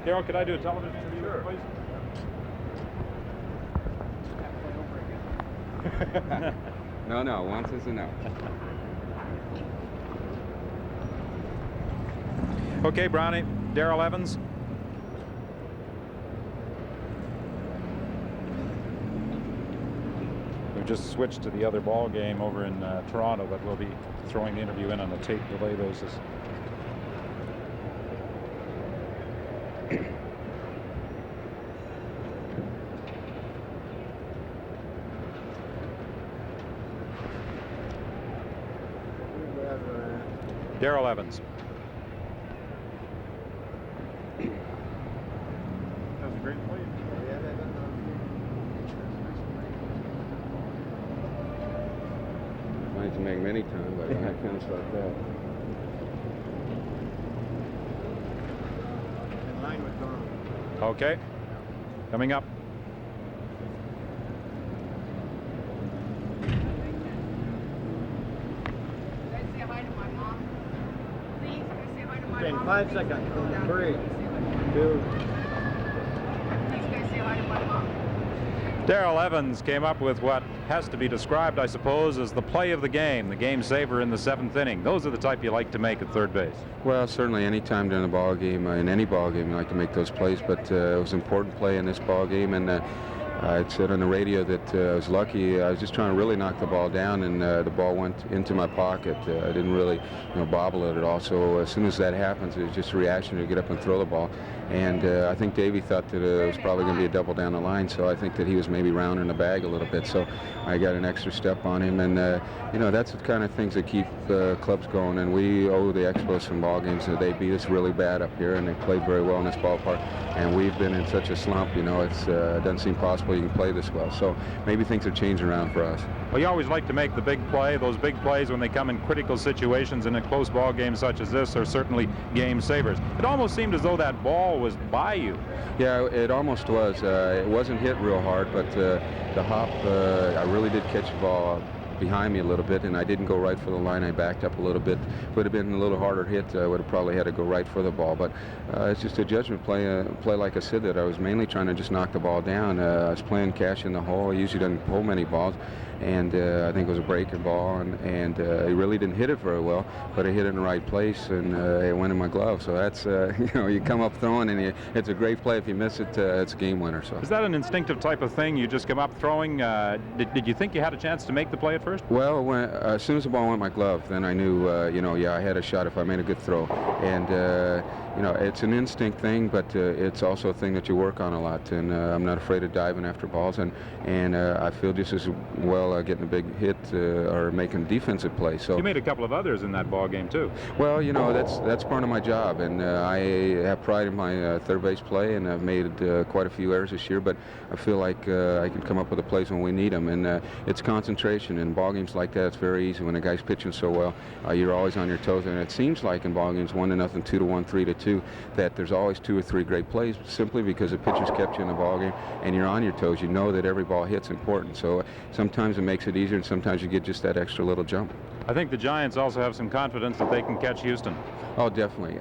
Darrell, could I do a television interview, please? No, once is enough. Okay, Brownie. Darrell Evans. We've just switched to the other ball game over in Toronto, but we'll be throwing the interview in on the tape delay basis. Darrell Evans. That was a great play. Trying to make many times, but I can't start that. Okay. Coming up. In 5 seconds. 3, 2. Darrell Evans came up with what has to be described, I suppose, as the play of the game saver in the 7th inning. Those are the type you like to make at third base. Well, certainly any time during the ball game, in any ball game, you like to make those plays, but it was an important play in this ball game, and I'd said on the radio that I was lucky. I was just trying to really knock the ball down, and the ball went into my pocket. I didn't really, bobble it at all. So as soon as that happens, it's just a reaction to get up and throw the ball. And I think Davey thought that it was probably going to be a double down the line, so I think that he was maybe rounding the bag a little bit. So I got an extra step on him, and that's the kind of things that keep clubs going. And we owe the Expos some ball games. They beat us really bad up here, and they played very well in this ballpark. And we've been in such a slump. It doesn't seem possible you can play this well. So maybe things are changing around for us. Well, you always like to make the big play. Those big plays when they come in critical situations in a close ball game such as this are certainly game savers. It almost seemed as though that ball was by you. Yeah, it almost was. It wasn't hit real hard, but the hop, I really did catch the ball behind me a little bit, and I didn't go right for the line. I backed up a little bit. If it would have been a little harder hit, I would have probably had to go right for the ball. But it's just a judgment play. Play like I said, that I was mainly trying to just knock the ball down. I was playing cash in the hole. I usually don't pull many balls, and I think it was a breaker ball, and he really didn't hit it very well, but I hit it in the right place, and it went in my glove. So that's you come up throwing, and it's a great play. If you miss it, it's a game winner. So is that an instinctive type of thing? You just come up throwing. Did you think you had a chance to make the play at first? Well, as soon as the ball went in my glove, then I knew, I had a shot if I made a good throw. And, it's an instinct thing, but it's also a thing that you work on a lot. And I'm not afraid of diving after balls. And I feel just as well getting a big hit or making defensive play. So you made a couple of others in that ball game too. Well, that's part of my job, and I have pride in my third base play, and I've made quite a few errors this year. But I feel like I can come up with the plays when we need them, and it's concentration. In ball games like that, it's very easy when a guy's pitching so well. You're always on your toes, and it seems like in ball games 1-0, 2-1, 3-2, that there's always 2 or 3 great plays, simply because the pitcher's kept you in the ball game, and you're on your toes. You know that every ball hit's important. So sometimes it makes it easier, and sometimes you get just that extra little jump. I think the Giants also have some confidence that they can catch Houston. Oh, definitely.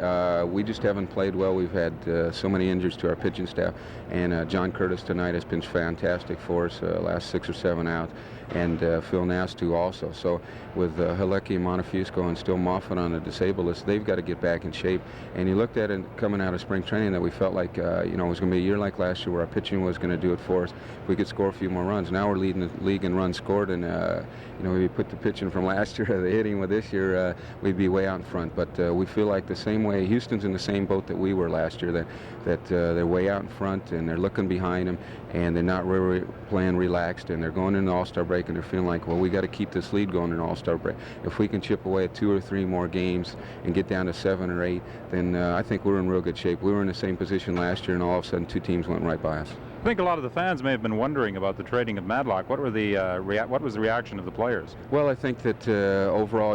We just haven't played well. We've had so many injuries to our pitching staff, and John Curtis tonight has been fantastic for us, last 6 or 7 outs, and Phil Nastu also. So with Halecki, Montefusco, and still Moffitt on the disabled list, they've got to get back in shape. And you looked at it coming out of spring training that we felt like it was going to be a year like last year where our pitching was going to do it for us. If we could score a few more runs. Now we're leading the league in runs scored, and if we put the pitching from last year, the hitting with this year, we'd be way out in front. But we feel like the same way Houston's in the same boat that we were last year, that they're way out in front, and they're looking behind them, and they're not really playing relaxed, and they're going into the All-Star break, and they're feeling like, well, we got to keep this lead going in the All-Star break. If we can chip away at 2 or 3 more games and get down to 7 or 8, then I think we're in real good shape. We were in the same position last year, and all of a sudden 2 teams went right by us. I think a lot of the fans may have been wondering about the trading of Madlock. What was the reaction of the players? Well, I think that overall,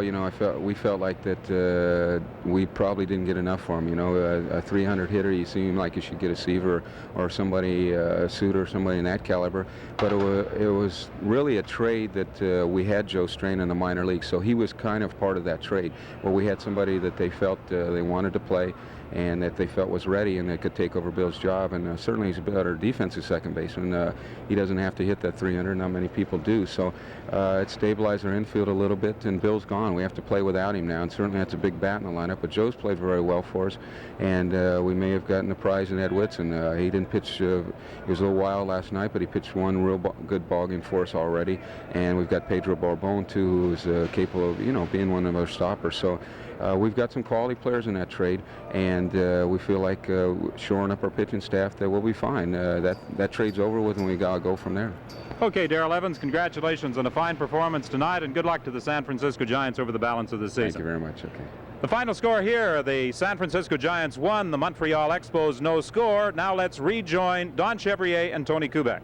we felt like that we probably didn't get enough for him. A 300 hitter, you seem like you should get a Seaver or somebody, a Suter, somebody in that caliber. But it was really a trade that we had Joe Strain in the minor league, so he was kind of part of that trade, where we had somebody that they felt they wanted to play, and that they felt was ready and that could take over Bill's job. And certainly he's a better defensive second baseman. He doesn't have to hit that 300. Not many people do. So it stabilized our infield a little bit, and Bill's gone. We have to play without him now, and certainly that's a big bat in the lineup. But Joe's played very well for us, and we may have gotten a prize in Ed Whitson. He didn't pitch. He was a little wild last night, but he pitched one real good ball game for us already. And we've got Pedro Barbon, too, who's capable of being one of our stoppers. So we've got some quality players in that trade, and we feel like shoring up our pitching staff, that we'll be fine. That trade's over with, and we gotta go from there. Okay, Darrell Evans, congratulations on a fine performance tonight, and good luck to the San Francisco Giants over the balance of the season. Thank you very much. Okay. The final score here, the San Francisco Giants won, the Montreal Expos no score. Now let's rejoin Don Chevrier and Tony Kubek.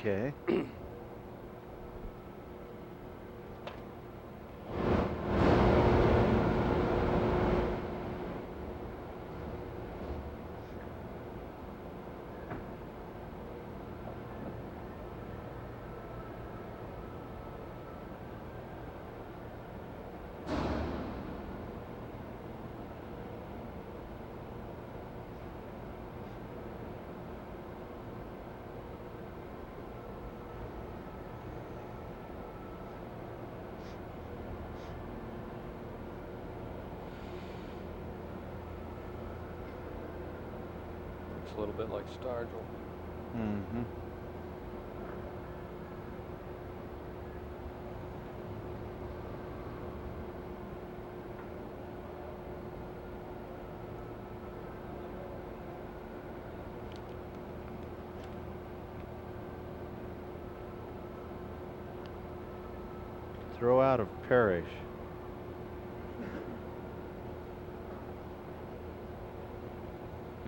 Okay. Looks a little bit like Stargell. Mm-hmm. Throw out of Parrish.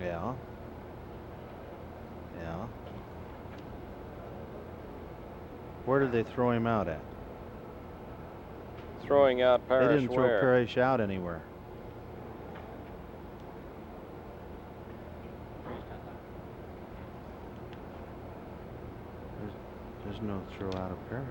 Yeah. Yeah. Where did they throw him out at? Throwing out Parrish. They didn't throw Parrish out anywhere. There's no throw out of Parrish.